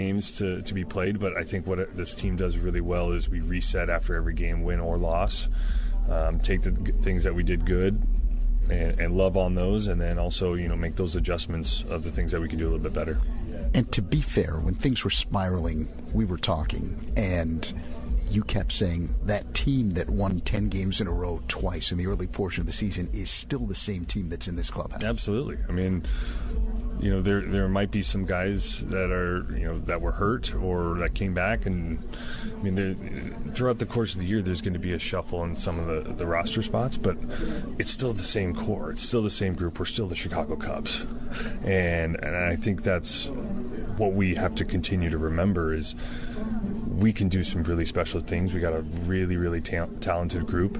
games to be played, but I think what this team does really well is we reset after every game, win or loss, take the things that we did good and love on those, and then also make those adjustments of the things that we can do a little bit better. And to be fair, when things were spiraling, we were talking, and you kept saying that team that won 10 games in a row twice in the early portion of the season is still the same team that's in this clubhouse. Absolutely. I mean, there might be some guys that are that were hurt or that came back, and I mean throughout the course of the year there's going to be a shuffle in some of the roster spots, but it's still the same core, it's still the same group, we're still the Chicago Cubs, and I think that's what we have to continue to remember is we can do some really special things. We got a really, really talented group,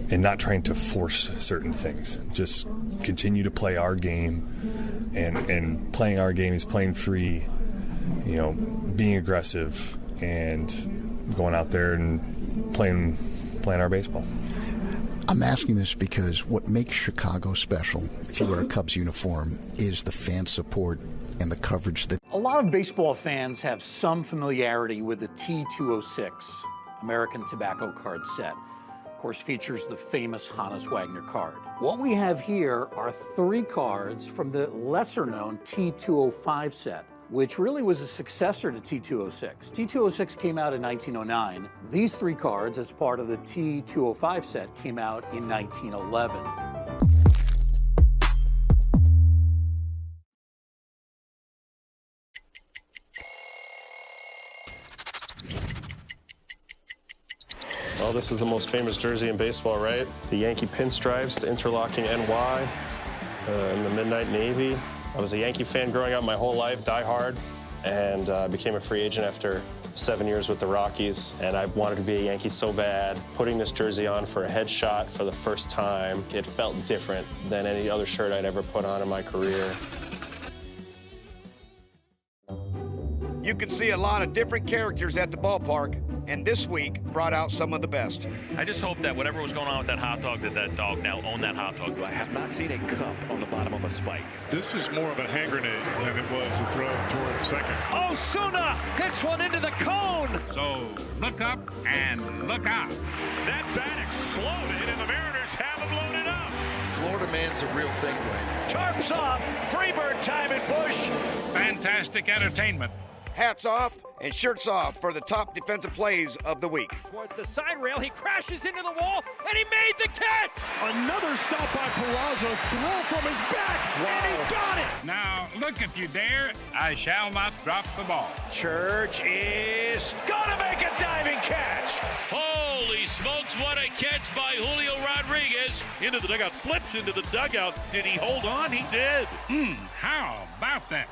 and not trying to force certain things. Just continue to play our game, and playing our game is playing free, being aggressive, and going out there and playing our baseball. I'm asking this because what makes Chicago special, if you wear a Cubs uniform, is the fan support and the coverage that... A lot of baseball fans have some familiarity with the T206 American Tobacco card set. Of course, features the famous Hannes Wagner card. What we have here are 3 cards from the lesser-known T205 set, which really was a successor to T206. T206 came out in 1909. These 3 cards, as part of the T205 set, came out in 1911. Well, this is the most famous jersey in baseball, right? The Yankee pinstripes, the interlocking NY, and the Midnight Navy. I was a Yankee fan growing up my whole life, diehard, and became a free agent after 7 years with the Rockies, and I wanted to be a Yankee so bad. Putting this jersey on for a headshot for the first time, it felt different than any other shirt I'd ever put on in my career. You can see a lot of different characters at the ballpark, and this week brought out some of the best. I just hope that whatever was going on with that hot dog, that dog now owned that hot dog. I have not seen a cup on the bottom of a spike. This is more of a hand grenade than it was a throw toward second. Osuna hits one into the cone. So look up and look out. That bat exploded, and the Mariners have him loaded up. Florida man's a real thing, Dwayne. Tarps off. Freebird time at Busch. Fantastic entertainment. Hats off and shirts off for the top defensive plays of the week. Towards the side rail, he crashes into the wall, and he made the catch! Another stop by Peraza, throw from his back, and he got it! Now, look if you dare, I shall not drop the ball. Church is gonna make a diving catch! Holy smokes, what a catch by Julio Rodriguez. Into the dugout, flips into the dugout. Did he hold on? He did. How about that?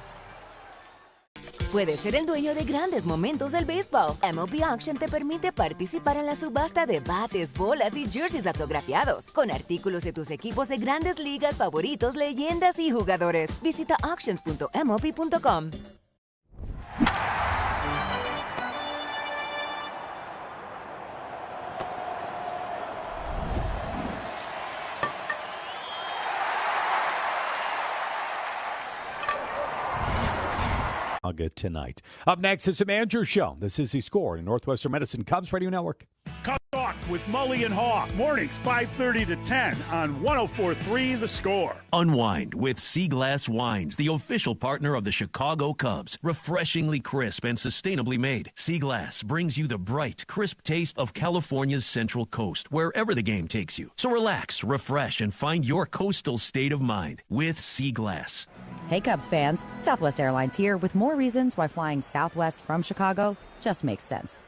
Puedes ser el dueño de grandes momentos del béisbol. MLB Auction te permite participar en la subasta de bates, bolas y jerseys autografiados, con artículos de tus equipos de grandes ligas favoritos, leyendas y jugadores. Visita auctions.mlb.com. Tonight. Up next is the Manager Show. This is the Score in Northwestern Medicine Cubs Radio Network. Cut Talk with Mully and Haw. Mornings 5:30 to 10 on 104.3 The Score. Unwind with Sea Glass Wines, the official partner of the Chicago Cubs. Refreshingly crisp and sustainably made. Sea Glass brings you the bright, crisp taste of California's Central Coast, wherever the game takes you. So relax, refresh, and find your coastal state of mind with Sea Glass. Hey Cubs fans, Southwest Airlines here with more reasons why flying Southwest from Chicago just makes sense.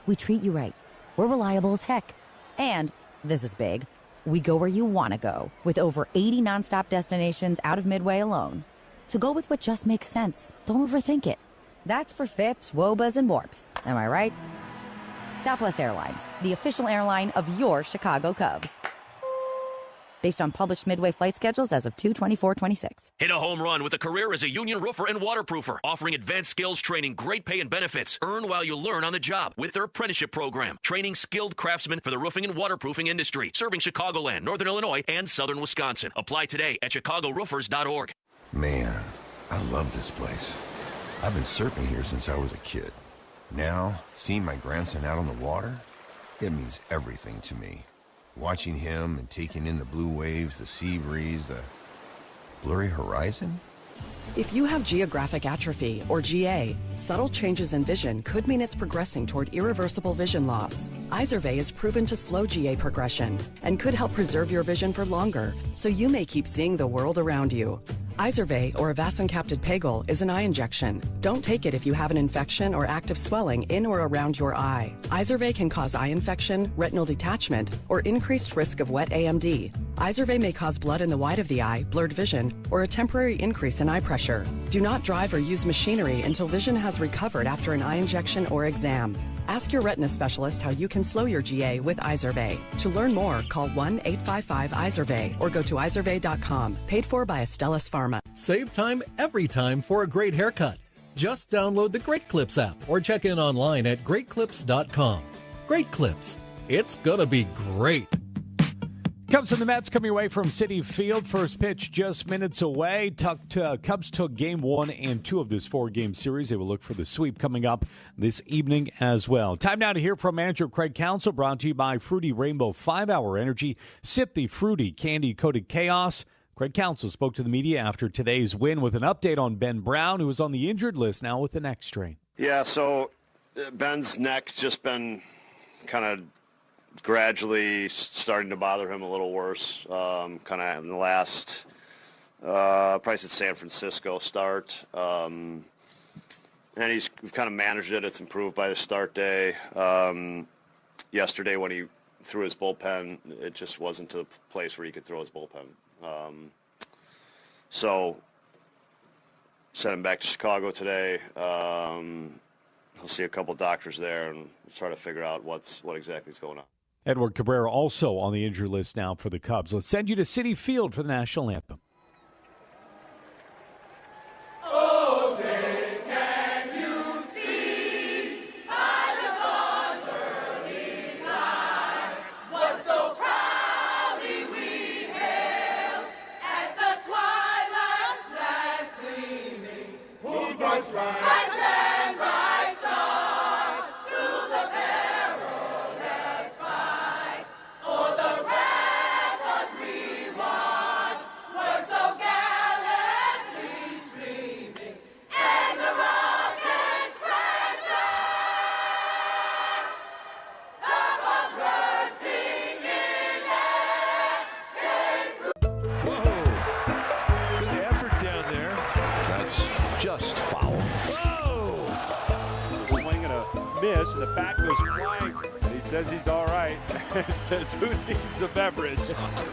We treat you right. We're reliable as heck. And, this is big, we go where you want to go with over 80 nonstop destinations out of Midway alone. So go with what just makes sense. Don't overthink it. That's for FIPS, WOBAs, and WARPs. Am I right? Southwest Airlines, the official airline of your Chicago Cubs. Based on published Midway flight schedules as of 2/24/26. Hit a home run with a career as a union roofer and waterproofer, offering advanced skills training, great pay and benefits. Earn while you learn on the job with their apprenticeship program, training skilled craftsmen for the roofing and waterproofing industry, serving Chicagoland, Northern Illinois, and Southern Wisconsin. Apply today at chicagoroofers.org. Man, I love this place. I've been surfing here since I was a kid. Now, seeing my grandson out on the water, it means everything to me. Watching him and taking in the blue waves, the sea breeze, the blurry horizon. If you have geographic atrophy, or GA, subtle changes in vision could mean it's progressing toward irreversible vision loss. Izervay is proven to slow GA progression and could help preserve your vision for longer, so you may keep seeing the world around you. Izervay, or avacincaptad pegol, is an eye injection. Don't take it if you have an infection or active swelling in or around your eye. Izervay can cause eye infection, retinal detachment, or increased risk of wet AMD. Izervay may cause blood in the white of the eye, blurred vision, or a temporary increase in eye pressure. Do not drive or use machinery until vision has recovered after an eye injection or exam. Ask your retina specialist how you can slow your GA with Izervay. To learn more, call 1-855-IZERVAY or go to izervay.com. Paid for by Astellas Pharma. Save time every time for a great haircut. Just download the Great Clips app or check in online at greatclips.com. Great Clips. It's gonna be great. Cubs and the Mets coming away from Citi Field. First pitch just minutes away. Cubs took game 1 and 2 of this 4-game series. They will look for the sweep coming up this evening as well. Time now to hear from manager Craig Counsell, brought to you by Fruity Rainbow 5-Hour Energy. Sip the fruity candy-coated chaos. Craig Counsell spoke to the media after today's win with an update on Ben Brown, who is on the injured list now with a neck strain. Yeah, so Ben's neck's just been kind of gradually starting to bother him a little worse, kind of in the last, probably since San Francisco start. And we've kind of managed it. It's improved by the start day. Yesterday when he threw his bullpen, it just wasn't to the place where he could throw his bullpen. So sent him back to Chicago today. He'll see a couple doctors there and try to figure out what exactly is going on. Edward Cabrera also on the injury list now for the Cubs. Let's send you to Citi Field for the national anthem. Oh, say, can you see by the dawn's early light what so proudly we hailed at the twilight's last gleaming, whose bright stripes and bright stars through the perilous fight o'er the ramparts we watched were so gallantly streaming, and the rockets red glare, the bomb bursting in air came through. Whoa! Good effort down there. That's just foul. Whoa! It's a swing and a miss, and the bat goes flying. He says he's all right. It says, who needs a beverage?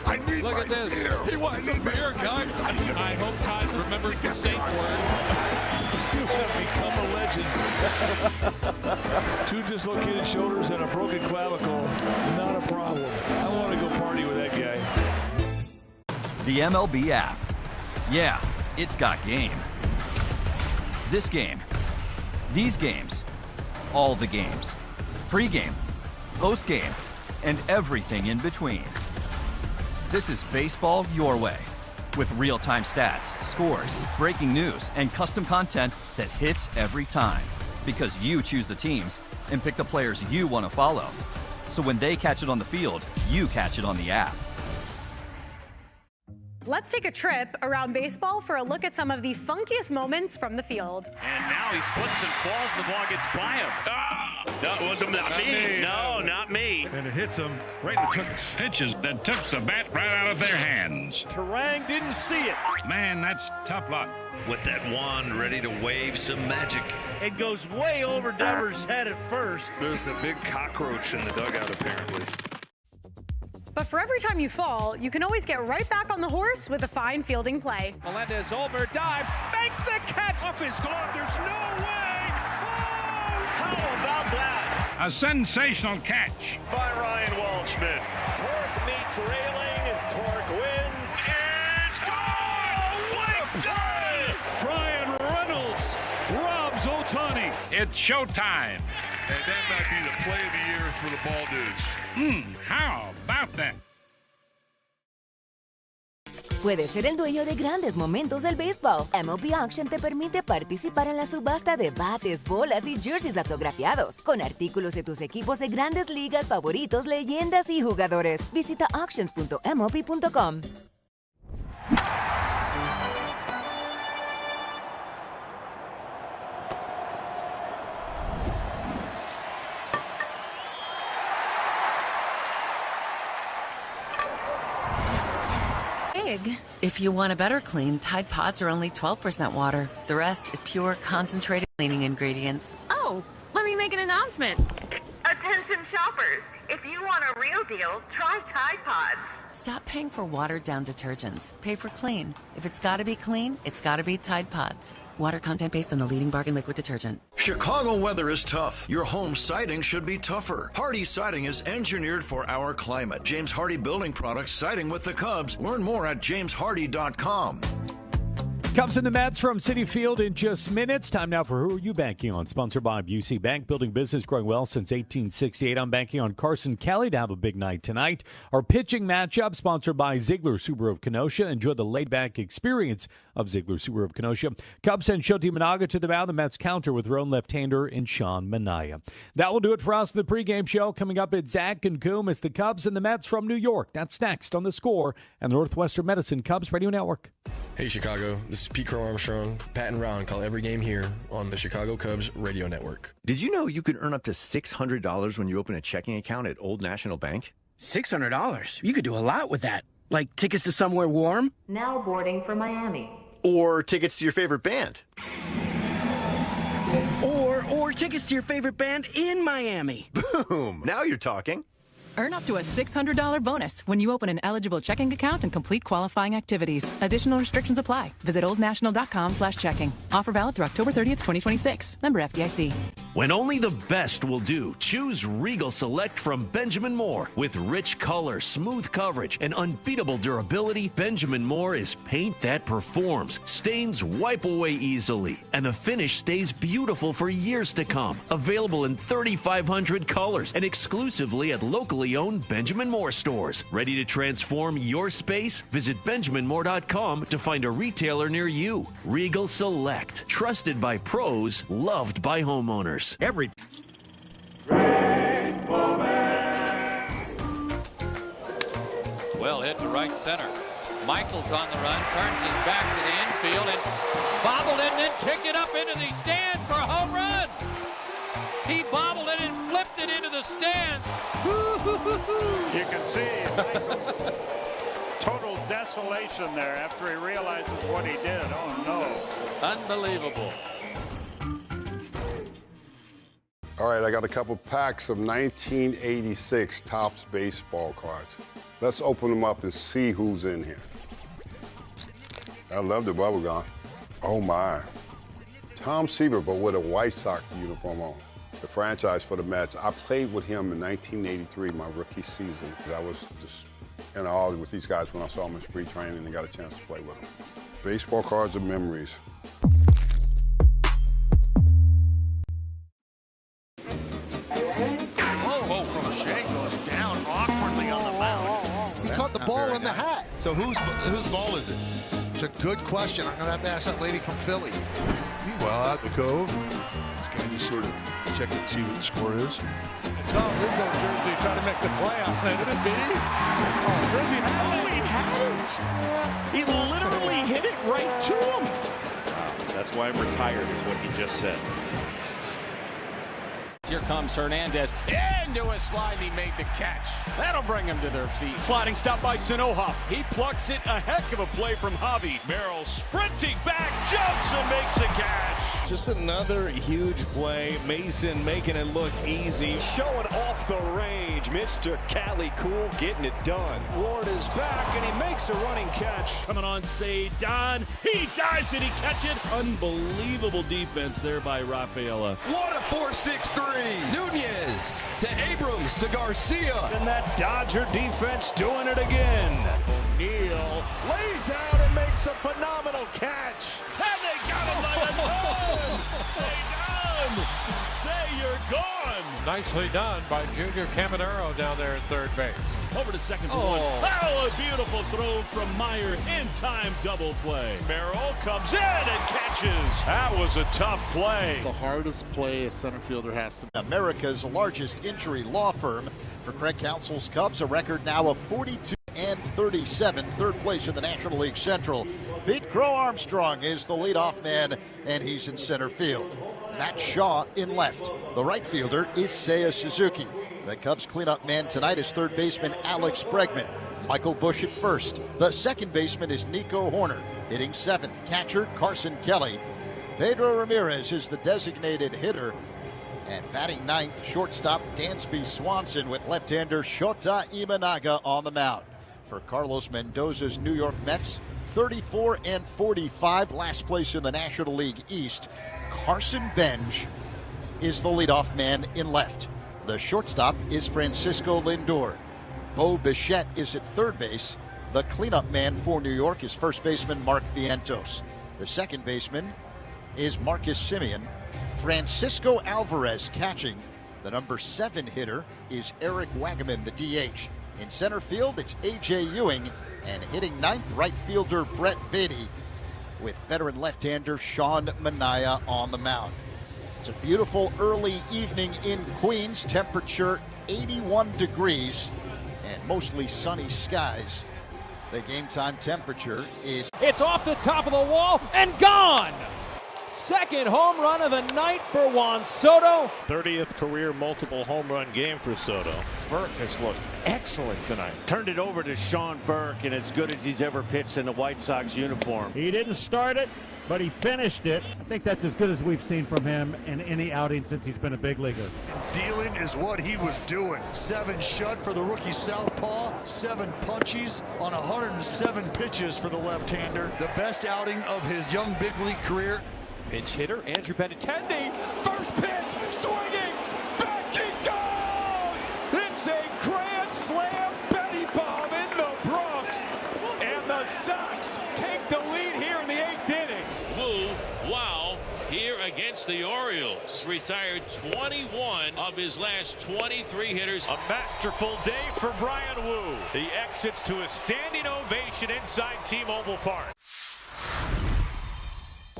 I need Look at this. beer. He wants a beer, guys. I hope Todd remembers the safe word. You have become a legend. 2 dislocated shoulders and a broken clavicle. Not a problem. I want to go party with that guy. The MLB app. Yeah, it's got game. This game. These games. All the games. Pre-game. Post-game. And everything in between. This is baseball your way. With real-time stats, scores, breaking news, and custom content that hits every time. Because you choose the teams and pick the players you want to follow. So when they catch it on the field, you catch it on the app. Let's take a trip around baseball for a look at some of the funkiest moments from the field. And now he slips and falls. The ball gets by him. No, it wasn't not me. No, not me. And it hits him right in the tuchus. Pitches that took the bat right out of their hands. Terang didn't see it. Man, that's tough luck. With that wand ready to wave some magic. It goes way over Devers' head at first. There's a big cockroach in the dugout, apparently. But for every time you fall, you can always get right back on the horse with a fine fielding play. Melendez-Olmer dives, makes the catch. Off his glove, there's no way. Oh! How about that? A sensational catch. By Ryan Waldschmidt. Torque meets railing, and Torque wins. It's gone! What day? Brian Reynolds robs Ohtani. It's showtime. And that might be the play of the year for the Ball Dudes. How about that? Puedes ser el dueño de grandes momentos del béisbol. MLB Auction te permite participar en la subasta de bates, bolas y jerseys autografiados, con artículos de tus equipos de grandes ligas favoritos, leyendas y jugadores. Visita auctions.mlb.com. If you want a better clean, Tide Pods are only 12% water. The rest is pure, concentrated cleaning ingredients. Oh, let me make an announcement. Attention shoppers, if you want a real deal, try Tide Pods. Stop paying for watered-down detergents. Pay for clean. If it's gotta be clean, it's gotta be Tide Pods. Water content based on the leading bargain liquid detergent. Chicago weather is tough. Your home siding should be tougher. Hardy Siding is engineered for our climate. James Hardy Building Products, siding with the Cubs. Learn more at jameshardy.com. Cubs and the Mets from Citi Field in just minutes. Time now for Who Are You Banking On? Sponsored by UC Bank. Building business growing well since 1868. I'm banking on Carson Kelly to have a big night tonight. Our pitching matchup sponsored by Ziegler Subaru of Kenosha. Enjoy the laid-back experience of Ziegler Subaru of Kenosha. Cubs send Shoti Managa to the mound. The Mets counter with their own left-hander in Sean Manaea. That will do it for us in the pregame show. Coming up at Zach and Coom, it's the Cubs and the Mets from New York. That's next on The Score and the Northwestern Medicine Cubs Radio Network. Hey, Chicago. This is Pete Crow Armstrong. Pat and Ron call every game here on the Chicago Cubs Radio Network. Did you know you could earn up to $600 when you open a checking account at Old National Bank? $600? You could do a lot with that. Like tickets to somewhere warm? Now boarding for Miami. Or tickets to your favorite band. Or tickets to your favorite band in Miami. Boom! Now you're talking. Earn up to a $600 bonus when you open an eligible checking account and complete qualifying activities. Additional restrictions apply. Visit oldnational.com/checking. Offer valid through October 30th, 2026. Member FDIC. When only the best will do, choose Regal Select from Benjamin Moore. With rich color, smooth coverage, and unbeatable durability, Benjamin Moore is paint that performs. Stains wipe away easily, and the finish stays beautiful for years to come. Available in 3,500 colors and exclusively at locally owned Benjamin Moore stores. Ready to transform your space? Visit BenjaminMoore.com to find a retailer near you. Regal Select. Trusted by pros, loved by homeowners. Well hit to right center. Michaels on the run, turns his back to the infield and bobbled it and then kicked it up into the stands for a home run. He bobbled it and flipped it into the stands. You can see total desolation there after he realizes what he did. Oh, no. Unbelievable. All right, I got a couple packs of 1986 Topps baseball cards. Let's open them up and see who's in here. I love the bubble gum. Oh, my. Tom Seaver, but with a White Sox uniform on. The franchise for the Mets. I played with him in 1983, my rookie season. I was just in awe with these guys when I saw them in spring training and got a chance to play with them. Baseball cards of memories. Oh, Shea goes down awkwardly on the mound. He caught the ball in the hat. So whose ball is it? It's a good question. I'm going to have to ask that lady from Philly. Meanwhile, out in the Cove, this guy just sort of check and see what the score is. I saw Rizzo jersey trying to make the play on it. Could it be? Oh, Rizzo, he had it. He literally hit it right to him. Wow, that's why I'm retired, is what he just said. Here comes Hernandez into a slide. He made the catch. That'll bring him to their feet. Sliding stop by Sanoha. He plucks it. A heck of a play from Javi. Merrill sprinting back, jumps and makes a catch. Just another huge play. Mason making it look easy. Showing off the range. Mr. Cali Cool getting it done. Ward is back and he makes a running catch. Coming on, Don. He dives. Did he catch it? Unbelievable defense there by Rafaela. What a 4-6-3. Nunez to Abrams to Garcia. And that Dodger defense doing it again. O'Neal lays out and makes a phenomenal catch. And they got him by the gun. Say done. Say you're gone. Nicely done by Junior Caminero down there at third base. Over to second for one. Oh, a beautiful throw from Meyer. In-time double play. Merrill comes in and catches. That was a tough play. The hardest play a center fielder has to make. America's largest injury law firm. For Craig Counsell's Cubs, a record now of 42-37, third place in the National League Central. Pete Crow Armstrong is the leadoff man, and he's in center field. Matt Shaw in left. The right fielder is Seiya Suzuki. The Cubs cleanup man tonight is third baseman Alex Bregman. Michael Busch at first. The second baseman is Nico Horner. Hitting seventh, catcher Carson Kelly. Pedro Ramirez is the designated hitter. And batting ninth, shortstop Dansby Swanson with left-hander Shota Imanaga on the mound. For Carlos Mendoza's New York Mets, 34-45, last place in the National League East. Carson Benj is the leadoff man in left. The shortstop is Francisco Lindor. Bo Bichette is at third base. The cleanup man for New York is first baseman Mark Vientos. The second baseman is Marcus Semien. Francisco Alvarez catching. The number 7 hitter is Eric Wagaman, the DH. In center field, it's A.J. Ewing. And hitting ninth, right fielder Brett Beatty with veteran left-hander Sean Manaea on the mound. It's a beautiful early evening in Queens. Temperature 81 degrees and mostly sunny skies. The game time temperature is... It's off the top of the wall and gone! Second home run of the night for Juan Soto. 30th career multiple home run game for Soto. Burke has looked excellent tonight. Turned it over to Sean Burke, and as good as he's ever pitched in the White Sox uniform. He didn't start it, but he finished it. I think that's as good as we've seen from him in any outing since he's been a big leaguer. Dealing is what he was doing. 7 shut for the rookie southpaw, 7 punchies on 107 pitches for the left-hander. The best outing of his young big league career. Pinch hitter Andrew Benintendi, first pitch, swinging, back he goes! It's a grand slam Betty bomb in the Bronx, and the Sox take the lead here in the 8th inning. Wu, wow, here against the Orioles. Retired 21 of his last 23 hitters. A masterful day for Brian Wu. He exits to a standing ovation inside T-Mobile Park.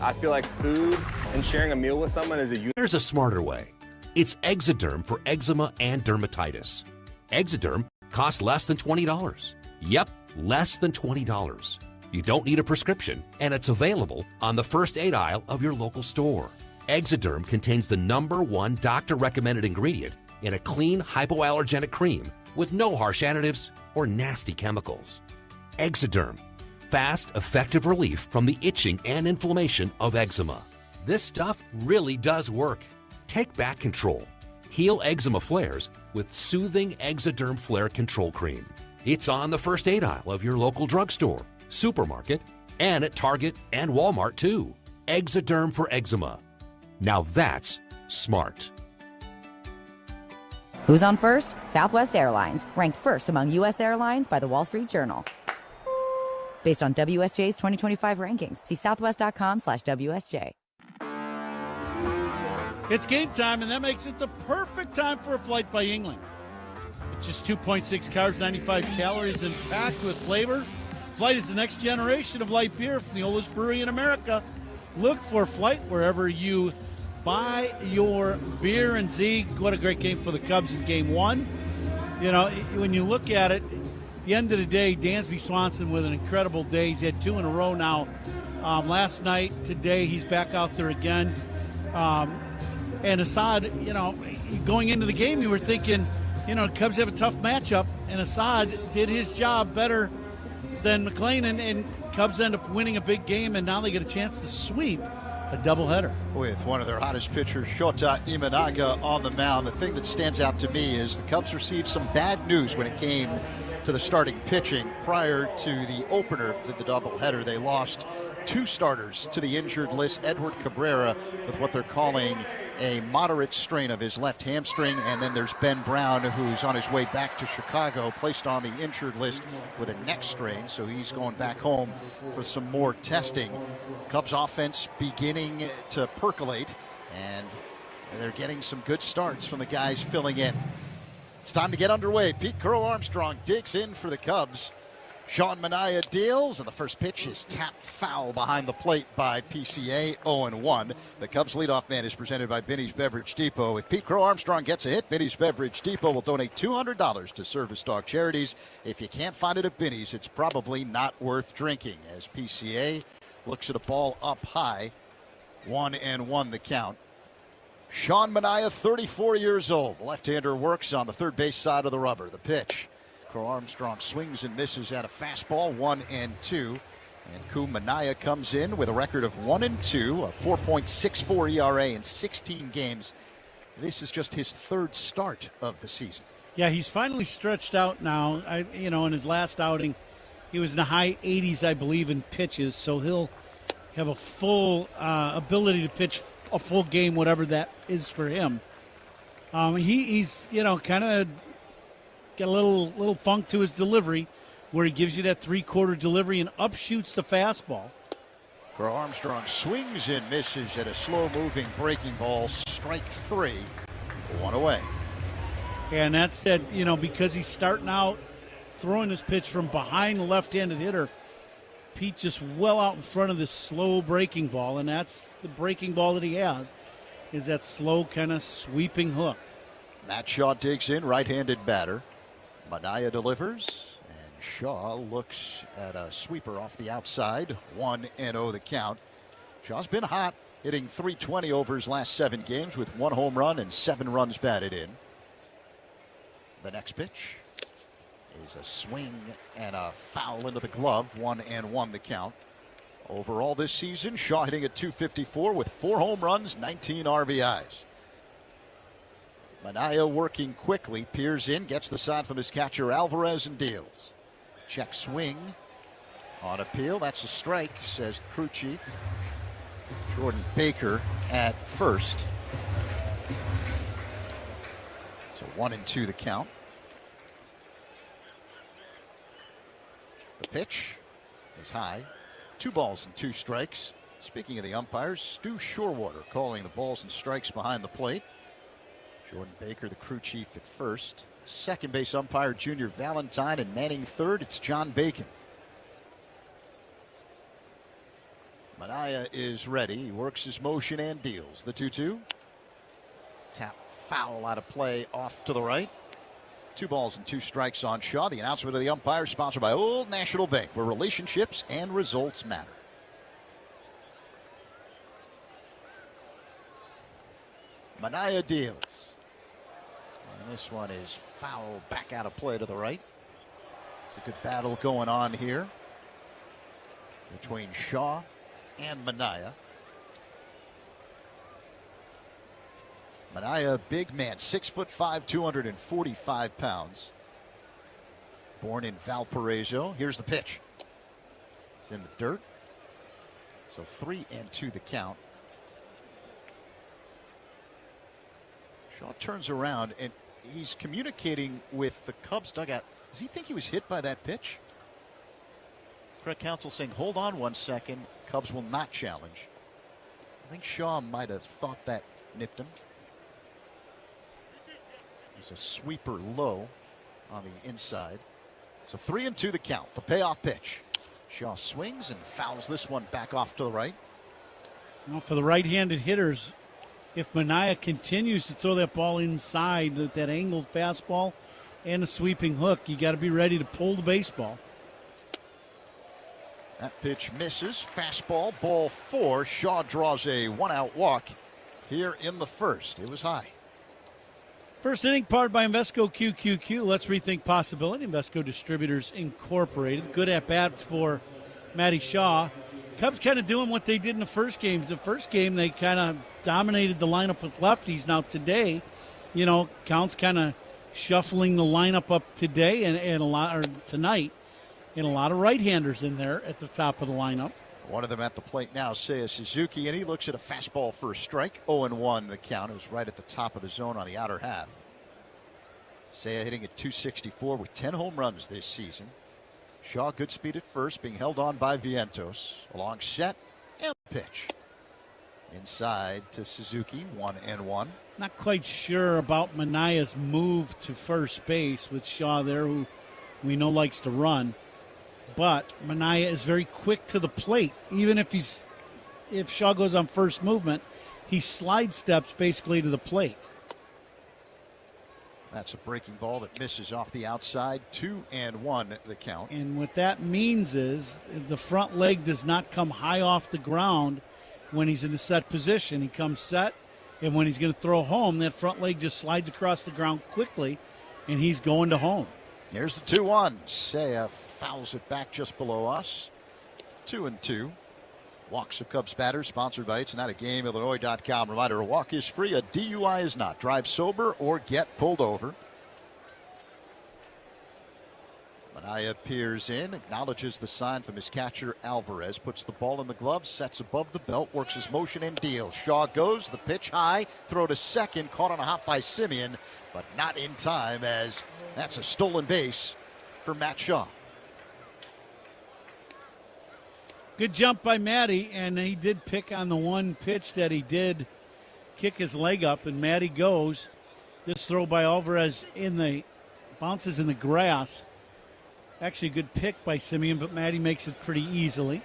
I feel like food and sharing a meal with someone is There's a smarter way. It's Exoderm for eczema and dermatitis. Exoderm costs less than $20. Yep, less than $20. You don't need a prescription, and it's available on the first aid aisle of your local store. Exoderm contains the #1 doctor-recommended ingredient in a clean, hypoallergenic cream with no harsh additives or nasty chemicals. Exoderm. Fast, effective relief from the itching and inflammation of eczema. This stuff really does work. Take back control. Heal eczema flares with soothing Exoderm Flare Control Cream. It's on the first aid aisle of your local drugstore, supermarket, and at Target and Walmart too. Exoderm for eczema. Now that's smart. Who's on first? Southwest Airlines, ranked first among U.S. airlines by the Wall Street Journal. Based on WSJ's 2025 rankings. See southwest.com/WSJ. It's game time, and that makes it the perfect time for a flight by Yingling. It's just 2.6 carbs, 95 calories, and packed with flavor. Flight is the next generation of light beer from the oldest brewery in America. Look for Flight wherever you buy your beer. And Zeke, what a great game for the Cubs in Game 1. You know, when you look at it, at the end of the day, Dansby Swanson with an incredible day. He's had 2 in a row now. Last night, today, he's back out there again. And Assad, you know, going into the game, you were thinking, you know, the Cubs have a tough matchup, and Assad did his job better than McLean, and Cubs end up winning a big game, and now they get a chance to sweep a doubleheader. With one of their hottest pitchers, Shota Imanaga, on the mound. The thing that stands out to me is the Cubs received some bad news when it came to the starting pitching prior to the opener to the doubleheader. They lost 2 starters to the injured list. Edward Cabrera with what they're calling a moderate strain of his left hamstring, and then there's Ben Brown, who's on his way back to Chicago, placed on the injured list with a neck strain, so he's going back home for some more testing. Cubs offense beginning to percolate, and they're getting some good starts from the guys filling in. It's time to get underway. Pete Crow Armstrong digs in for the Cubs. Sean Manaea deals, and the first pitch is tapped foul behind the plate by PCA, 0-1. The Cubs leadoff man is presented by Binny's Beverage Depot. If Pete Crow Armstrong gets a hit, Binny's Beverage Depot will donate $200 to service dog charities. If you can't find it at Binny's, it's probably not worth drinking, as PCA looks at a ball up high. 1-1 the count. Sean Manaea, 34 years old. The left-hander works on the third base side of the rubber. The pitch. Crow Armstrong swings and misses at a fastball, 1-2. And Manaea comes in with a record of 1-2, a 4.64 ERA in 16 games. This is just his third start of the season. Yeah, he's finally stretched out now. In his last outing, he was in the high 80s, I believe, in pitches. So he'll have a full ability to pitch a full game, whatever that is for him. He's kind of got a little funk to his delivery, where he gives you that three-quarter delivery and upshoots the fastball. Crow Armstrong swings and misses at a slow-moving breaking ball. Strike 3, 1 away. And that's that. Because he's starting out throwing this pitch from behind the left-handed hitter, Pete just well out in front of this slow breaking ball, and that's the breaking ball that he has, is that slow kind of sweeping hook. Matt Shaw digs in, right-handed batter. Manaea delivers, and Shaw looks at a sweeper off the outside. 1-0 the count. Shaw's been hot, hitting .320 over his last 7 games with 1 home run and 7 runs batted in. The next pitch is a swing and a foul into the glove. 1-1 the count. Overall this season, Shaw hitting at .254 with 4 home runs, 19 RBIs. Manaea working quickly, peers in, gets the sign from his catcher Alvarez and deals. Check swing on appeal. That's a strike, says the crew chief. Jordan Baker at first. So 1-2 the count. The pitch is high. 2 balls and 2 strikes. Speaking of the umpires, Stu Shorewater calling the balls and strikes behind the plate. Jordan Baker, the crew chief, at first. Second base umpire Junior Valentine, and manning third, it's John Bacon. Manaea is ready. He works his motion and deals. The 2-2. Tap foul out of play off to the right. 2 balls and 2 strikes on Shaw. The announcement of the umpire sponsored by Old National Bank, where relationships and results matter. Manaea deals. And this one is foul back out of play to the right. It's a good battle going on here between Shaw and Manaea. Manaea, big man, 6'5", 245 pounds. Born in Valparaiso. Here's the pitch. It's in the dirt. So 3-2 the count. Shaw turns around and he's communicating with the Cubs dugout. Does he think he was hit by that pitch? Correct counsel saying, hold on 1 second. Cubs will not challenge. I think Shaw might have thought that nipped him. There's a sweeper low on the inside. So 3-2 the count. The payoff pitch. Shaw swings and fouls this one back off to the right. Now for the right-handed hitters, if Manaea continues to throw that ball inside with that angled fastball and a sweeping hook, you got to be ready to pull the baseball. That pitch misses. Fastball, ball 4. Shaw draws a 1-out walk here in the first. It was high. First inning powered by Invesco QQQ. Let's rethink possibility. Invesco Distributors Incorporated. Good at bat for Matty Shaw. Cubs kind of doing what they did in the first game. The first game they kind of dominated the lineup with lefties. Now today, Count's kind of shuffling the lineup up today and a lot, or tonight, and a lot of right-handers in there at the top of the lineup. One of them at the plate now, Seiya Suzuki, and he looks at a fastball for a strike. 0-1 the count. It was right at the top of the zone on the outer half. Seiya hitting at .264 with 10 home runs this season. Shaw, good speed at first, being held on by Vientos. A long set and pitch. Inside to Suzuki, 1-1. Not quite sure about Manaya's move to first base with Shaw there, who we know likes to run. But Manaya is very quick to the plate. Even if Shaw goes on first movement, he slide steps basically to the plate. That's a breaking ball that misses off the outside. 2-1 the count. And what that means is the front leg does not come high off the ground when he's in the set position. He comes set, and when he's going to throw home, that front leg just slides across the ground quickly, and he's going to home. Here's the 2-1. Seiya fouls it back just below us. 2-2. Walks of Cubs batters, sponsored by It's Not a Game, Illinois.com. Reminder, a walk is free, a DUI is not. Drive sober or get pulled over. Manaya peers in, acknowledges the sign from his catcher, Alvarez. Puts the ball in the glove, sets above the belt, works his motion and deals. Shaw goes, the pitch high, throw to second, caught on a hop by Simeon, but not in time, as that's a stolen base for Matt Shaw. Good jump by Matty, and he did pick on the one pitch that he did kick his leg up, and Matty goes. This throw by Alvarez bounces in the grass. Actually a good pick by Simeon, but Matty makes it pretty easily.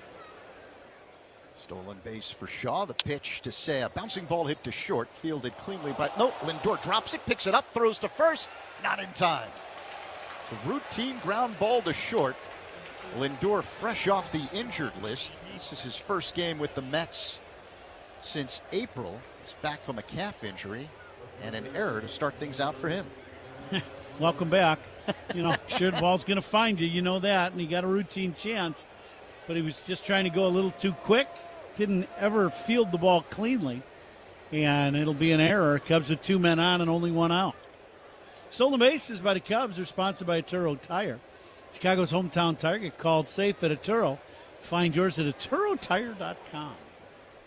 Stolen base for Shaw. The pitch to Seiya. Bouncing ball hit to short. Fielded cleanly by... No, Lindor drops it, picks it up, throws to first. Not in time. The routine ground ball to short. Lindor fresh off the injured list. This is his first game with the Mets since April. He's back from a calf injury, and an error to start things out for him. Welcome back. Sure, the ball's going to find you. You know that, and he got a routine chance. But he was just trying to go a little too quick. Didn't ever field the ball cleanly, and it'll be an error. Cubs with 2 men on and only 1 out. Stolen bases by the Cubs are sponsored by Atturo Tire. Chicago's hometown tire. Get called safe at Atturo. Find yours at AtturoTire.com.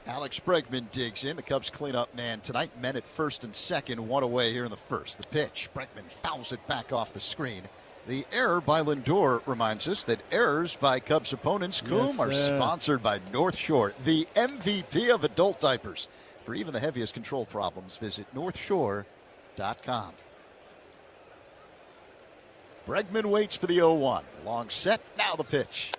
Alex Bregman digs in. The Cubs cleanup man tonight. Men at first and second. 1 away here in the first. The pitch. Bregman fouls it back off the screen. The error by Lindor reminds us that errors by Cubs opponents, Coom, are sponsored by North Shore, the MVP of adult diapers. For even the heaviest control problems, visit NorthShore.com. Bregman waits for the 0-1. Long set, now the pitch.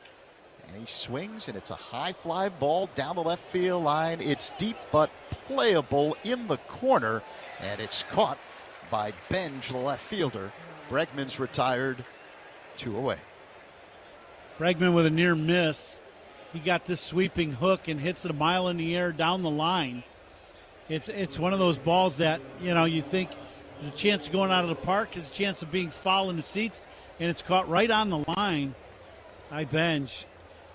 And he swings, and it's a high fly ball down the left field line. It's deep but playable in the corner, and it's caught by Benj, the left fielder. Bregman's retired, 2 away. Bregman with a near miss. He got this sweeping hook and hits it a mile in the air down the line. It's one of those balls that, you think there's a chance of going out of the park, there's a chance of being foul in the seats, and it's caught right on the line by Benj.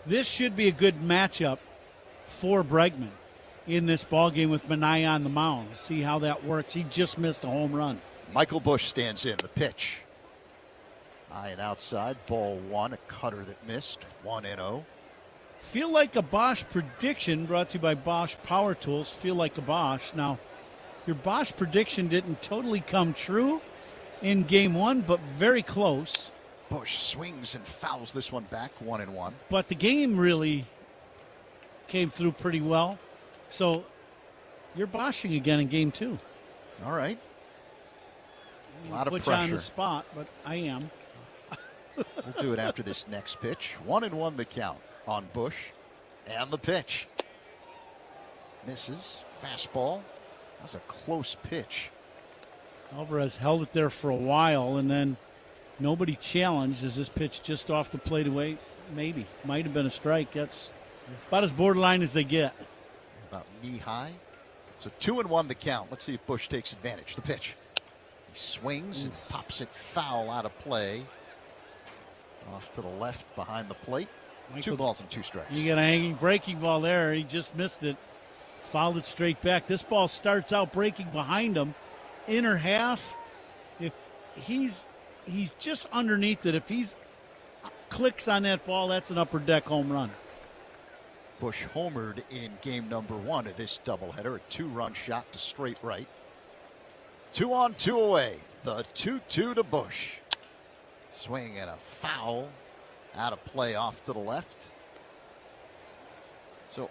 This should be a good matchup for Bregman in this ball game with Manaya on the mound. See how that works. He just missed a home run. Michael Busch stands in. The pitch. High and outside. Ball 1. A cutter that missed. 1-0. Feel like a Bosch prediction brought to you by Bosch Power Tools. Feel like a Bosch. Now, your Bosch prediction didn't totally come true in game 1, but very close. Busch swings and fouls this one back. 1-1. But the game really came through pretty well. So you're Bosching again in game 2. All right. A lot of pressure. Put you on the spot, but I am. We'll do it after this next pitch. 1-1 the count on Busch. And the pitch. Misses. Fastball. That was a close pitch. Alvarez held it there for a while, and then nobody challenged as this pitch just off the plate away. Maybe. Might have been a strike. That's about as borderline as they get. About knee high. So 2-1 the count. Let's see if Busch takes advantage. The pitch. He swings and pops it foul out of play. Off to the left behind the plate. 2 balls and 2 strikes. You got a hanging breaking ball there. He just missed it. Fouled it straight back. This ball starts out breaking behind him. Inner half. If he's just underneath it. If he's clicks on that ball, that's an upper deck home run. Busch homered in game number 1 of this doubleheader. A 2-run shot to straight right. 2 on, 2 away. The 2-2 to Busch. Swing and a foul out of play off to the left. So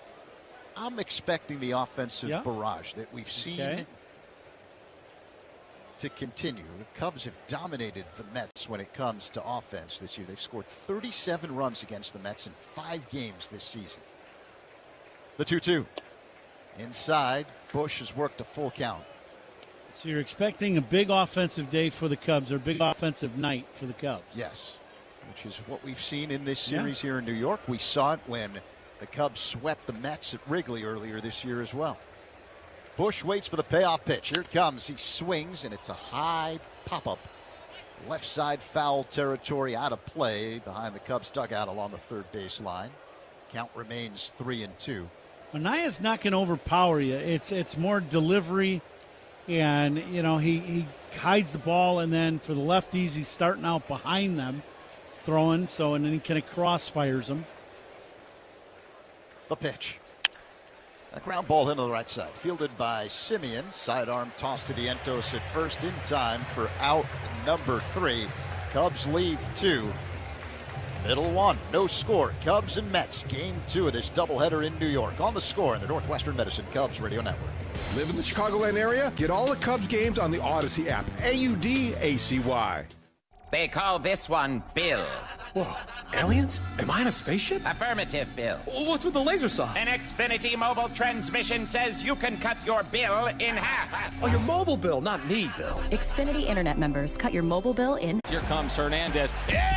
I'm expecting the offensive barrage that we've seen to continue. The Cubs have dominated the Mets when it comes to offense this year. They've scored 37 runs against the Mets in 5 games this season. The 2-2. Inside, Bush has worked a full count. So you're expecting a big offensive day for the Cubs, or a big offensive night for the Cubs? Yes, which is what we've seen in this series here in New York. We saw it when the Cubs swept the Mets at Wrigley earlier this year as well. Bush waits for the payoff pitch. Here it comes. He swings, and it's a high pop-up. Left side foul territory, out of play behind the Cubs dugout along the third base line. Count remains 3-2. Manaya's not going to overpower you. It's more delivery, and he hides the ball, and then for the lefties, he's starting out behind them, throwing. And then he kind of crossfires them. The pitch. A ground ball into the right side, fielded by Simeon. Sidearm toss to Vientos at first in time for out number 3. Cubs leave 2. Middle 1, no score. Cubs and Mets, game 2 of this doubleheader in New York. On the Score in the Northwestern Medicine Cubs Radio Network. Live in the Chicagoland area? Get all the Cubs games on the Odyssey app. AUDACY. They call this one Bill. Whoa, aliens? Am I in a spaceship? Affirmative, Bill. What's with the laser saw? An Xfinity mobile transmission says you can cut your bill in half. Oh, your mobile bill, not me, Bill. Xfinity Internet members, cut your mobile bill in. Here comes Hernandez.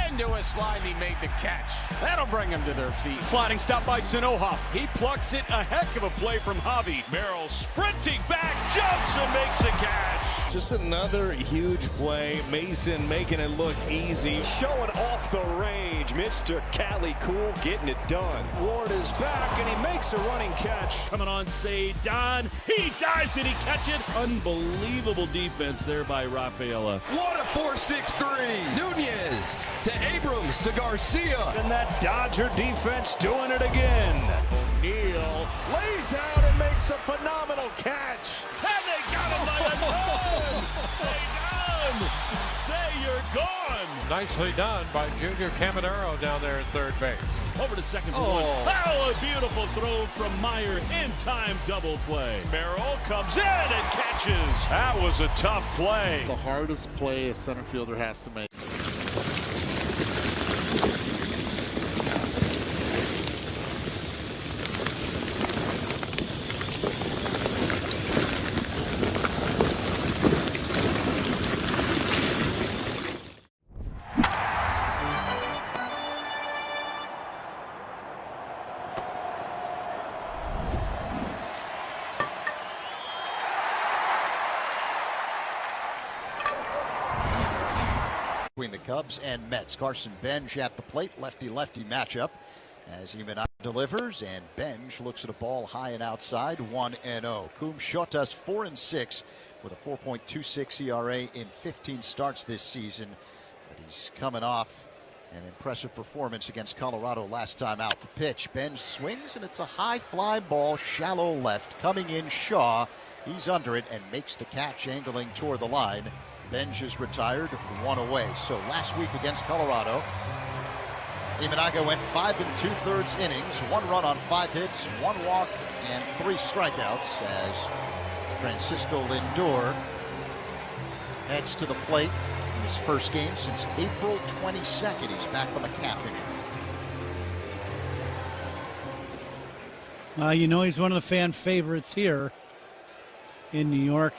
Into a slide, he made the catch. That'll bring him to their feet. Sliding stop by Sanoha. He plucks it. A heck of a play from Javi. Merrill sprinting back, jumps and makes a catch. Just another huge play. Mason making it look easy. Showing off the range. Mr. Cali Cool getting it done. Ward is back and he makes a running catch. Coming on, say Don. He dives. Did he catch it? Unbelievable defense there by Rafaela. What a 4-6-3. Nunez to Abrams to Garcia. And that Dodger defense doing it again. Neal lays out and makes a phenomenal catch. And they got him by the tongue. Say Don. Say you're gone. Nicely done by Junior Caminero down there at third base. Over to second for one. Oh, a beautiful throw from Meyer. In-time double play. Merrill comes in and catches. That was a tough play. The hardest play a center fielder has to make. Between the Cubs and Mets. Carson Benj at the plate, lefty-lefty matchup as Imanaka delivers, and Benj looks at a ball high and outside, 1-0. CUBS Shotas 4-6 with a 4.26 ERA in 15 starts this season, but he's coming off an impressive performance against Colorado last time out. The pitch, Benj swings, and it's a high fly ball, shallow left, coming in Shaw. He's under it and makes the catch, angling toward the line. Benj is retired, 1 away. So last week against Colorado, Imanaka went 5 2/3 innings, 1 run on 5 hits, 1 walk, and 3 strikeouts as Francisco Lindor heads to the plate in his first game since April 22nd. He's back from a calf injury. He's one of the fan favorites here in New York.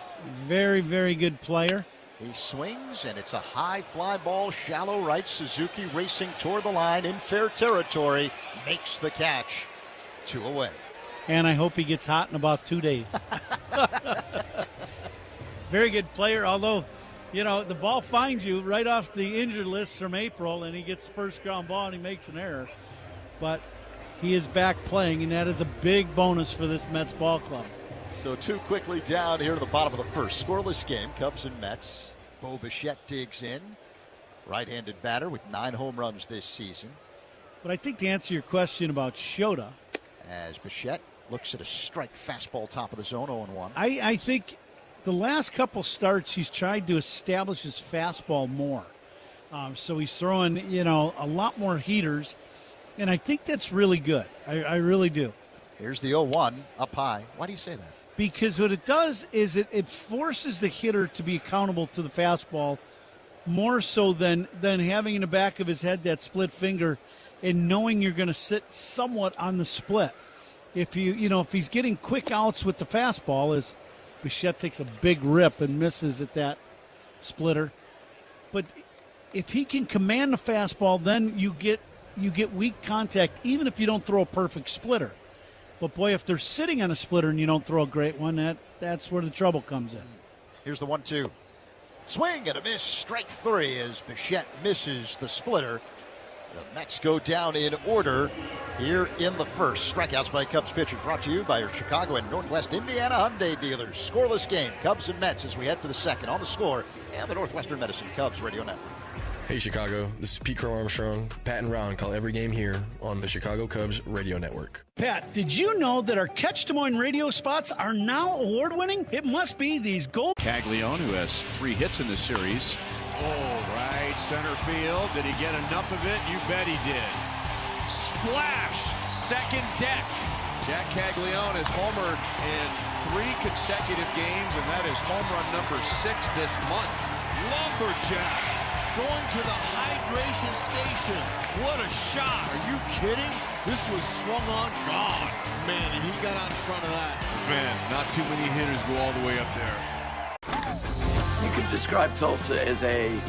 Very, very good player. He swings, and it's a high fly ball, shallow right. Suzuki racing toward the line in fair territory, makes the catch, 2 away. And I hope he gets hot in about 2 days. Very good player, although, the ball finds you right off the injured list from April, and he gets the first ground ball, and he makes an error. But he is back playing, and that is a big bonus for this Mets ball club. So 2 quickly down here to the bottom of the first. Scoreless game, Cubs and Mets. Bo Bichette digs in. Right-handed batter with 9 home runs this season. But I think to answer your question about Shota. As Bichette looks at a strike fastball top of the zone, 0-1. I think the last couple starts he's tried to establish his fastball more. So he's throwing, a lot more heaters. And I think that's really good. I really do. Here's the 0-1 up high. Why do you say that? Because what it does is it forces the hitter to be accountable to the fastball more so than having in the back of his head that split finger and knowing you're going to sit somewhat on the split. If if he's getting quick outs with the fastball, as Bichette takes a big rip and misses at that splitter. But if he can command the fastball, then you get weak contact, even if you don't throw a perfect splitter. But boy, if they're sitting on a splitter and you don't throw a great one, that's where the trouble comes in. Here's the 1-2. Swing and a miss, strike 3 as Bichette misses the splitter. The Mets go down in order here in the first. Strikeouts by Cubs pitchers brought to you by your Chicago and Northwest Indiana Hyundai dealers. Scoreless game, Cubs and Mets as we head to the second. On the Score and the Northwestern Medicine Cubs Radio Network. Hey Chicago, this is Pete Crow Armstrong. Pat and Ron call every game here on the Chicago Cubs Radio Network. Pat, did you know that our Catch Des Moines radio spots are now award-winning? It must be these gold. Caglione, who has 3 hits in this series. Oh, right center field. Did he get enough of it? You bet he did. Splash, second deck. Jack Caglione has homered in 3 consecutive games, and that is home run number 6 this month. Lumberjack going to the hydration station. What a shot. Are you kidding? This was swung on, gone. Man, he got out in front of that. Man, not too many hitters go all the way up there. You could describe Tulsa as a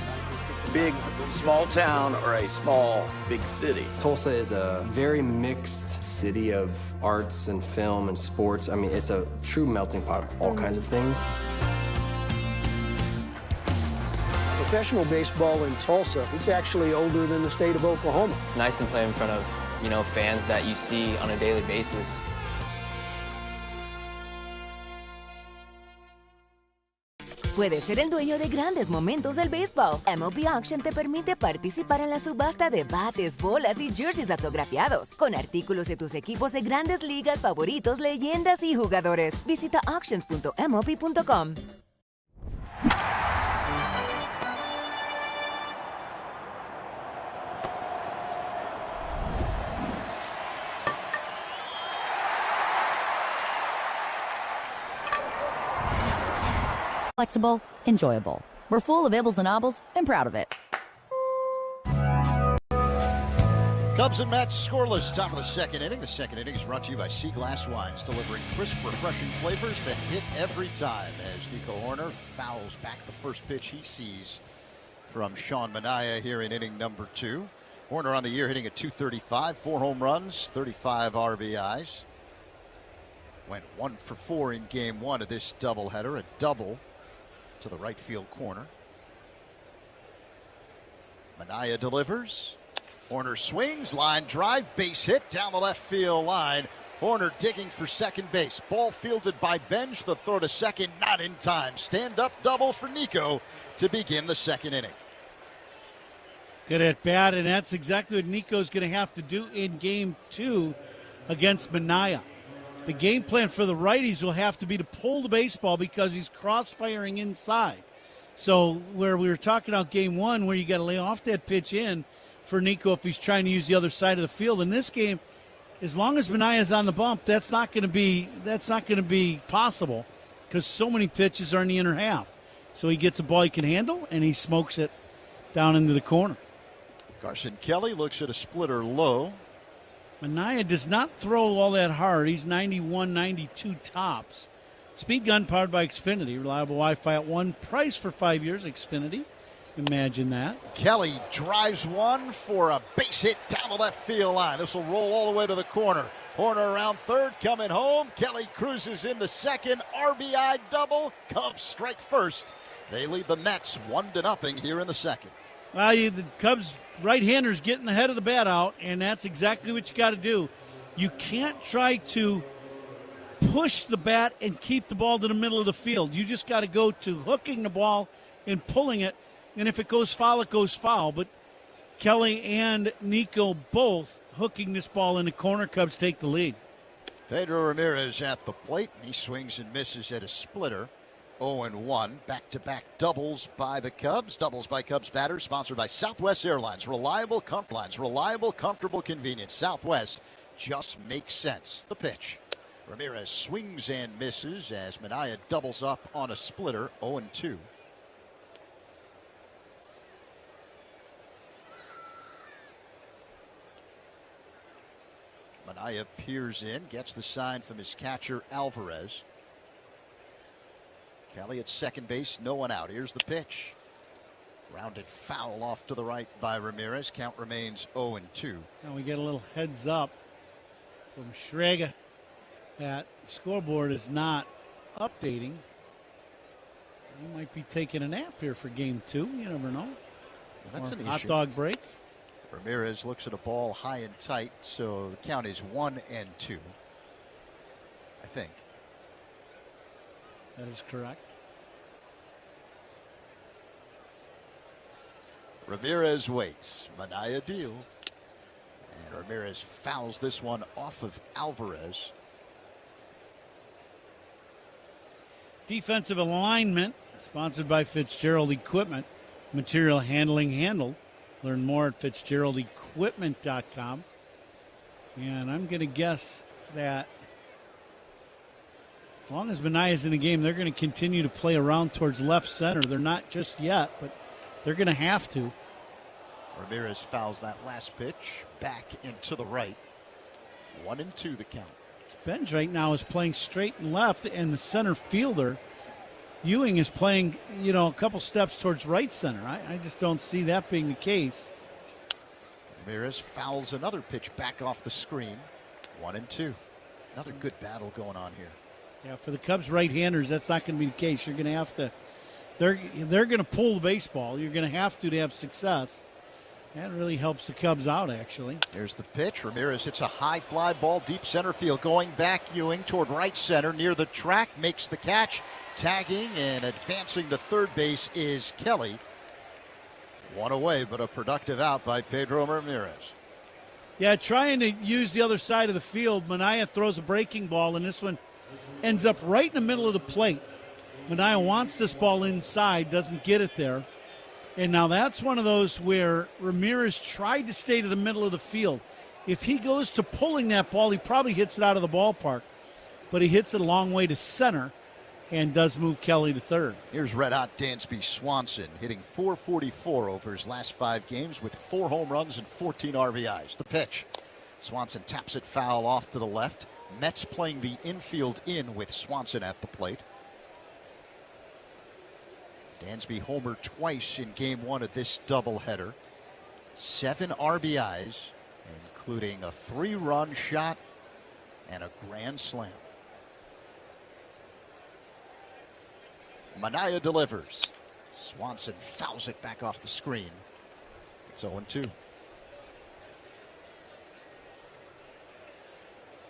big, small town or a small, big city. Tulsa is a very mixed city of arts and film and sports. I mean, it's a true melting pot of all kinds of things. Professional baseball in Tulsa, it's actually older than the state of Oklahoma. It's nice to play in front of, fans that you see on a daily basis. Puedes ser el dueño de grandes momentos del béisbol. MLB Auction te permite participar en la subasta de bates, bolas y jerseys autografiados, con artículos de tus equipos de grandes ligas favoritos, leyendas y jugadores. Visita auctions.mlb.com. Flexible, enjoyable. We're full of ibbles and obbles and proud of it. Cubs and Mets scoreless, top of the second inning. The second inning is brought to you by Sea Glass Wines, delivering crisp, refreshing flavors that hit every time. As Nico Hoerner fouls back the first pitch he sees from Sean Manaea here in inning number 2. Hoerner on the year hitting at .235, 4 home runs, 35 RBIs. Went 1 for 4 in game 1 of this doubleheader, a double to the right field corner. Manaea delivers. Hoerner swings, line drive, base hit down the left field line. Hoerner digging for second base. Ball fielded by Benj. The throw to second, not in time. Stand-up double for Nico to begin the second inning. Good at bat, and that's exactly what Nico's going to have to do in game 2 against Manaea. The game plan for the righties will have to be to pull the baseball because he's cross-firing inside. So where we were talking about game 1 where you got to lay off that pitch in for Nico if he's trying to use the other side of the field. In this game, as long as Manaea's on the bump, that's not going to be possible because so many pitches are in the inner half. So he gets a ball he can handle, and he smokes it down into the corner. Carson Kelly looks at a splitter low. Manaea does not throw all that hard. He's 91, 92 tops. Speed gun powered by Xfinity. Reliable Wi-Fi at one price for 5 years. Xfinity. Imagine that. Kelly drives one for a base hit down the left field line. This will roll all the way to the corner. Hoerner around third, coming home. Kelly cruises into second. RBI double. Cubs strike first. They lead the Mets 1-0 here in the second. Well, the Cubs right-handers getting the head of the bat out, and that's exactly what you got to do. You can't try to push the bat and keep the ball to the middle of the field. You just got to go to hooking the ball and pulling it, and if it goes foul, it goes foul. But Kelly and Nico both hooking this ball in the corner. Cubs take the lead. Pedro Ramirez at the plate. He swings and misses at a splitter. 0-1. Back-to-back doubles by the Cubs. Doubles by Cubs batters. Sponsored by Southwest Airlines. Reliable, comfortable convenience. Southwest. just makes sense. The pitch. Ramirez swings and misses as Minaya doubles up on a splitter, 0-2. Minaya peers in, gets the sign from his catcher, Alvarez. Kelly at second base, no one out. Here's the pitch. Rounded foul off to the right by Ramirez. Count remains 0-2. Now we get a little heads up from Schrager that the scoreboard is not updating. He might be taking a nap here for game 2. You never know. Well, that's an hot issue. dog break. Ramirez looks at a ball high and tight, so the count is 1-2. I think. That is correct. Ramirez waits. Minaya deals. And Ramirez fouls this one off of Alvarez. Defensive alignment, sponsored by Fitzgerald Equipment. Material handling handled. Learn more at FitzgeraldEquipment.com. And I'm going to guess that as long as Manaya's in the game, they're going to continue to play around towards left center. They're not just yet, but they're going to have to. Ramirez fouls that last pitch back into the right. 1-2 the count. Benj right now is playing straight and left, and the center fielder, Ewing, is playing, a couple steps towards right center. I just don't see that being the case. Ramirez fouls another pitch back off the screen. 1-2. Another good battle going on here. Yeah, for the Cubs right-handers, that's not going to be the case. You're going to have to, they're going to pull the baseball. You're going to have have success. That really helps the Cubs out, actually. Here's the pitch. Ramirez hits a high fly ball deep center field. Going back, Ewing toward right center near the track. Makes the catch. Tagging and advancing to third base is Kelly. One away, but a productive out by Pedro Ramirez. Yeah, trying to use the other side of the field. Minaya throws a breaking ball, and this one ends up right in the middle of the plate. Minaya wants this ball inside, doesn't get it there. And now that's one of those where Ramirez tried to stay to the middle of the field. If he goes to pulling that ball, he probably hits it out of the ballpark. But he hits it a long way to center and does move Kelly to third. Here's red-hot Dansby Swanson hitting .444 over his last 5 games with 4 home runs and 14 RBIs. The pitch. Swanson taps it foul off to the left. Mets playing the infield in with Swanson at the plate. Dansby homered twice in game 1 of this doubleheader. 7 RBIs, including a 3-run shot and a grand slam. Minaya delivers. Swanson fouls it back off the screen. It's 0-2.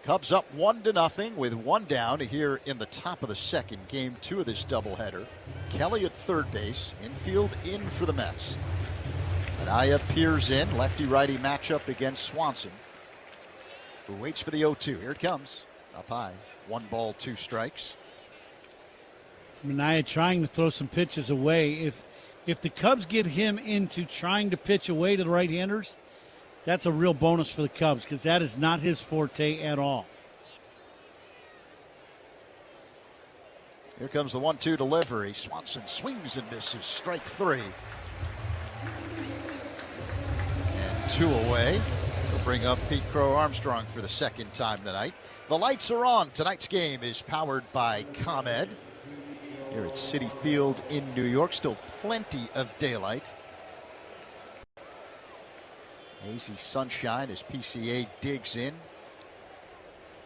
Cubs up 1-0 with 1 down here in the top of the second, game 2 of this doubleheader. Kelly at third base, infield in for the Mets. Minaya peers in, lefty-righty matchup against Swanson, who waits for the 0-2. Here it comes, up high. 1 ball, 2 strikes. Minaya trying to throw some pitches away. If the Cubs get him into trying to pitch away to the right-handers, that's a real bonus for the Cubs because that is not his forte at all. Here comes the 1-2 delivery. Swanson swings and misses. Strike 3. And 2 away. We'll bring up Pete Crow Armstrong for the second time tonight. The lights are on. Tonight's game is powered by ComEd. Here at Citi Field in New York. Still plenty of daylight. Hazy sunshine as PCA digs in.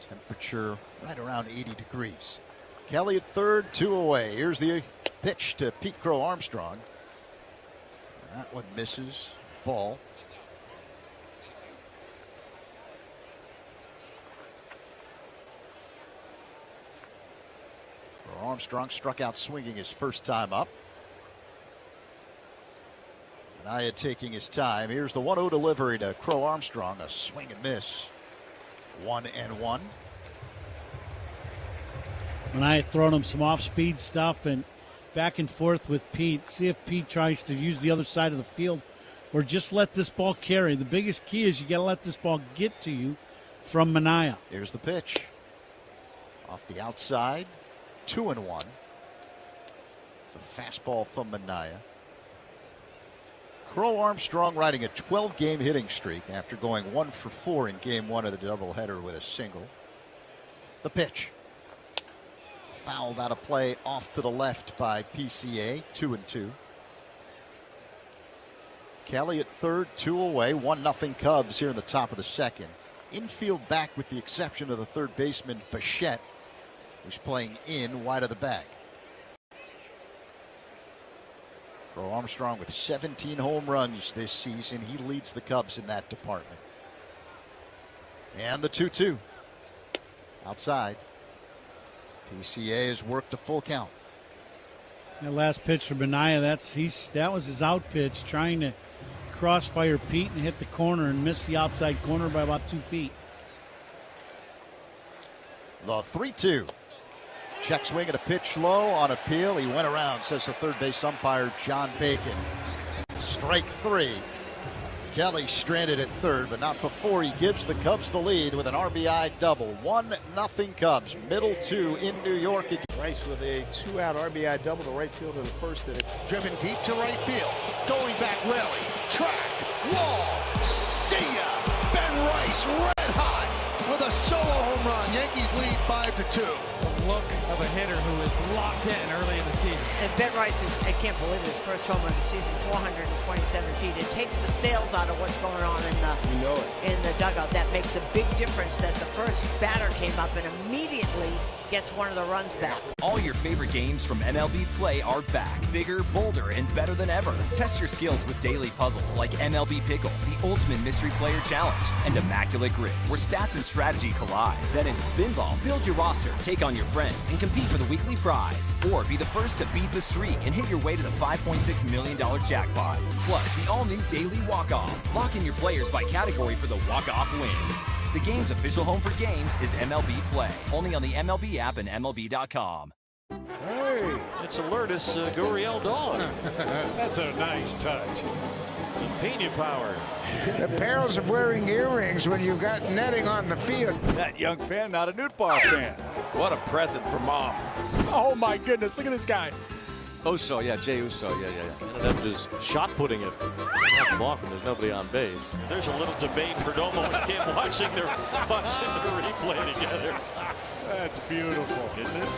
Temperature right around 80 degrees. Kelly at third, 2 away. Here's the pitch to Pete Crow Armstrong. That one misses. Ball. Crow Armstrong struck out swinging his first time up. Minaya taking his time. Here's the 1-0 delivery to Crow Armstrong. A swing and miss. 1-1. Minaya throwing him some off-speed stuff and back and forth with Pete. See if Pete tries to use the other side of the field or just let this ball carry. The biggest key is you got to let this ball get to you from Manaea. Here's the pitch. Off the outside, 2-1. It's a fastball from Manaea. Crow Armstrong riding a 12-game hitting streak after going 1 for 4 in game 1 of the doubleheader with a single. The pitch. Fouled out of play off to the left by PCA, 2-2. Kelly at third, 2 away, 1-0 Cubs here in the top of the second. Infield back with the exception of the third baseman Bichette, who's playing in wide of the bag. Crow Armstrong with 17 home runs this season. He leads the Cubs in that department. And the 2-2. Outside. PCA has worked a full count. That last pitch for Manaea, that was his out pitch, trying to crossfire Pete and hit the corner and miss the outside corner by about 2 feet. The 3-2. Check swing at a pitch low on appeal. He went around, says the third base umpire, John Bacon. Strike 3. Kelly stranded at third, but not before he gives the Cubs the lead with an RBI double. 1-0 Cubs. Middle 2 in New York. Rice with a 2-out RBI double to right field in the first inning. Driven deep to right field. Going back, rally, track, wall. See ya! Ben Rice red hot with a solo home run. Yankees lead 5-2. The look of a hitter who is locked in early in the season. And Ben Rice is, I can't believe it, his first home run of the season, 427 feet. It takes the sails out of what's going on in the dugout. That makes a big difference that the first batter came up and immediately gets one of the runs back. All your favorite games from MLB Play are back. Bigger, bolder, and better than ever. Test your skills with daily puzzles like MLB Pickle, the ultimate mystery player challenge, and Immaculate Grid, where stats and strategy collide. Then in Spinball, build your roster, take on your friends, and compete for the weekly prize. Or be the first to beat the streak and hit your way to the $5.6 million jackpot. Plus, the all-new Daily Walk-Off. Lock in your players by category for the walk-off win. The game's official home for games is MLB Play. Only on the MLB app and MLB.com. Hey, it's Alertus Gurriel Dawn. That's a nice touch. Pena power. The perils of wearing earrings when you've got netting on the field. That young fan, not a Newtbar fan. What a present for mom. Oh my goodness, look at this guy. Uso, yeah, Jay Uso, yeah. And then just shot putting it off the block when there's nobody on base. There's a little debate for Domo and Kim watching the replay together. That's beautiful, isn't it?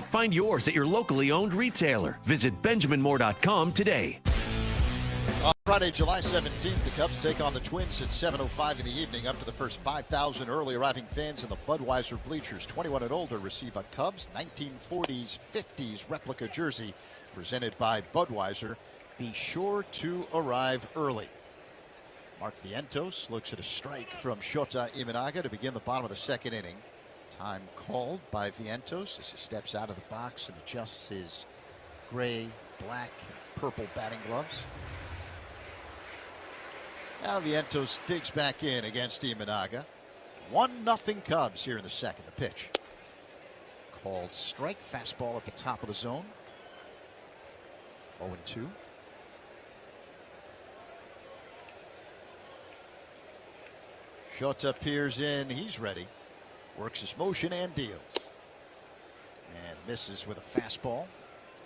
Find yours at your locally owned retailer. Visit BenjaminMoore.com today. On Friday, July 17th, the Cubs take on the Twins at 7:05 in the evening. Up to the first 5,000 early arriving fans in the Budweiser bleachers. 21 and older receive a Cubs 1940s, 50s replica jersey presented by Budweiser. Be sure to arrive early. Mark Vientos looks at a strike from Shota Imanaga to begin the bottom of the second inning. Time called by Vientos as he steps out of the box and adjusts his gray, black, and purple batting gloves. Now Vientos digs back in against Imanaga. 1-0 Cubs here in the second. The pitch. Called strike. Fastball at the top of the zone. 0-2. Shota peers in. He's ready. Works his motion and deals. And misses with a fastball.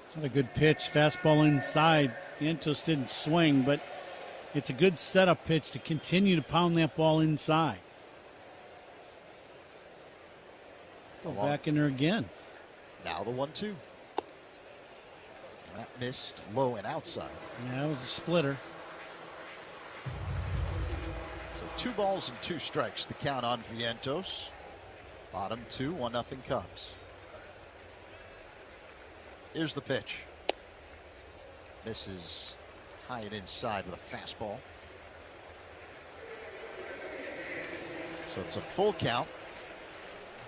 It's not a good pitch. Fastball inside. Vientos didn't swing, but it's a good setup pitch to continue to pound that ball inside. Go back in there again. Now the 1-2. That missed low and outside. Yeah, that was a splitter. So 2 balls and 2 strikes. The count on Vientos. Bottom 2, 1-0 Cubs. Here's the pitch. Misses high and inside with a fastball. So it's a full count.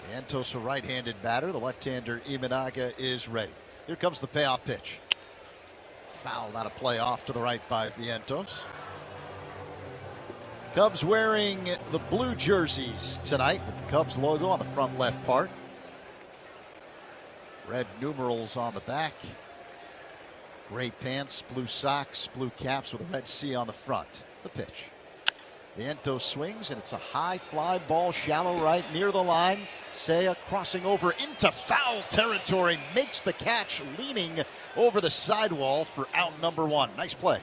Vientos, a right-handed batter. The left-hander Imanaga is ready. Here comes the payoff pitch. Fouled out of play off to the right by Vientos. Cubs wearing the blue jerseys tonight with the Cubs logo on the front left part. Red numerals on the back. Gray pants, blue socks, blue caps with a red C on the front. The pitch. Vientos swings, and it's a high fly ball, shallow right, near the line. Seiya crossing over into foul territory, makes the catch, leaning over the sidewall for out number one. Nice play.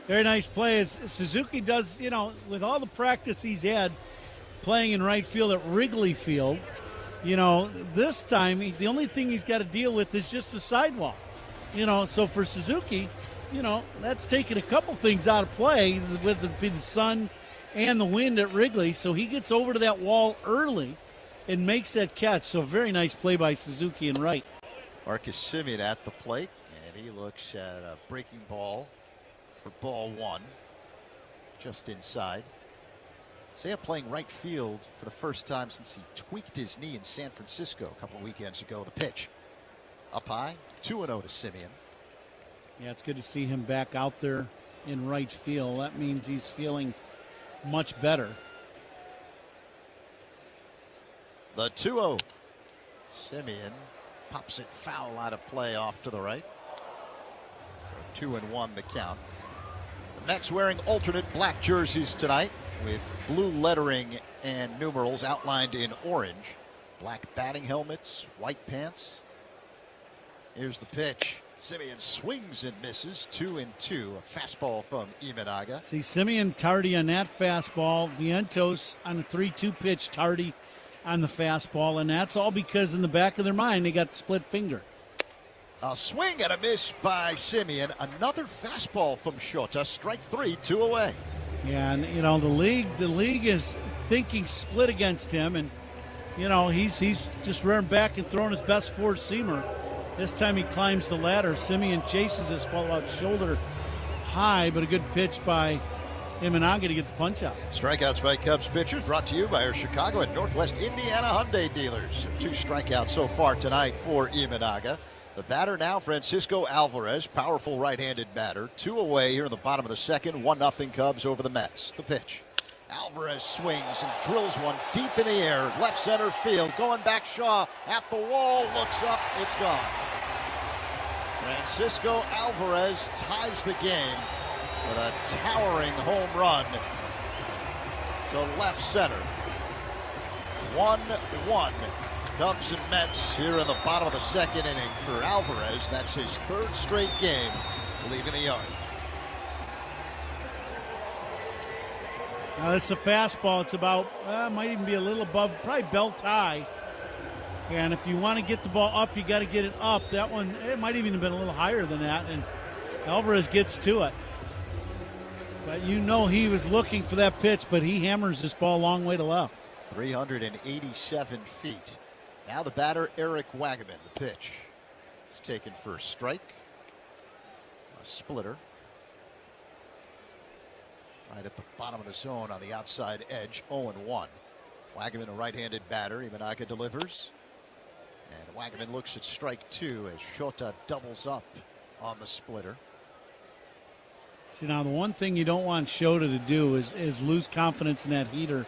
Very nice play. As Suzuki does, with all the practice he's had playing in right field at Wrigley Field, this time the only thing he's got to deal with is just the sidewall. So for Suzuki, that's taking a couple things out of play with the sun and the wind at Wrigley. So he gets over to that wall early and makes that catch. So very nice play by Suzuki and right. Marcus Semien at the plate, and he looks at a breaking ball for ball one, just inside. Seiya playing right field for the first time since he tweaked his knee in San Francisco a couple of weekends ago. The pitch. Up high, 2-0 to Semien. Yeah, it's good to see him back out there in right field. That means he's feeling much better. The 2-0. Semien pops it foul out of play off to the right. So 2-1 the count. The Mets wearing alternate black jerseys tonight with blue lettering and numerals outlined in orange. Black batting helmets, white pants. Here's the pitch. Semien swings and misses. 2-2. A fastball from Imanaga. See, Semien tardy on that fastball. Vientos on the 3-2 pitch tardy on the fastball. And that's all because in the back of their mind they got split finger. A swing and a miss by Semien. Another fastball from Shota. Strike 3, 2 away. Yeah, and the league is thinking split against him, and he's just rearing back and throwing his best four-seamer. This time he climbs the ladder. Semien chases this ball out shoulder high, but a good pitch by Imanaga to get the punch out. Strikeouts by Cubs pitchers brought to you by our Chicago and Northwest Indiana Hyundai dealers. 2 strikeouts so far tonight for Imanaga. The batter now, Francisco Alvarez, powerful right-handed batter. 2 away here in the bottom of the second. 1-0 Cubs over the Mets. The pitch. Alvarez swings and drills one deep in the air. Left center field. Going back, Shaw at the wall. Looks up. It's gone. Francisco Alvarez ties the game with a towering home run to left center. 1-1. Cubs and Mets here in the bottom of the second inning for Alvarez. That's his 3rd straight game leaving the yard. Now this is a fastball. It's about, might even be a little above, probably belt high. And if you want to get the ball up, you got to get it up. That one, it might even have been a little higher than that. And Alvarez gets to it. But he was looking for that pitch, but he hammers this ball a long way to left. 387 feet. Now the batter, Eric Wagaman. The pitch is taken for a strike. A splitter. Right at the bottom of the zone on the outside edge, 0-1. Wagaman, a right-handed batter. Imanaga delivers. And Wagaman looks at strike 2 as Shota doubles up on the splitter. See, now the one thing you don't want Shota to do is lose confidence in that heater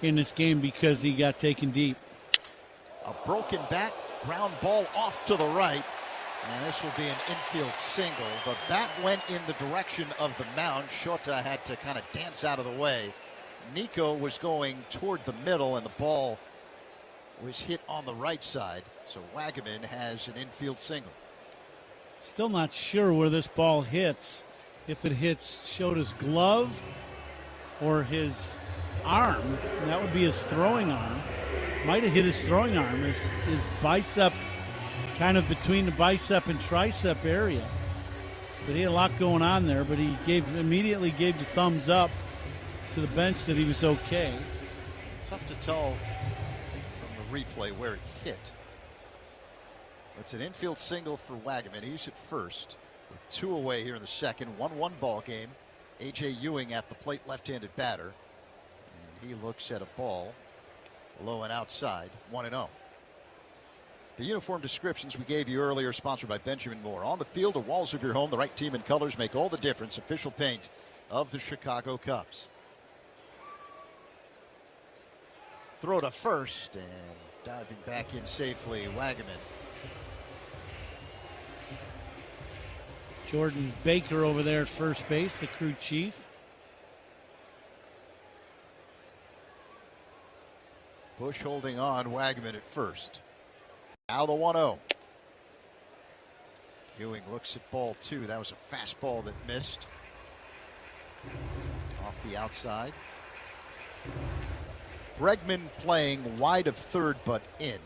in this game because he got taken deep. A broken bat, ground ball off to the right. And this will be an infield single. The bat went in the direction of the mound. Shota had to kind of dance out of the way. Nico was going toward the middle, and the ball was hit on the right side. So Wagaman has an infield single. Still not sure where this ball hits. If it hits Shota's glove or his arm, that would be his throwing arm. Might have hit his throwing arm, his bicep, kind of between the bicep and tricep area. But he had a lot going on there, but he immediately gave the thumbs up to the bench that he was okay. Tough to tell from the replay where it hit. It's an infield single for Wagaman. He's at first with 2 away here in the second. 1-1 ball game. A.J. Ewing at the plate, left-handed batter. And he looks at a ball low and outside, 1-0. The uniform descriptions we gave you earlier, sponsored by Benjamin Moore. On the field or walls of your home, the right team and colors make all the difference. Official paint of the Chicago Cubs. throw to first, and diving back in safely, Wagaman. Jordan Baker over there at first base, the crew chief. Bush holding on, Wagaman at first. Now the 1-0. Ewing looks at ball 2. That was a fastball that missed. Off the outside. Bregman playing wide of third but in.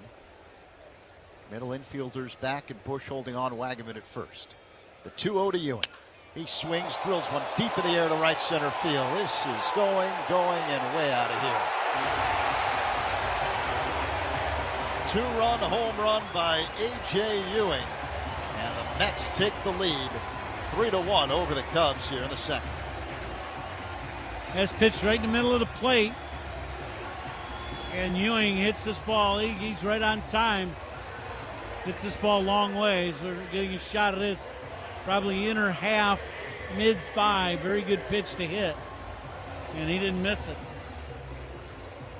Middle infielders back and Bush holding on, Wagaman at first. The 2-0 to Ewing. He swings, drills one deep in the air to right center field. This is going, and way out of here. 2-run home run by A.J. Ewing. And the Mets take the lead 3-1 over the Cubs here in the second. That's pitched right in the middle of the plate. And Ewing hits this ball. He's right on time. Hits this ball long ways. We're getting a shot of this. Probably inner half, mid-thigh. Very good pitch to hit. And he didn't miss it.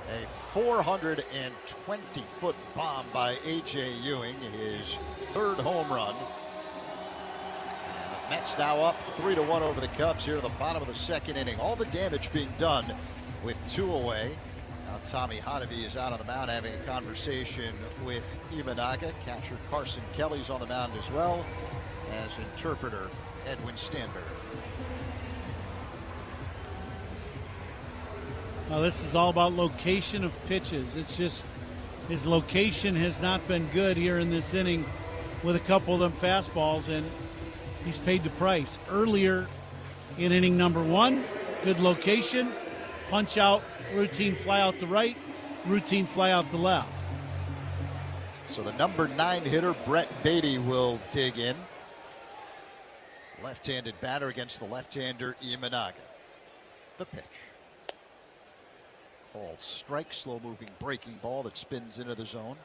A 420-foot bomb by A.J. Ewing, his third home run. And the Mets now up 3-1 over the Cubs here at the bottom of the second inning. All the damage being done with 2 away. Now Tommy Hottovy is out on the mound having a conversation with Imanaga. Catcher Carson Kelly's on the mound as well as interpreter Edwin Stanberg. Well, this is all about location of pitches. It's just his location has not been good here in this inning with a couple of them fastballs, and he's paid the price. Earlier in inning number 1, good location, punch out, routine fly out to right, routine fly out to left. So the number 9 hitter, Brett Beatty, will dig in. Left-handed batter against the left-hander, Imanaga. The pitch. Called strike, slow-moving breaking ball that spins into the zone.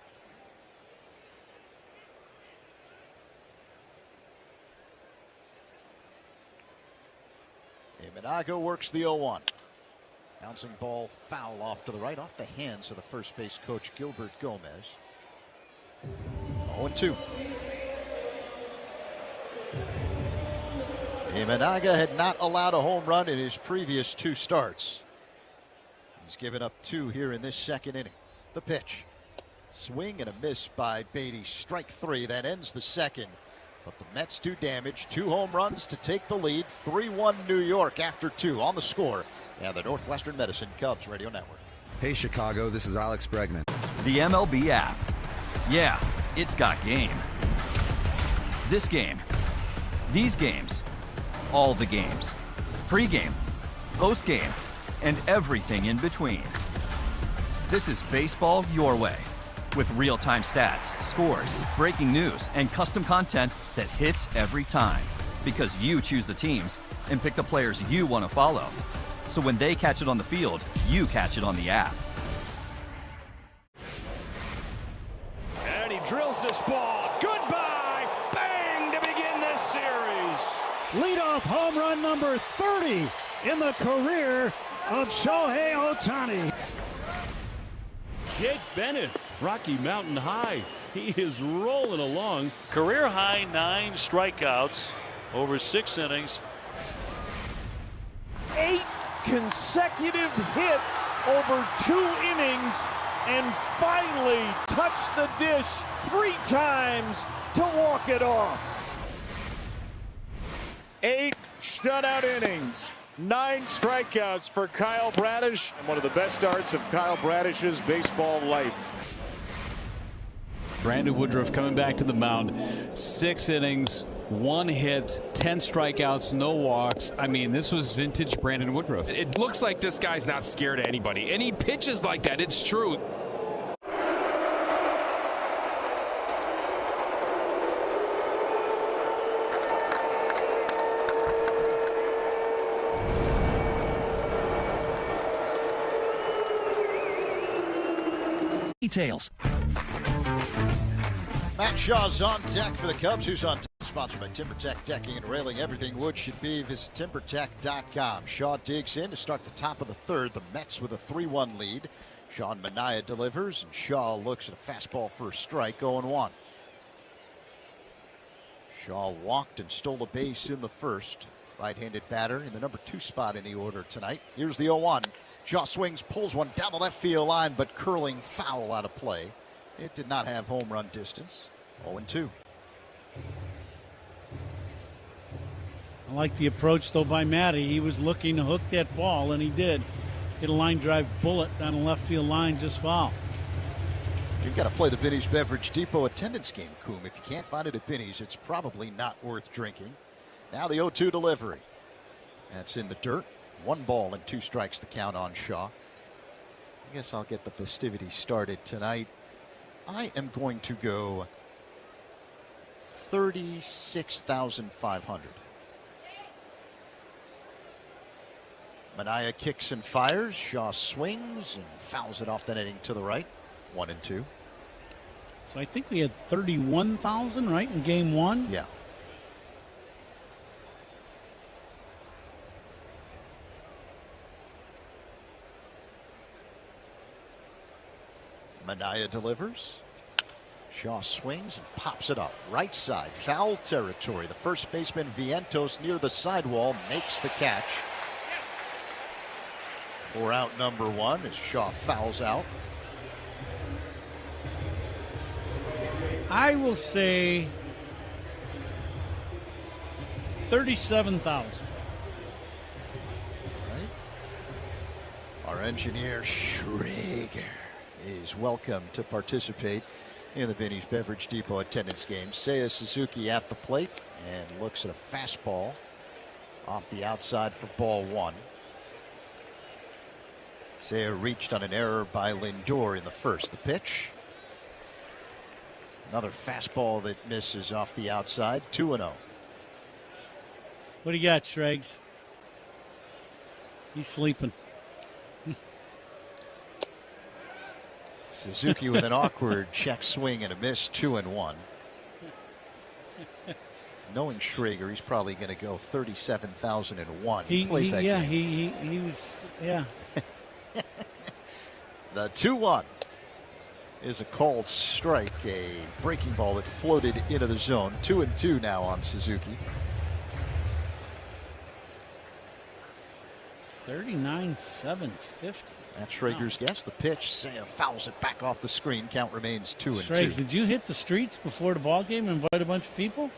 Imanaga works the 0-1. Bouncing ball foul off to the right, off the hands of the first base coach, Gilbert Gomez. 0-2. Imanaga had not allowed a home run in his previous 2 starts. He's given up 2 here in this second inning. The pitch. Swing and a miss by Beatty. Strike 3. That ends the second. But the Mets do damage. 2 home runs to take the lead. 3-1 New York after 2 on the score. And the Northwestern Medicine Cubs Radio Network. Hey, Chicago. This is Alex Bregman. The MLB app. Yeah, it's got game. This game. These games. All the games. Pre-game. Post-game. And everything in between. This is baseball your way, with real-time stats, scores, breaking news, and custom content that hits every time. Because you choose the teams and pick the players you want to follow. So when they catch it on the field, you catch it on the app. And he drills this ball. Goodbye! Bang! To begin this series. Leadoff home run number 30 in the career of Shohei Ohtani. Jake Bennett, Rocky Mountain High. He is rolling along. Career high 9 strikeouts over 6 innings. 8 consecutive hits over 2 innings and finally touched the dish 3 times to walk it off. 8 shutout innings. 9 strikeouts for Kyle Bradish, and one of the best starts of Kyle Bradish's baseball life. Brandon Woodruff coming back to the mound. 6 innings, 1 hit, 10 strikeouts, no walks. I mean, this was vintage Brandon Woodruff. It looks like this guy's not scared of anybody, and he pitches like that. It's true. Details. Matt Shaw's on deck for the Cubs. Who's on deck? Sponsored by TimberTech Decking and Railing. Everything wood should be. Visit timbertech.com. Shaw digs in to start the top of the 3rd. The Mets with a 3-1 lead. Sean Manaea delivers, and Shaw looks at a fastball for a strike, 0-1. Shaw walked and stole a base in the first. Right-handed batter in the number 2 spot in the order tonight. Here's the 0-1. Shaw swings, pulls one down the left field line, but curling foul out of play. It did not have home run distance. 0-2. I like the approach, though, by Matty. He was looking to hook that ball, and he did. Hit a line drive bullet down the left field line, just foul. You've got to play the Binny's Beverage Depot attendance game, Coom. If you can't find it at Binny's, it's probably not worth drinking. Now the 0-2 delivery. That's in the dirt. 1 ball and 2 strikes the count on Shaw. I guess I'll get the festivities started tonight. I am going to go 36,500. Manaea kicks and fires. Shaw swings and fouls it off the netting to the right. 1-2. So I think we had 31,000, right, in game 1? Yeah. Manaea delivers. Shaw swings and pops it up. Right side, foul territory. The first baseman, Vientos, near the sidewall, makes the catch. For out number 1 as Shaw fouls out. I will say 37,000. Right. Our engineer, Reagular, is welcome to participate in the Binny's Beverage Depot attendance game. Seiya Suzuki at the plate and looks at a fastball off the outside for ball 1. Seiya reached on an error by Lindor in the first. The pitch. Another fastball that misses off the outside. 2-0. What do you got, Shregs? He's sleeping. Suzuki with an awkward check swing and a miss. 2-1. Knowing Schrager, he's probably going to go 37,001. He plays that game. He was, yeah. The 2-1 is a called strike, a breaking ball that floated into the zone. 2-2 now on Suzuki. 39,750. That's Schrager's guess. The pitch, Seiya fouls it back off the screen. Count remains 2-2. Schrags, did you hit the streets before the ball game and invite a bunch of people?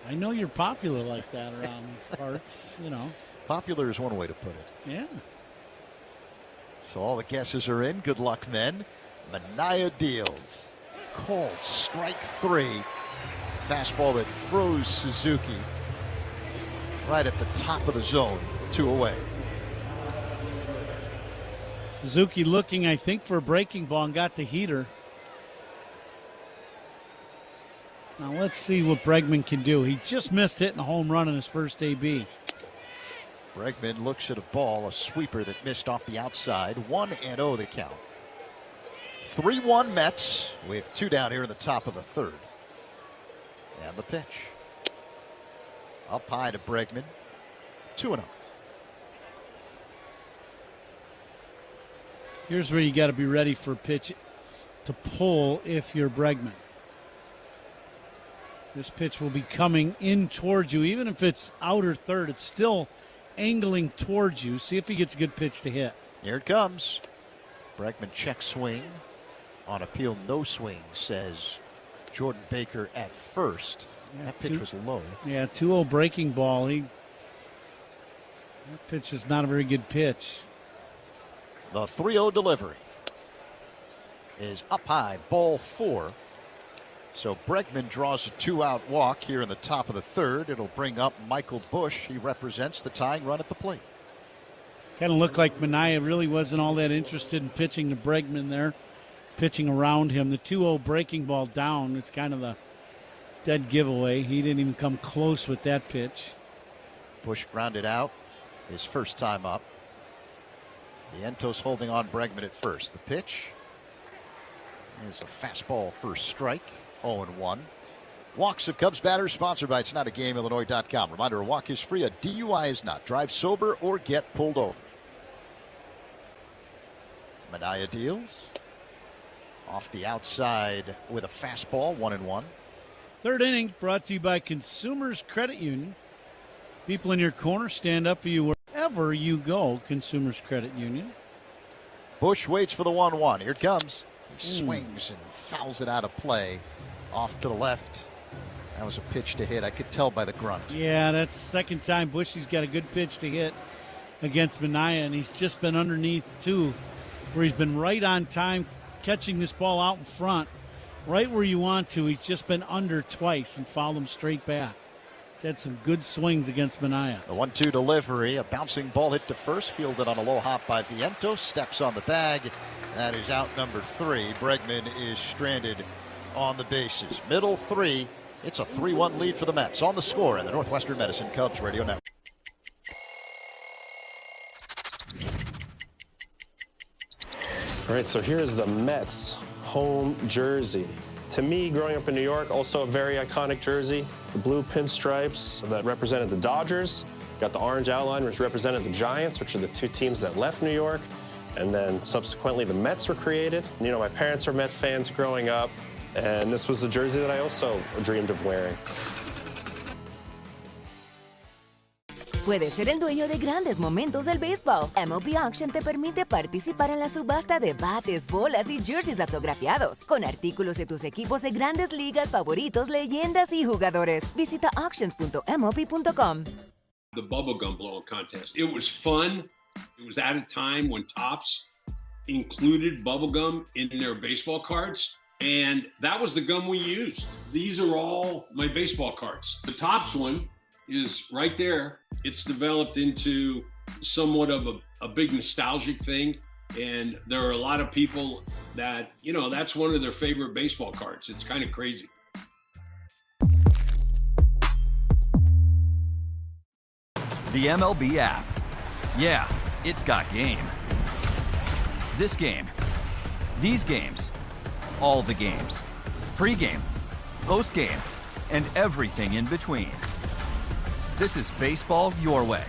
I know you're popular like that around these parts, you know. Popular is one way to put it. Yeah. So all the guesses are in. Good luck, men. Manaea deals. Called strike 3. Fastball that froze Suzuki right at the top of the zone. 2 away. Suzuki looking, I think, for a breaking ball and got the heater. Now let's see what Bregman can do. He just missed hitting a home run in his first AB. Bregman looks at a ball, a sweeper that missed off the outside. 1-0 the count. 3-1 Mets with 2 down here in the top of the third. And the pitch. Up high to Bregman. 2-0. Here's where you got to be ready for a pitch to pull if you're Bregman. This pitch will be coming in towards you. Even if it's outer third, it's still angling towards you. See if he gets a good pitch to hit. Here it comes. Bregman check swing. On appeal, no swing, says Jordan Baker at first. Yeah, that pitch was low. Yeah, 2-0 breaking ball. That pitch is not a very good pitch. The 3-0 delivery is up high, ball 4. So Bregman draws a 2-out walk here in the top of the third. It'll bring up Michael Busch. He represents the tying run at the plate. Kind of looked like Manaea really wasn't all that interested in pitching to Bregman there, pitching around him. The 2-0 breaking ball down is kind of the dead giveaway. He didn't even come close with that pitch. Busch grounded out his first time up. Vientos holding on Bregman at first. The pitch is a fastball for strike. 0-1. Walks of Cubs batters sponsored by It'sNotAGameIllinois.com. Reminder, a walk is free. A DUI is not. Drive sober or get pulled over. Minaya deals. Off the outside with a fastball, 1-1. Third inning brought to you by Consumers Credit Union. People in your corner, stand up for you wherever you go. Consumers Credit Union. Bush waits for the 1-1. Here it comes. He swings and fouls it out of play. Off to the left. That was a pitch to hit. I could tell by the grunt. Yeah, that's the second time Bushy's got a good pitch to hit against Minaya, and he's just been underneath, too, where he's been right on time, catching this ball out in front, right where you want to. He's just been under twice and fouled him straight back. He's had some good swings against Minaya. The 1-2 delivery, a bouncing ball hit to first, fielded on a low hop by Vientos, steps on the bag. That is out number 3. Bregman is stranded on the bases. Middle 3. It's a 3-1 lead for the Mets. On the score in the Northwestern Medicine Cubs Radio Network. All right, so here's the Mets home jersey. To me, growing up in New York, also a very iconic jersey. The blue pinstripes that represented the Dodgers. Got the orange outline, which represented the Giants, which are the 2 teams that left New York. And then subsequently, the Mets were created. You know, my parents were Mets fans growing up, and this was the jersey that I also dreamed of wearing. Puedes ser el dueño de grandes momentos del béisbol. MLB Auction te permite participar en la subasta de bates, bolas y jerseys autografiados, con artículos de tus equipos de grandes ligas favoritos, leyendas y jugadores. Visita auctions.mlb.com. The bubblegum blowing contest. It was fun. It was at a time when Topps included bubblegum in their baseball cards, and that was the gum we used. These are all my baseball cards. The Topps one is right there. It's developed into somewhat of a big nostalgic thing, and there are a lot of people that, you know, that's one of their favorite baseball cards. It's kind of crazy. The MLB app. Yeah, it's got game. This game. These games. All the games. Pre-game, post-game, and everything in between. This is baseball your way,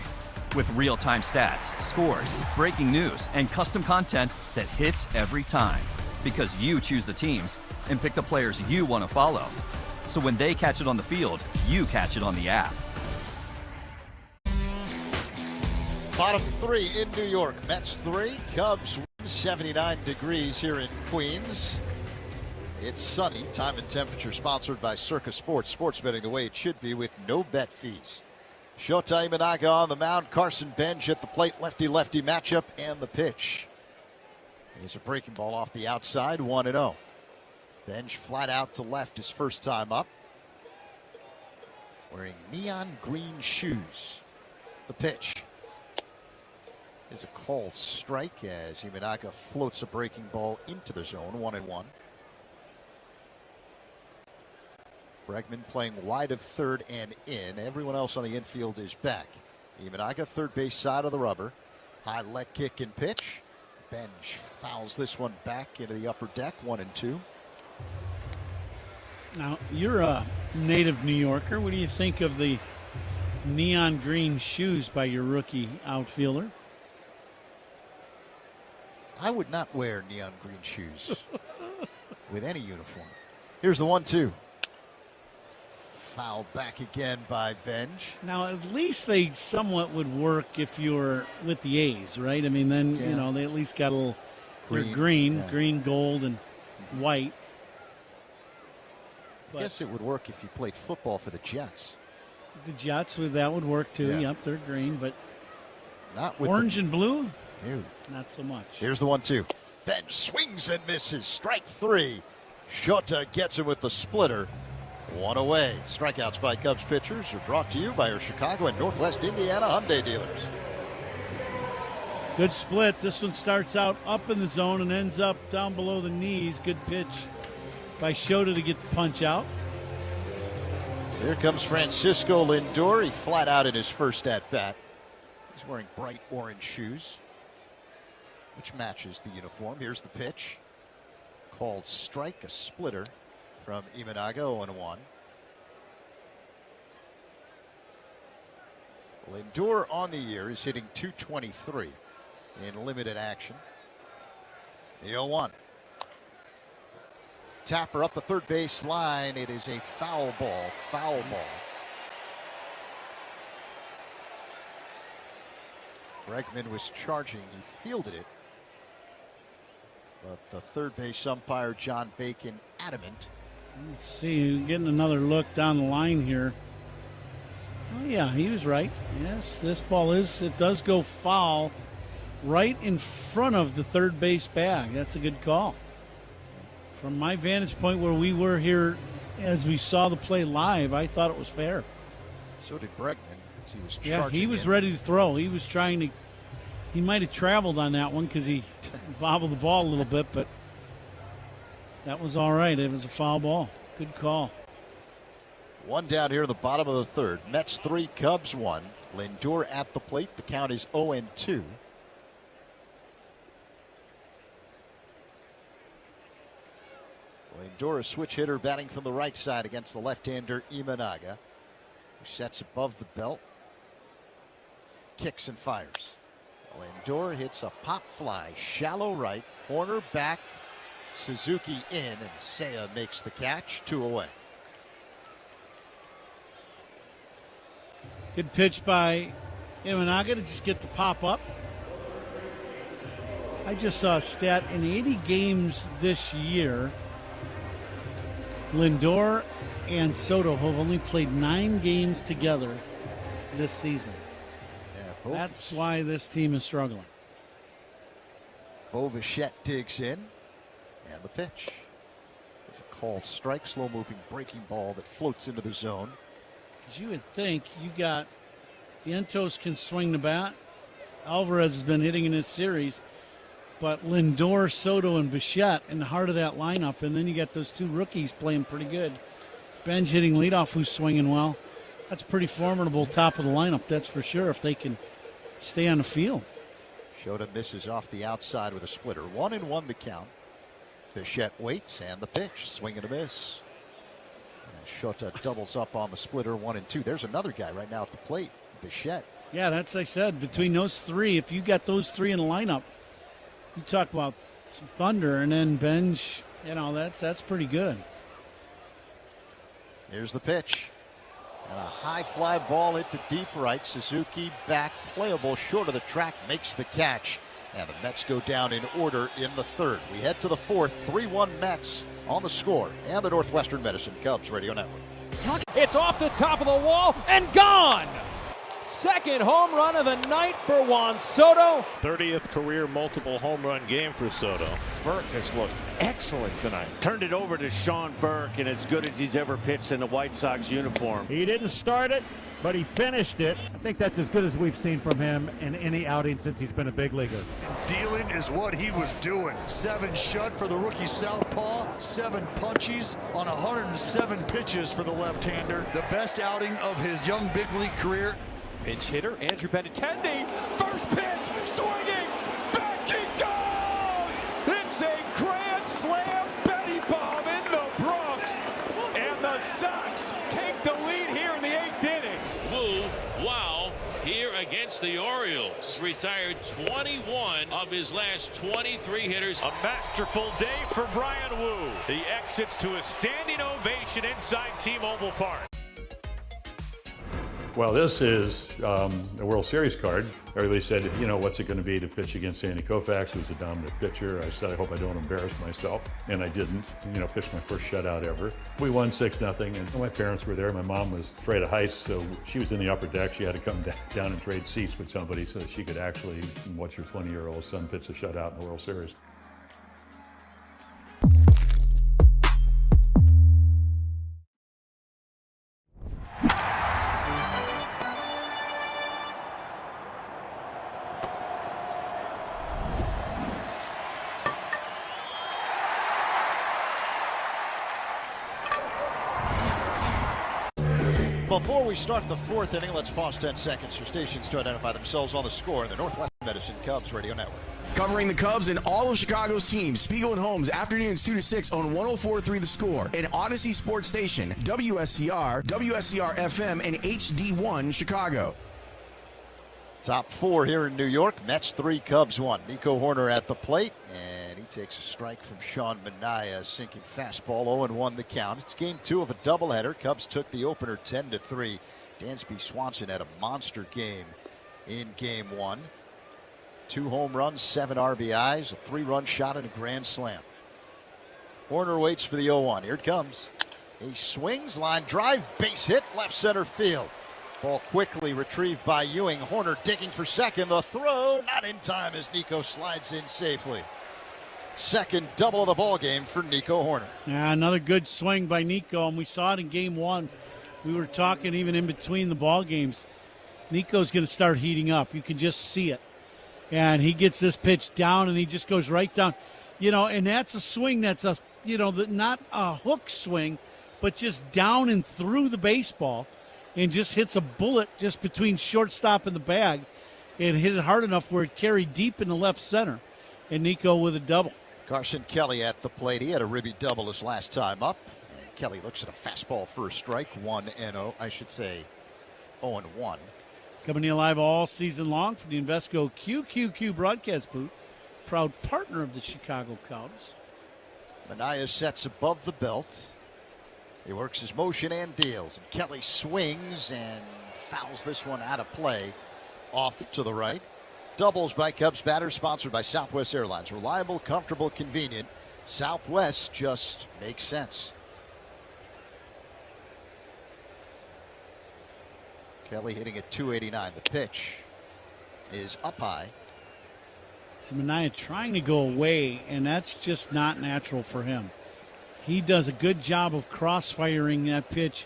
with real-time stats, scores, breaking news, and custom content that hits every time. Because you choose the teams and pick the players you want to follow. So when they catch it on the field, you catch it on the app. Bottom 3 in New York. Mets 3, Cubs 79 degrees here in Queens. It's sunny. Time and temperature sponsored by Circa Sports. Sports betting the way it should be with no bet fees. Shota Imanaga on the mound. Carson Bench at the plate. Lefty-lefty matchup and the pitch. Here's a breaking ball off the outside. 1-0. Bench flat out to left his first time up. Wearing neon green shoes. The pitch is a called strike as Imanaga floats a breaking ball into the zone. 1-1. Bregman playing wide of third and in. Everyone else on the infield is back. Imanaga, third base side of the rubber. High leg kick and pitch. Bench fouls this one back into the upper deck. 1-2. Now, you're a native New Yorker. What do you think of the neon green shoes by your rookie outfielder? I would not wear neon green shoes with any uniform. Here's the 1-2. Foul back again by Bench. Now, at least they somewhat would work if you were with the A's, right? I mean, then, you know, they at least got a little green, gold, and white. I guess it would work if you played football for the Jets. The Jets, that would work too. Yeah. Yep, they're green, but not with orange and blue? Dude. Not so much. Here's the 1-2. Bench swings and misses. Strike 3. Shota gets it with the splitter. 1 away. Strikeouts by Cubs pitchers are brought to you by your Chicago and Northwest Indiana Hyundai dealers. Good split. This one starts out up in the zone and ends up down below the knees. Good pitch by Shota to get the punch out. Here comes Francisco Lindor. He flat out in his first at-bat. He's wearing bright orange shoes, which matches the uniform. Here's the pitch. Called strike, a splitter from Imanaga. 0-1. Lindor on the year is hitting .223 in limited action. The 0-1. Tapper up the third base line. It is a foul ball. Foul ball. Bregman was charging. He fielded it. But the third base umpire, John Bacon, adamant. Let's see, getting another look down the line here. Oh, yeah, he was right. Yes, this ball it does go foul right in front of the third base bag. That's a good call. From my vantage point where we were here as we saw the play live, I thought it was fair. So did Bregman. He was charging. Yeah, he was ready to throw. He was trying to. He might have traveled on that one because he bobbled the ball a little bit, but that was all right. It was a foul ball. Good call. One down here in the bottom of the third. Mets 3, Cubs 1. Lindor at the plate. The count is 0-2. Lindor, a switch hitter, batting from the right side against the left-hander Imanaga, who sets above the belt, kicks and fires. Lindor hits a pop fly, shallow right, corner back, Suzuki in, and Seiya makes the catch, 2 away. Good pitch by Imanaga to just get the pop up. I just saw a stat in 80 games this year. Lindor and Soto have only played 9 games together this season. Yeah, that's why this team is struggling. Bo Bichette digs in, and the pitch. It's a called strike, slow-moving breaking ball that floats into the zone. Because you would think you got Vientos can swing the bat. Alvarez has been hitting in this series. But Lindor, Soto, and Bichette in the heart of that lineup. And then you got those 2 rookies playing pretty good. Benj hitting leadoff, who's swinging well. That's pretty formidable top of the lineup, that's for sure, if they can stay on the field. Shota misses off the outside with a splitter. 1-1 the count. Bichette waits, and the pitch. Swing and a miss. And Shota doubles up on the splitter, 1-2. There's another guy right now at the plate, Bichette. Yeah, that's, I said, between those 3, if you got those 3 in the lineup, you talk about some thunder, and then Benj, that's pretty good. Here's the pitch. And a high fly ball into deep right. Suzuki back, playable short of the track, makes the catch. And the Mets go down in order in the third. We head to the fourth, 3-1 Mets on the score. And the Northwestern Medicine Cubs Radio Network. It's off the top of the wall and gone! Second home run of the night for Juan Soto. 30th career multiple home run game for Soto. Burke has looked excellent tonight. Turned it over to Sean Burke, and as good as he's ever pitched in the White Sox uniform. He didn't start it, but he finished it. I think that's as good as we've seen from him in any outing since he's been a big leaguer. Dealing is what he was doing. 7 shut for the rookie southpaw, 7 punchies on 107 pitches for the left-hander. The best outing of his young big league career. Pinch hitter Andrew Benintendi, first pitch, swinging, back he goes! It's a grand slam Betty bomb in the Bronx, and the Sox take the lead here in the 8th inning. Wu, wow, here against the Orioles. Retired 21 of his last 23 hitters. A masterful day for Brian Wu. He exits to a standing ovation inside T-Mobile Park. Well, this is a World Series card. Everybody said, what's it going to be to pitch against Sandy Koufax, who's a dominant pitcher. I said, I hope I don't embarrass myself. And I didn't. Pitched my first shutout ever. We won 6-0, and my parents were there. My mom was afraid of heights, so she was in the upper deck. She had to come down and trade seats with somebody so that she could actually watch her 20-year-old son pitch a shutout in the World Series. Before we start the 4th inning, let's pause 10 seconds for stations to identify themselves on the score in the Northwestern Medicine Cubs Radio Network. Covering the Cubs and all of Chicago's teams, Spiegel and Holmes, afternoons 2 to 6 on 104.3 The Score, and Odyssey Sports Station, WSCR, WSCR FM, and HD1 Chicago. Top 4 here in New York. Mets 3, Cubs 1. Nico Horner at the plate, and And he takes a strike from Sean Manaea, sinking fastball, 0-1 the count. It's game 2 of a doubleheader. Cubs took the opener 10-3. Dansby Swanson had a monster game in game 1. 2 home runs, 7 RBIs, a 3-run shot, and a grand slam. Horner waits for the 0-1. Here it comes. He swings, line drive, base hit, left center field. Ball quickly retrieved by Ewing. Horner digging for second. The throw not in time as Nico slides in safely. Second double of the ball game for Nico Horner. Yeah, another good swing by Nico, and we saw it in game 1. We were talking even in between the ball games. Nico's going to start heating up. You can just see it. And he gets this pitch down, and he just goes right down. And that's a swing that's not a hook swing, but just down and through the baseball, and just hits a bullet just between shortstop and the bag, and hit it hard enough where it carried deep in the left center. And Nico with a double. Carson Kelly at the plate. He had a ribby double his last time up. And Kelly looks at a fastball for a strike. 1-0. I should say 0-1. Coming to you live all season long from the Invesco QQQ broadcast booth. Proud partner of the Chicago Cubs. Manaea sets above the belt. He works his motion and deals. And Kelly swings and fouls this one out of play. Off to the right. Doubles by Cubs batters, sponsored by Southwest Airlines. Reliable, comfortable, convenient. Southwest just makes sense. Kelly hitting at 289. The pitch is up high. So Manaea trying to go away, and that's just not natural for him. He does a good job of cross-firing that pitch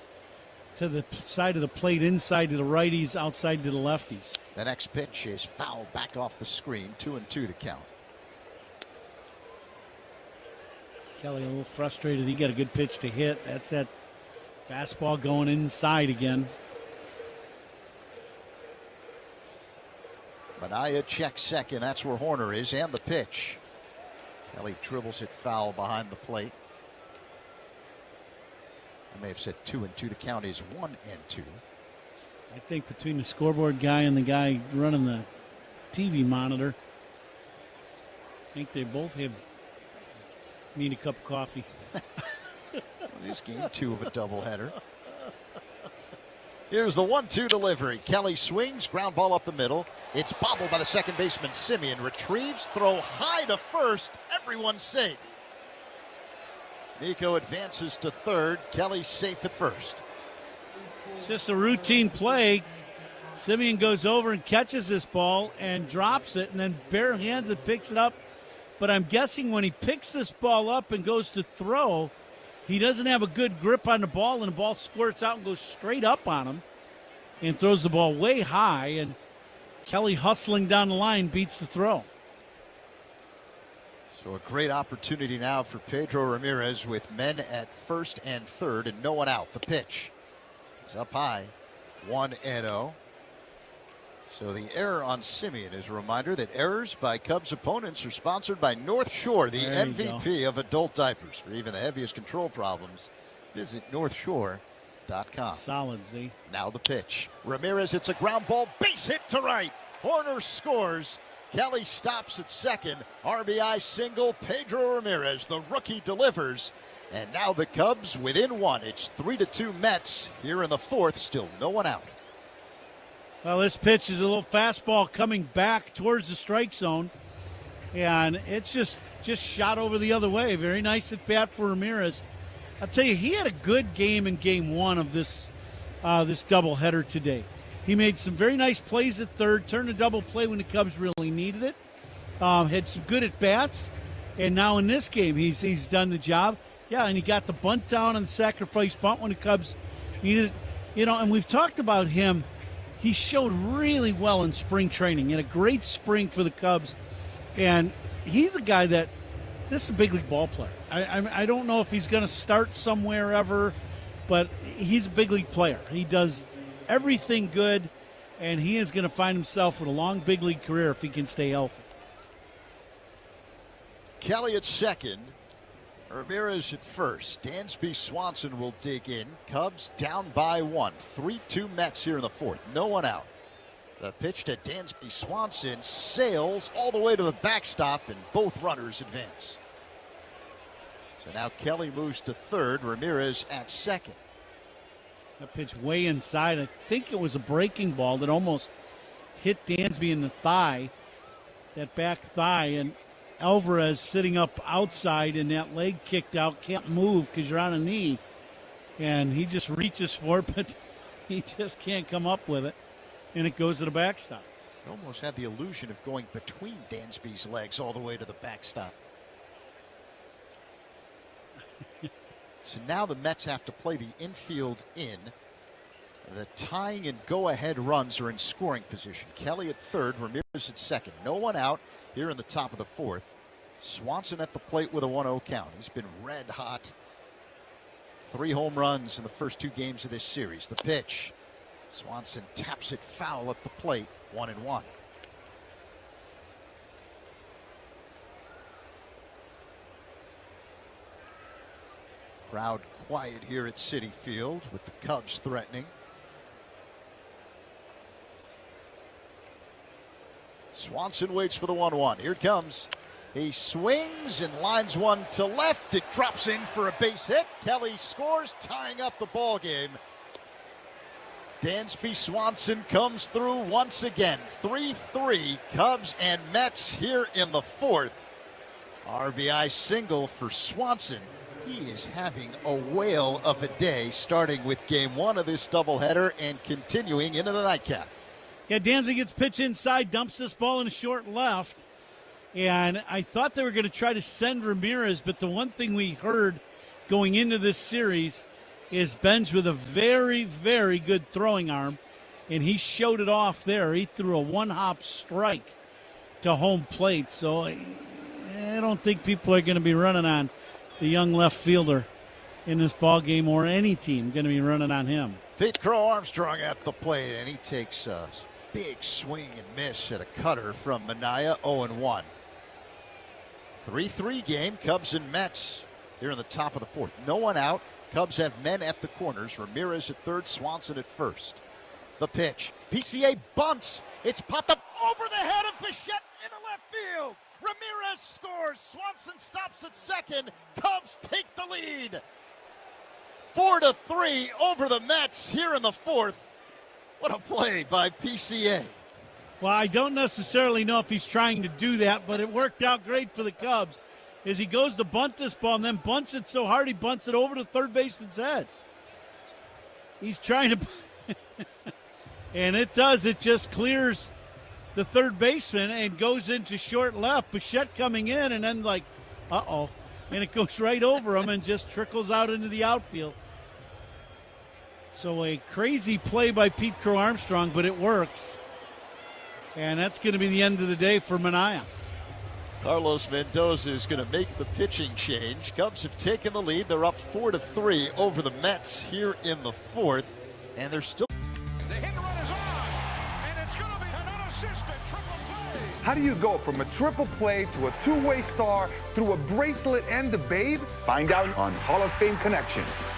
to the side of the plate, inside to the righties, outside to the lefties. The next pitch is foul back off the screen. 2-2 the count. Kelly a little frustrated. He got a good pitch to hit. That's that fastball going inside again. Manaea checks second. That's where Horner is. And the pitch. Kelly dribbles it foul behind the plate. I may have said 2-2. The count is 1-2. I think between the scoreboard guy and the guy running the TV monitor, I think they both need a cup of coffee. This game 2 of a doubleheader. Here's the 1-2 delivery. Kelly swings, ground ball up the middle. It's bobbled by the second baseman. Simeon retrieves, throw high to first. Everyone's safe. Nico advances to third. Kelly safe at first. It's just a routine play. Simeon goes over and catches this ball and drops it, and then bare hands it, picks it up. But I'm guessing when he picks this ball up and goes to throw, he doesn't have a good grip on the ball, and the ball squirts out and goes straight up on him and throws the ball way high, and Kelly hustling down the line beats the throw. So a great opportunity now for Pedro Ramirez with men at first and third and no one out. The pitch is up high, 1-0. So the error on Simeon is a reminder that errors by Cubs opponents are sponsored by North Shore, the MVP of adult diapers. For even the heaviest control problems, visit northshore.com. Solid, Z. Now the pitch. Ramirez hits a ground ball, base hit to right. Horner scores. Kelly stops at second. RBI single. Pedro Ramirez, the rookie, delivers. And now the Cubs within one. It's 3-2 Mets here in the fourth. Still no one out. Well, this pitch is a little fastball coming back towards the strike zone. And it's just shot over the other way. Very nice at bat for Ramirez. I'll tell you, he had a good game in game one of this doubleheader today. He made some very nice plays at third, turned a double play when the Cubs really needed it. Had some good at-bats. And now in this game, he's done the job. Yeah, and he got the bunt down on the sacrifice bunt when the Cubs needed it. You know, and we've talked about him. He showed really well in spring training. He had a great spring for the Cubs. And he's a guy this is a big league ball player. I don't know if he's going to start somewhere ever, but he's a big league player. He does everything good, and he is going to find himself with a long big league career if he can stay healthy. Kelly at second. Ramirez at first. Dansby Swanson will dig in. Cubs down by one. 3-2 Mets here in the fourth. No one out. The pitch to Dansby Swanson sails all the way to the backstop, and both runners advance. So now Kelly moves to third, Ramirez at second. That pitch way inside. I think it was a breaking ball that almost hit Dansby in the thigh, that back thigh, and Alvarez sitting up outside and that leg kicked out, can't move because you're on a knee. And he just reaches for it, but he just can't come up with it. And it goes to the backstop. It almost had the illusion of going between Dansby's legs all the way to the backstop. So now the Mets have to play the infield in. The tying and go-ahead runs are in scoring position. Kelly at third, Ramirez at second. No one out here in the top of the fourth. Swanson at the plate with a 1-0 count. He's been red hot. 3 home runs in the first 2 games of this series. The pitch. Swanson taps it foul at the plate, 1-1. Crowd quiet here at Citi Field with the Cubs threatening. Swanson waits for the 1-1. Here it comes. He swings and lines one to left. It drops in for a base hit. Kelly scores, tying up the ball game. Dansby Swanson comes through once again. 3-3 Cubs and Mets here in the fourth. RBI single for Swanson. He is having a whale of a day, starting with game 1 of this doubleheader and continuing into the nightcap. Yeah, Dansby gets pitch inside, dumps this ball in the short left. And I thought they were going to try to send Ramirez, but the one thing we heard going into this series is Benj with a very, very good throwing arm, and he showed it off there. He threw a one-hop strike to home plate, so I don't think people are going to be running on the young left fielder in this ball game, or any team going to be running on him. Pete Crow Armstrong at the plate, and he takes a big swing and miss at a cutter from Minaya, 0-1. 3-3 game, Cubs and Mets here in the top of the fourth. No one out. Cubs have men at the corners. Ramirez at third, Swanson at first. The pitch. PCA bunts. It's popped up over the head of Bichette into left field. Ramirez scores. Swanson stops at second. Cubs take the lead. 4-3 over the Mets here in the fourth. What a play by PCA. Well, I don't necessarily know if he's trying to do that, but it worked out great for the Cubs as he goes to bunt this ball and then bunts it so hard he bunts it over the third baseman's head. He's trying to and it does. It just clears the third baseman and goes into short left. Bichette coming in and then like, uh-oh. And it goes right over him and just trickles out into the outfield. So a crazy play by Pete Crow Armstrong, but it works. And that's going to be the end of the day for Minaya. Carlos Mendoza is going to make the pitching change. Cubs have taken the lead. They're up 4-3 over the Mets here in the fourth. And they're still... The hit and run is on, and it's going to be an unassisted triple play. How do you go from a triple play to a two-way star through a bracelet and the babe? Find out on Hall of Fame Connections.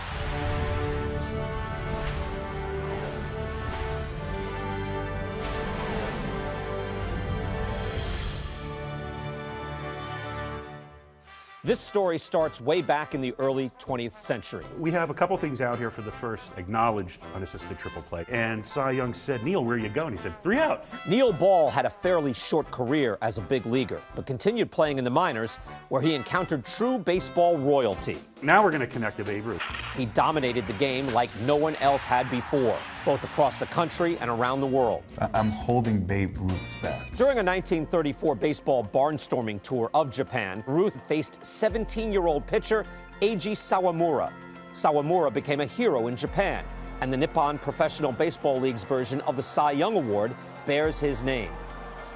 This story starts way back in the early 20th century. We have a couple things out here for the first acknowledged unassisted triple play. And Cy Young said, Neil, where are you going? He said, 3 outs. Neil Ball had a fairly short career as a big leaguer, but continued playing in the minors, where he encountered true baseball royalty. Now we're going to connect to Babe Ruth. He dominated the game like no one else had before, both across the country and around the world. I'm holding Babe Ruth's back. During a 1934 baseball barnstorming tour of Japan, Ruth faced 17-year-old pitcher Eiji Sawamura. Sawamura became a hero in Japan, and the Nippon Professional Baseball League's version of the Cy Young Award bears his name.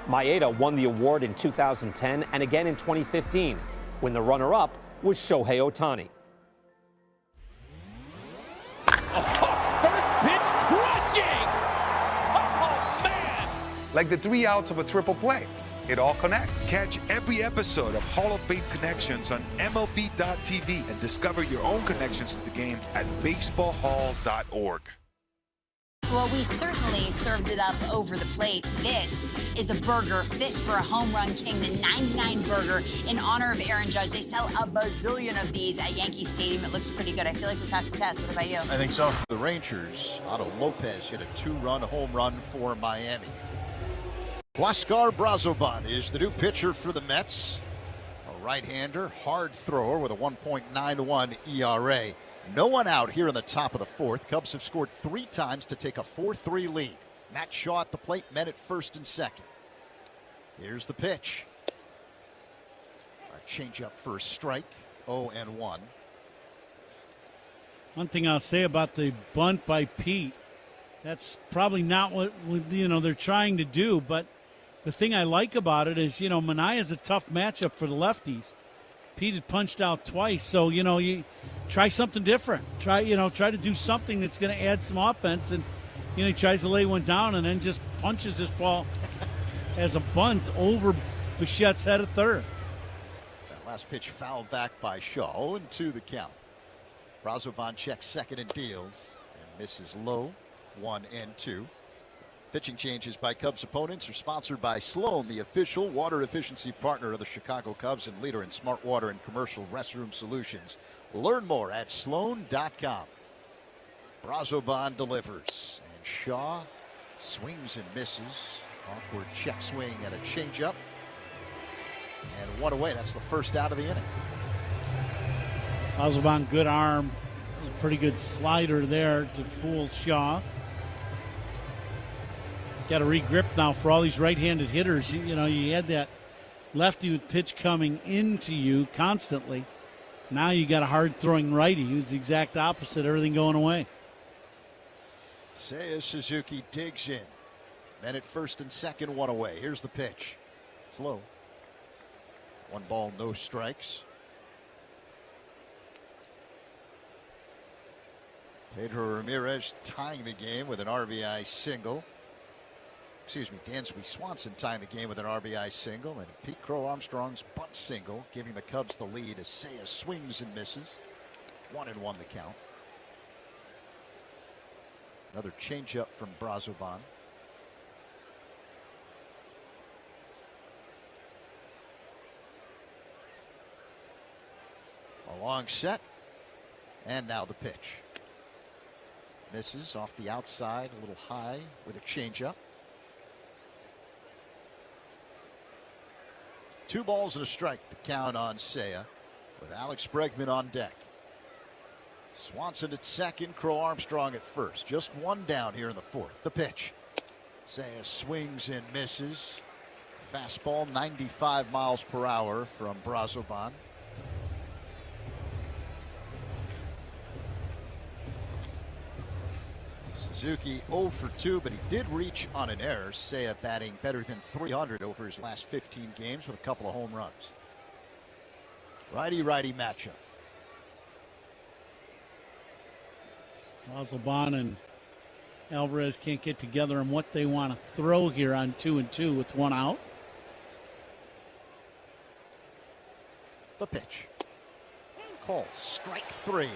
Maeda won the award in 2010 and again in 2015, when the runner-up was Shohei Ohtani. First pitch crushing! Oh, man! Like the 3 outs of a triple play. It all connects. Catch every episode of Hall of Fame Connections on MLB.tv and discover your own connections to the game at baseballhall.org. Well, we certainly served it up over the plate. This is a burger fit for a home run king, the 99 burger in honor of Aaron Judge. They sell a bazillion of these at Yankee Stadium. It looks pretty good. I feel like we passed the test. What about you? I think so. The Rangers, Otto Lopez hit a 2-run home run for Miami. Huascar Brazoban is the new pitcher for the Mets. A right-hander, hard thrower with a 1.91 ERA. No one out here in the top of the fourth. Cubs have scored 3 times to take a 4-3 lead. Matt Shaw at the plate, men at first and second. Here's the pitch. A changeup for a strike, 0-1. One thing I'll say about the bunt by Pete, that's probably not what they're trying to do, but the thing I like about it is, Manaea's a tough matchup for the lefties. Pete had punched out twice, so you try something different. Try to do something that's going to add some offense, and he tries to lay one down and then just punches this ball as a bunt over Bichette's head at third. That last pitch fouled back by Shaw. 0-2 the count. Brazoban checks second and deals and misses low. 1-2. Pitching changes by Cubs opponents are sponsored by Sloan, the official water efficiency partner of the Chicago Cubs and leader in smart water and commercial restroom solutions. Learn more at sloan.com. Brazoban delivers, and Shaw swings and misses. Awkward check swing and a changeup. And 1 away. That's the first out of the inning. Brazoban, good arm. A pretty good slider there to fool Shaw. Got to re-grip now for all these right-handed hitters. You had that lefty with pitch coming into you constantly. Now you got a hard-throwing righty who's the exact opposite, everything going away. Seiya Suzuki digs in. Men at first and second, 1 away. Here's the pitch. It's low. 1 ball, no strikes. Pedro Ramirez tying the game with an RBI single. Dansby Swanson tying the game with an RBI single, and Pete Crow Armstrong's bunt single giving the Cubs the lead as Seiya swings and misses. 1-1 the count. Another changeup from Brazoban. A long set, and now the pitch. Misses off the outside, a little high with a changeup. 2 balls and a strike, the count on Seiya, with Alex Bregman on deck. Swanson at second, Crow Armstrong at first. Just 1 down here in the fourth. The pitch. Seiya swings and misses. Fastball 95 miles per hour from Brazoban. Suzuki 0 for 2, but he did reach on an error. Seiya batting better than 300 over his last 15 games with a couple of home runs. Righty-righty matchup. Brazoban and Alvarez can't get together on what they want to throw here on 2-2 with 1 out. The pitch. Call strike 3.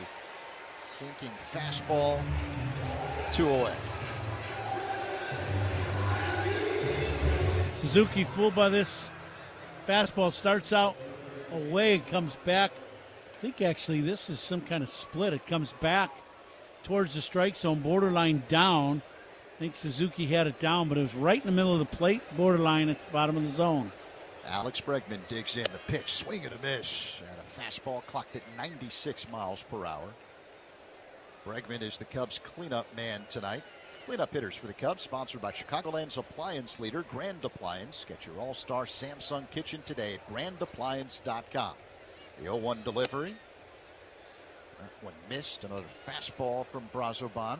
Sinking fastball. 2 away. Suzuki fooled by this fastball. Starts out away and comes back. I think actually this is some kind of split. It comes back towards the strike zone, borderline down. I think Suzuki had it down, but it was right in the middle of the plate, borderline at the bottom of the zone. Alex Bregman digs in. The pitch, swing and a miss. And a fastball clocked at 96 miles per hour. Bregman is the Cubs cleanup man tonight. Cleanup hitters for the Cubs, sponsored by Chicagoland's appliance leader, Grand Appliance. Get your all-star Samsung kitchen today at grandappliance.com. The 0-1 delivery. That one missed. Another fastball from Brazoban.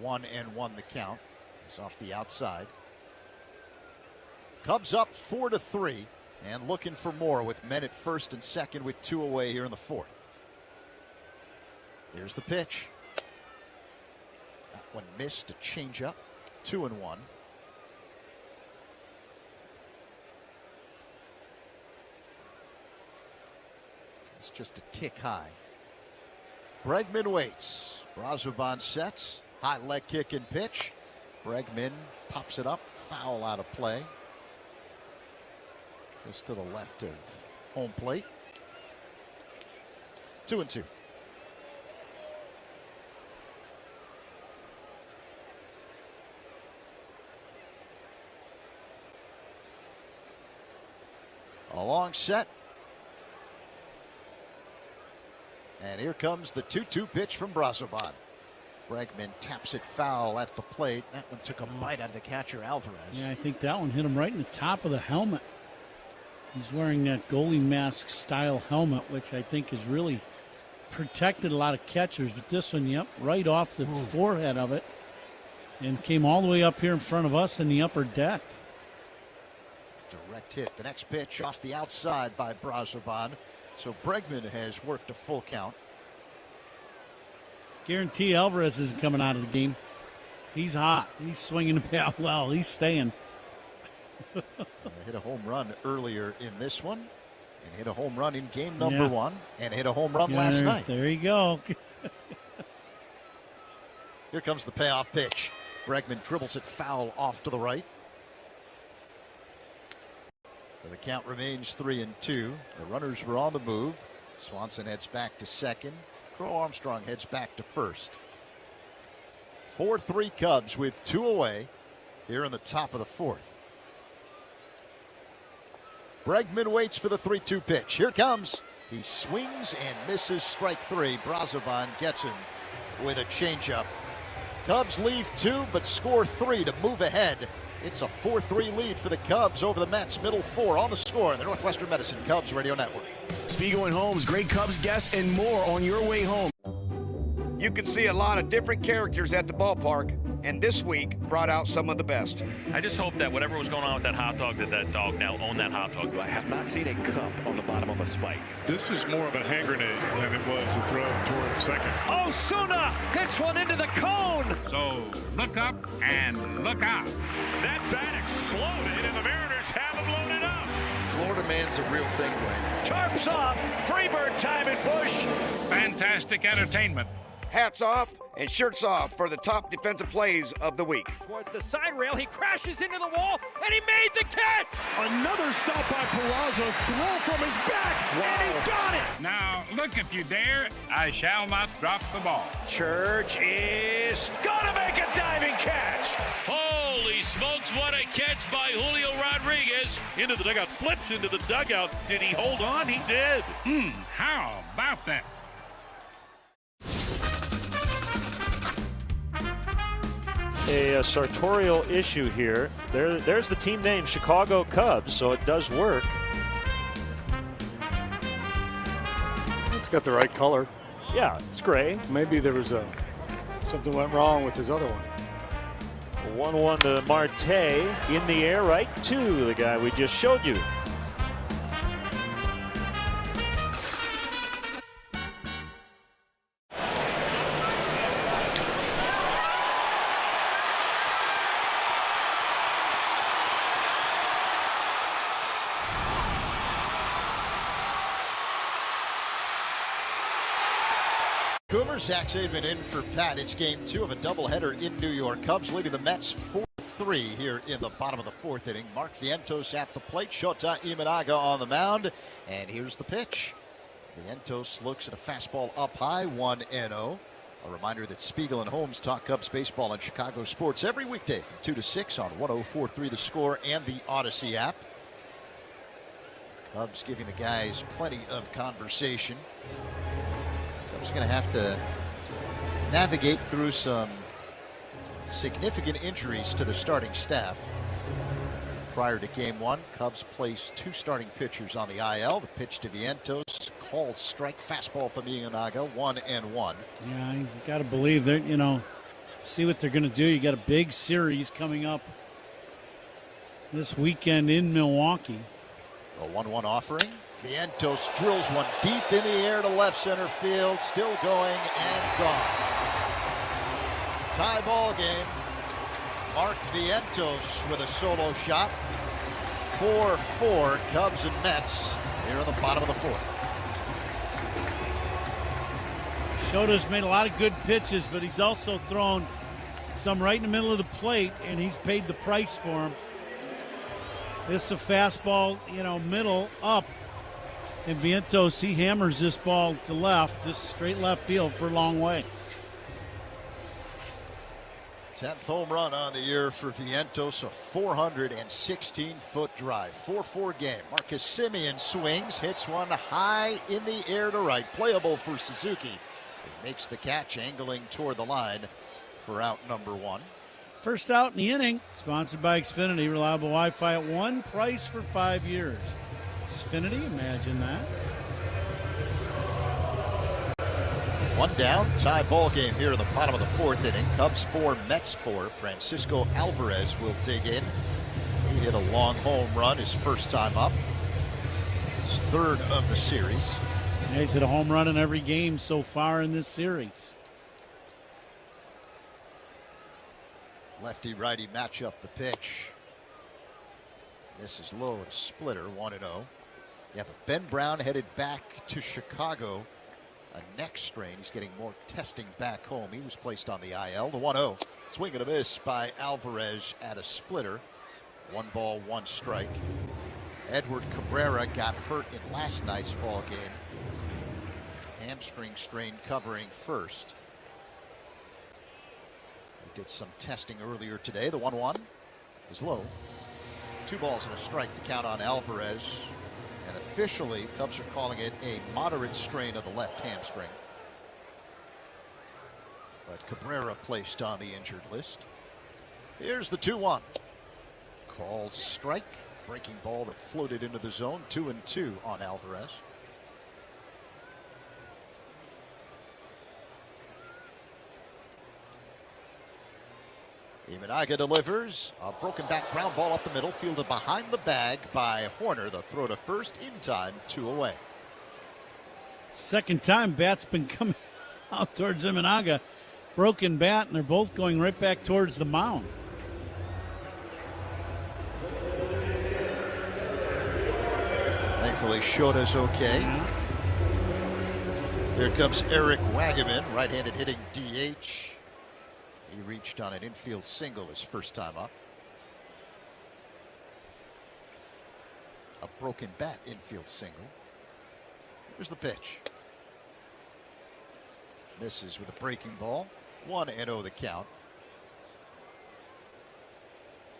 1-1 the count. It's off the outside. Cubs up 4-3 and looking for more with men at first and second with 2 away here in the fourth. Here's the pitch. That one missed, a changeup. 2-1. It's just a tick high. Bregman waits. Brazoban sets. High leg kick and pitch. Bregman pops it up. Foul out of play. Just to the left of home plate. 2-2. A long set. And here comes the 2-2 pitch from Brazoban. Bregman taps it foul at the plate. That one took a bite out of the catcher, Alvarez. Yeah, I think that one hit him right in the top of the helmet. He's wearing that goalie mask style helmet, which I think has really protected a lot of catchers. But this one, yep, right off the forehead of it. And came all the way up here in front of us in the upper deck. Direct hit. The next pitch off the outside by Brazoban. So Bregman has worked a full count. Guarantee Alvarez isn't coming out of the game. He's hot. He's swinging the bat well. He's staying. Hit a home run earlier in this one. And hit a home run in game number one. And hit a home run last night. There you go. Here comes the payoff pitch. Bregman dribbles it foul off to the right. So the count remains 3-2. The runners were on the move. Swanson heads back to second. Crow Armstrong heads back to first. 4-3 Cubs with 2 away here in the top of the fourth. Bregman waits for the 3-2 pitch. Here comes. He swings and misses strike 3. Brazoban gets him with a changeup. Cubs leave 2 but score 3 to move ahead. It's a 4-3 lead for the Cubs over the Mets. Middle 4 on the score. The Northwestern Medicine Cubs Radio Network. Spiegel and Holmes, great Cubs guests and more on your way home. You can see a lot of different characters at the ballpark, and this week brought out some of the best. I just hope that whatever was going on with that hot dog, that dog now owned that hot dog. I have not seen a cup on the bottom of a spike. This is more of a hand grenade than it was a throw toward second. Osuna hits one into the cone. So look up and look out. That bat exploded, and the Mariners haven't blown it up. Florida man's a real thing, Dwayne. Tarps off, Freebird time at Busch. Fantastic entertainment. Hats off and shirts off for the top defensive plays of the week. Towards the side rail, he crashes into the wall, and he made the catch! Another stop by Peraza, throw from his back, and he got it! Now, look if you dare, I shall not drop the ball. Church is gonna make a diving catch! Holy smokes, what a catch by Julio Rodriguez. Into the dugout, flips into the dugout. Did he hold on? He did. How about that? A sartorial issue here. There's the team name, Chicago Cubs, so it does work. It's got the right color. Yeah, it's gray. Maybe there was something went wrong with his other one. 1-1 to Marte in the air, right to the guy we just showed you. Coomer, Zach Zaidman in for Pat. It's game 2 of a doubleheader in New York. Cubs leading the Mets 4-3 here in the bottom of the fourth inning. Mark Vientos at the plate. Shota Imanaga on the mound. And here's the pitch. Vientos looks at a fastball up high, 1-0. A reminder that Spiegel and Holmes talk Cubs baseball and Chicago sports every weekday from 2 to 6 on 104.3 The Score and the Odyssey app. Cubs giving the guys plenty of conversation. Cubs going to have to navigate through some significant injuries to the starting staff. Prior to game 1, Cubs placed 2 starting pitchers on the IL. The pitch to Vientos, called strike, fastball from Imanaga, 1-1. Yeah, you got to believe that, see what they're going to do. You got a big series coming up this weekend in Milwaukee. A 1-1 offering. Vientos drills one deep in the air to left center field. Still going and gone. Tie ball game. Mark Vientos with a solo shot. 4-4 Cubs and Mets here in the bottom of the fourth. Shota's made a lot of good pitches, but he's also thrown Some right in the middle of the plate, and he's paid the price for him. This is a fastball, middle up. And Vientos, he hammers this ball to left, just straight left field for a long way. 10th home run on the year for Vientos, a 416-foot drive. 4-4 game. Marcus Semien swings, hits one high in the air to right. Playable for Suzuki. He makes the catch, angling toward the line for out number 1. First out in the inning, sponsored by Xfinity. Reliable Wi-Fi at one price for 5 years. Xfinity, imagine that. 1 down, tie ball game here in the bottom of the 4th inning. Cubs 4, Mets 4. Francisco Alvarez will dig in. He hit a long home run his first time up. His 3rd of the series. Yeah, he's hit a home run in every game so far in this series. Lefty-righty matchup, the pitch. This is low with a splitter, 1-0. Yeah, but Ben Brown headed back to Chicago. A neck strain. He's getting more testing back home. He was placed on the IL. The 1-0. Swing and a miss by Alvarez at a splitter. 1 ball, 1 strike. Edward Cabrera got hurt in last night's ball game. Hamstring strain covering first. He did some testing earlier today. The 1-1 is low. 2 balls and a strike to count on Alvarez. And officially, Cubs are calling it a moderate strain of the left hamstring. But Cabrera placed on the injured list. Here's the 2-1. Called strike. Breaking ball that floated into the zone. 2-2 on Alvarez. Imanaga delivers a broken back ground ball up the middle, fielded behind the bag by Horner. The throw to first in time, 2 away. Second time bat's been coming out towards Imanaga. Broken bat, and they're both going right back towards the mound. Thankfully, Shota's okay. Here comes Eric Wagaman, right-handed hitting DH. He reached on an infield single his first time up. A broken bat infield single. Here's the pitch. Misses with a breaking ball. 1-0 the count.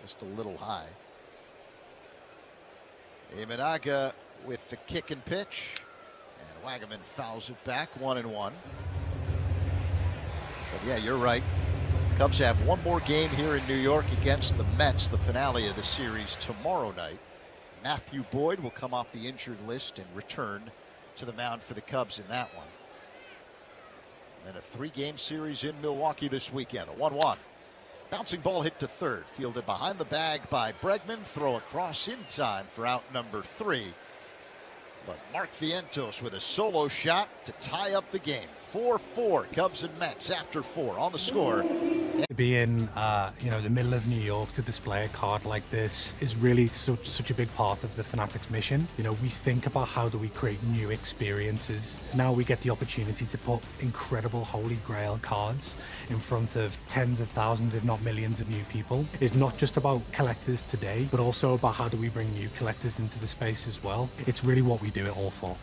Just a little high. Imanaga with the kick and pitch. And Wagaman fouls it back, 1-1. But yeah, you're right. Cubs have one more game here in New York against the Mets, the finale of the series tomorrow night. Matthew Boyd will come off the injured list and return to the mound for the Cubs in that one. And a 3-game series in Milwaukee this weekend. The 1-1. Bouncing ball hit to third. Fielded behind the bag by Bregman. Throw across in time for out number 3. But Mark Vientos with a solo shot to tie up the game. 4-4 Cubs and Mets after 4 on the score. To be in the middle of New York to display a card like this is really such a big part of the Fanatics mission. We think about how do we create new experiences. Now we get the opportunity to put incredible Holy Grail cards in front of tens of thousands, if not millions of new people. It's not just about collectors today, but also about how do we bring new collectors into the space as well. It's really what we do it all for.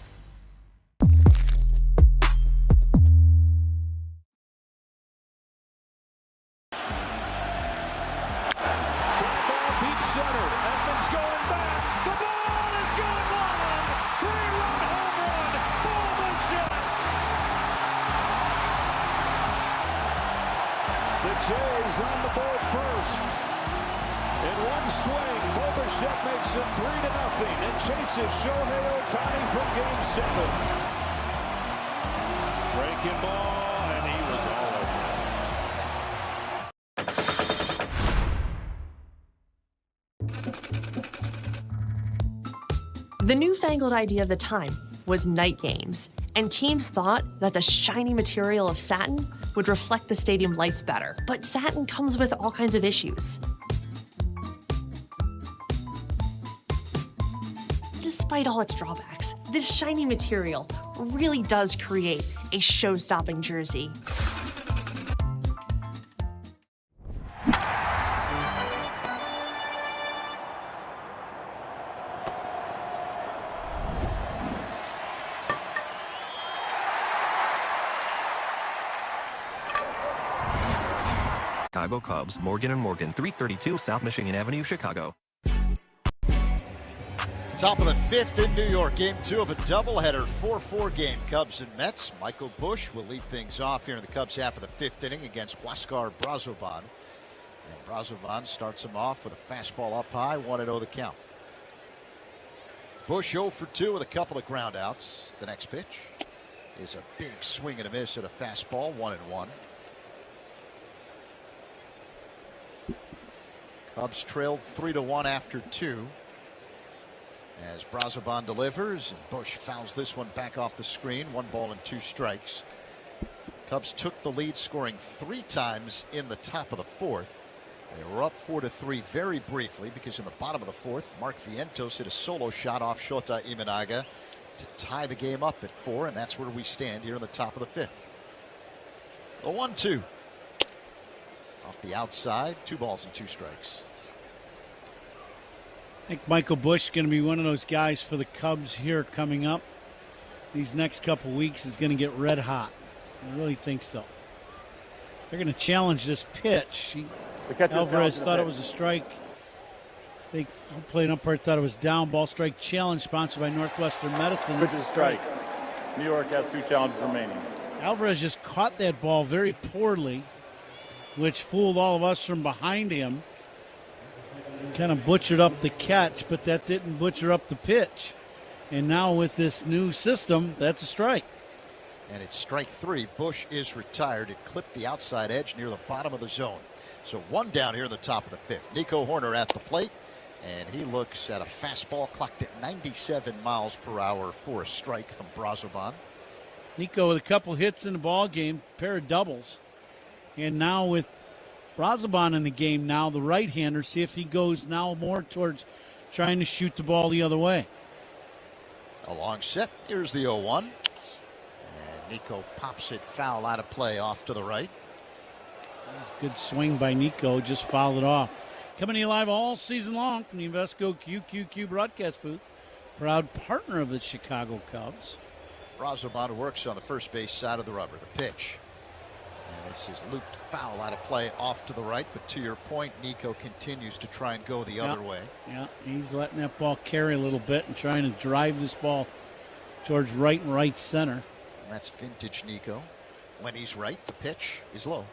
On the board first. In one swing, Bo Bichette makes it 3-0 and chases Shohei Ohtani from Game 7. Breaking ball, and he was all over. The newfangled idea of the time was night games, and teams thought that the shiny material of satin would reflect the stadium lights better. But satin comes with all kinds of issues. Despite all its drawbacks, this shiny material really does create a show-stopping jersey. Chicago Cubs. Morgan & Morgan, 332 South Michigan Avenue, Chicago. Top of the fifth in New York, game 2 of a doubleheader, 4-4 game, Cubs and Mets. Michael Busch will lead things off here in the Cubs half of the fifth inning against Huascar Brazoban. And Brazoban starts him off with a fastball up high, 1-0 the count. Busch 0 for 2 with a couple of ground outs. The next pitch is a big swing and a miss at a fastball, 1-1. Cubs trailed 3-1 after 2. As Brazoban delivers, and Busch fouls this one back off the screen. 1-2 strikes. Cubs took the lead, scoring 3 times in the top of the fourth. They were up 4-3 very briefly because in the bottom of the fourth, Mark Vientos hit a solo shot off Shota Imanaga to tie the game up at 4, and that's where we stand here in the top of the fifth. The 1-2 off the outside, 2-2 strikes. I think Michael Busch is going to be one of those guys for the Cubs here coming up. These next couple weeks is going to get red hot. I really think so. They're going to challenge this pitch. Alvarez thought it was a strike. I think playing umpire thought it was down. Ball strike challenge sponsored by Northwestern Medicine. It's a strike. New York has 2 challenges remaining. Alvarez just caught that ball very poorly, which fooled all of us from behind him. Kind of butchered up the catch, but that didn't butcher up the pitch. And now with this new system, that's a strike. And it's strike 3. Busch is retired. It clipped the outside edge near the bottom of the zone. So 1 down here in the top of the fifth. Nico Horner at the plate, and he looks at a fastball clocked at 97 miles per hour for a strike from Brazoban. Nico with a couple hits in the ball game, pair of doubles. And now with Brazoban in the game now, the right-hander, see if he goes now more towards trying to shoot the ball the other way. A long set. Here's the 0-1. And Nico pops it foul out of play off to the right. Good swing by Nico, just fouled it off. Coming to you live all season long from the Invesco QQQ broadcast booth. Proud partner of the Chicago Cubs. Brazoban works on the first base side of the rubber. The pitch. And this is looped foul out of play off to the right. But to your point, Nico continues to try and go the other way. Yeah, he's letting that ball carry a little bit and trying to drive this ball towards right and right center. And that's vintage Nico. When he's right, the pitch is low.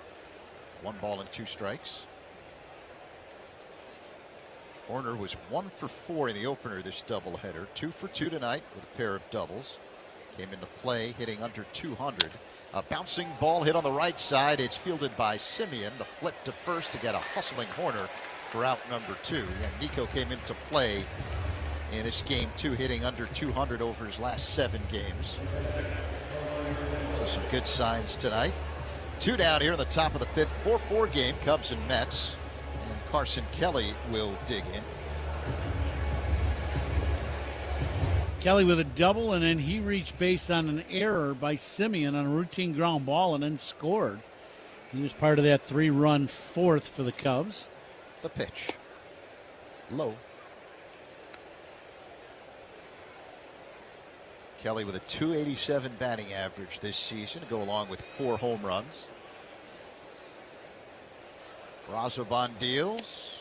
1-2 strikes. Horner was 1 for 4 in the opener this doubleheader. 2 for 2 tonight with a pair of doubles. Came into play hitting under 200. A bouncing ball hit on the right side. It's fielded by Simeon. The flip to first to get a hustling Horner for out number 2. And Nico came into play in this game 2, hitting under 200 over his last 7 games. So some good signs tonight. 2 down here in the top of the fifth. 4-4 game, Cubs and Mets. And Carson Kelly will dig in. Kelly with a double, and then he reached base on an error by Simeon on a routine ground ball and then scored. He was part of that 3-run fourth for the Cubs. The pitch. Low. Kelly with a .287 batting average this season to go along with 4 home runs. Brazoban deals.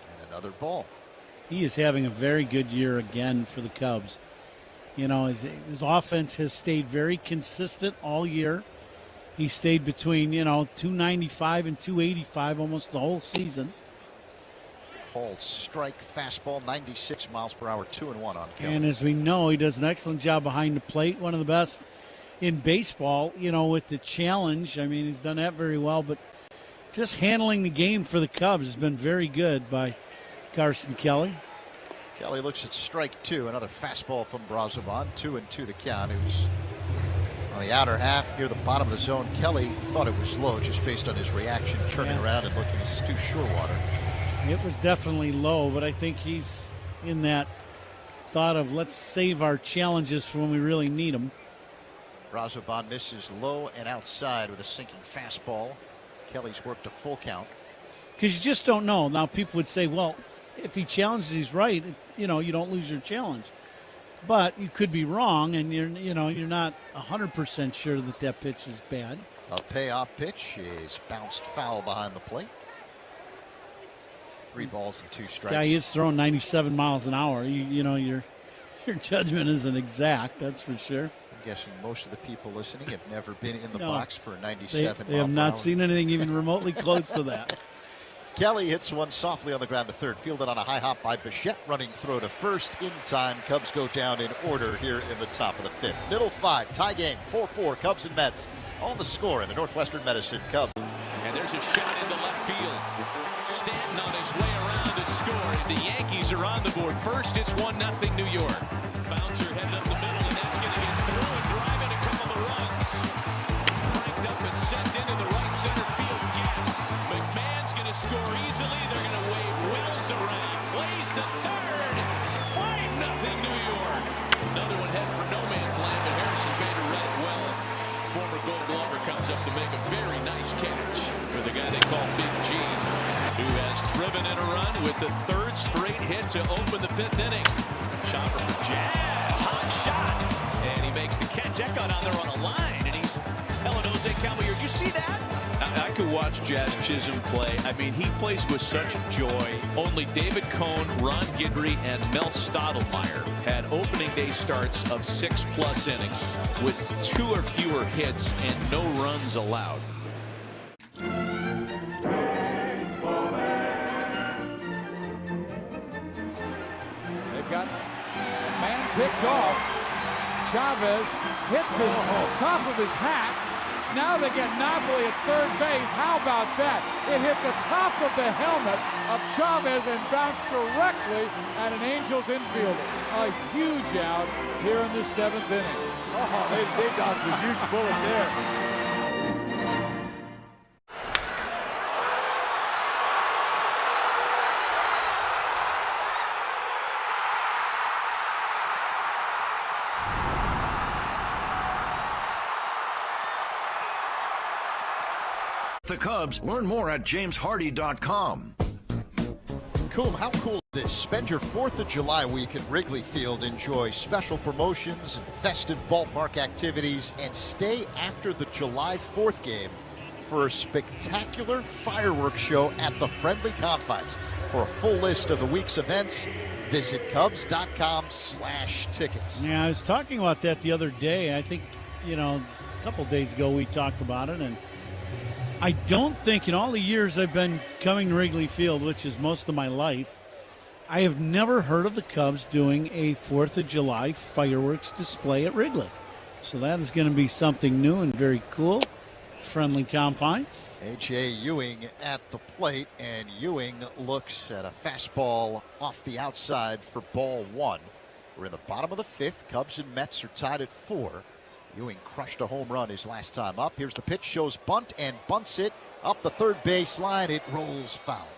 And another ball. He is having a very good year again for the Cubs. You know, his offense has stayed very consistent all year. He stayed between, 295 and 285 almost the whole season. Called strike fastball, 96 miles per hour, 2-1 on Kelly. And as we know, he does an excellent job behind the plate. One of the best in baseball, with the challenge. I mean, he's done that very well, but just handling the game for the Cubs has been very good by Carson Kelly. Kelly looks at strike 2, another fastball from Brazoban, 2-2 the count. It was on the outer half near the bottom of the zone. Kelly thought it was low just based on his reaction, turning around and looking. This is too sure water. It was definitely low, but I think he's in that thought of let's save our challenges for when we really need them. Brazoban misses low and outside with a sinking fastball. Kelly's worked a full count. Because you just don't know. Now people would say, well, if he challenges, he's right. You don't lose your challenge. But you could be wrong, and you're not 100% sure that pitch is bad. A payoff pitch is bounced foul behind the plate. 3 balls and 2 strikes. Guy is throwing 97 miles an hour. You know, your judgment isn't exact, that's for sure. I'm guessing most of the people listening have never been in the box for a 97 They have not seen anything even remotely close to that. Kelly hits one softly on the ground to third, fielded on a high hop by Bichette, running throw to first in time. Cubs go down in order here in the top of the 5th. Middle 5, tie game, 4-4, Cubs and Mets on the score in the Northwestern Medicine Cubs. And there's a shot into left field. Stanton on his way around to score. And the Yankees are on the board. First, it's 1-0 New York. Bouncer headed up the middle, and that's going to get through and drive in a couple of runs. Cranked up and sent into the right center field gap. McMahon's going to score easily. They're going to wave Wills around. Plays to third. 5-0 New York. Another one head for no man's land, but Harrison Bader read it well. Former Gold Glover comes up to make a very nice catch for the guy they call Big G, who has driven in a run with the 3rd straight hit to open the 5th inning. Chopper for Jazz, hot shot, and he makes the catch. That got on there on a line, and he's telling Jose Caballero, did you see that? I could watch Jazz Chisholm play. I mean, he plays with such joy. Only David Cohn, Ron Guidry, and Mel Stottlemyre had opening day starts of 6+ innings with 2 or fewer hits and no runs allowed. They've got a man picked off. Chavez hits his top of his hat. Now they get Napoli at third base. How about that? It hit the top of the helmet of Chavez and bounced directly at an Angels infielder. A huge out here in the 7th inning. Oh, they dodged a huge bullet there. The Cubs. Learn more at jameshardy.com. Cool. How cool is this? Spend your 4th of July week at Wrigley Field. Enjoy special promotions and festive ballpark activities, and stay after the July 4th game for a spectacular fireworks show at the Friendly Confines. For a full list of the week's events, visit Cubs.com/tickets. Yeah, I was talking about that the other day. I think, a couple days ago we talked about it, and I don't think in all the years I've been coming to Wrigley Field, which is most of my life, I have never heard of the Cubs doing a 4th of July fireworks display at Wrigley. So that is going to be something new and very cool. Friendly Confines. A.J. Ewing at the plate, and Ewing looks at a fastball off the outside for ball 1. We're in the bottom of the 5th. Cubs and Mets are tied at 4. Ewing crushed a home run his last time up. Here's the pitch, shows bunt, and bunts it up the third base line. It rolls foul.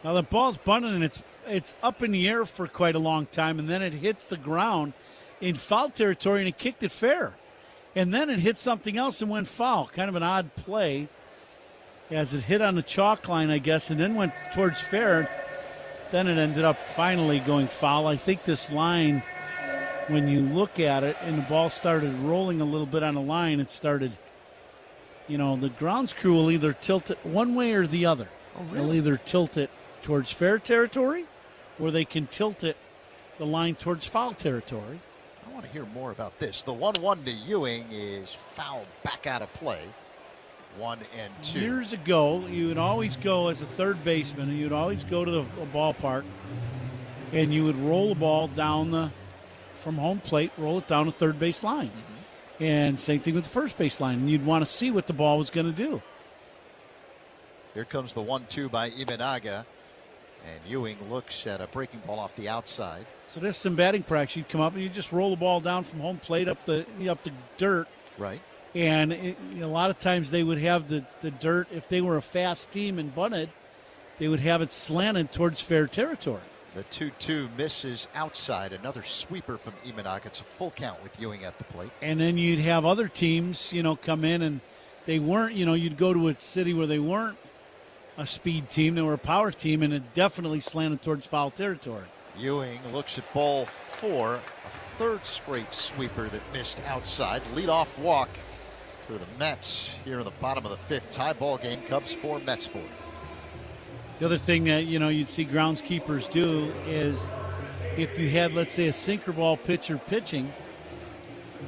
Now the ball's bunted, and it's up in the air for quite a long time, and then it hits the ground in foul territory, and it kicked it fair. And then it hit something else and went foul. Kind of an odd play as it hit on the chalk line, I guess, and then went towards fair. Then it ended up finally going foul. I think this line, when you look at it and the ball started rolling a little bit on the line, it started, the grounds crew will either tilt it one way or the other. Oh, really? They'll either tilt it towards fair territory, or they can tilt it the line towards foul territory. I want to hear more about this. The 1-1 to Ewing is fouled back out of play. 1-2. Years ago, you would always go as a third baseman, and you'd always go to the ballpark, and you would roll the ball down from home plate, roll it down the third base line. Mm-hmm. And same thing with the first base line. And you'd want to see what the ball was going to do. Here comes the 1-2 by Imanaga. And Ewing looks at a breaking ball off the outside. So there's some batting practice. You'd come up and you just roll the ball down from home plate up the dirt. Right. And a lot of times they would have the dirt, if they were a fast team and bunted, they would have it slanted towards fair territory. The 2-2 misses outside. Another sweeper from Imanaga. It's a full count with Ewing at the plate. And then you'd have other teams, come in, and they weren't, you'd go to a city where they weren't a speed team, they were a power team, and it definitely slanted towards foul territory. Ewing looks at ball 4, a third straight sweeper that missed outside. Leadoff walk for the Mets here in the bottom of the fifth. Tie ball game, Cubs 4, Mets 4. The other thing that, you'd see groundskeepers do is if you had, let's say, a sinker ball pitcher pitching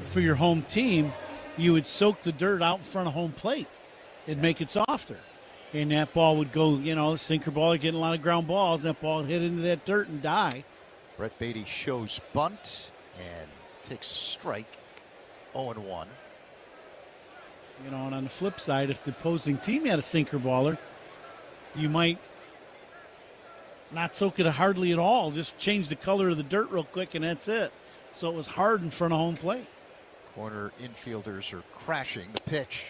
for your home team, you would soak the dirt out in front of home plate and make it softer. And that ball would go, sinker ball, getting a lot of ground balls. That ball would hit into that dirt and die. Brett Beatty shows bunt and takes a strike. 0-1. And on the flip side, if the opposing team had a sinker baller, you might not soak it hardly at all. Just change the color of the dirt real quick, and that's it. So it was hard in front of home plate. Corner infielders are crashing. The pitch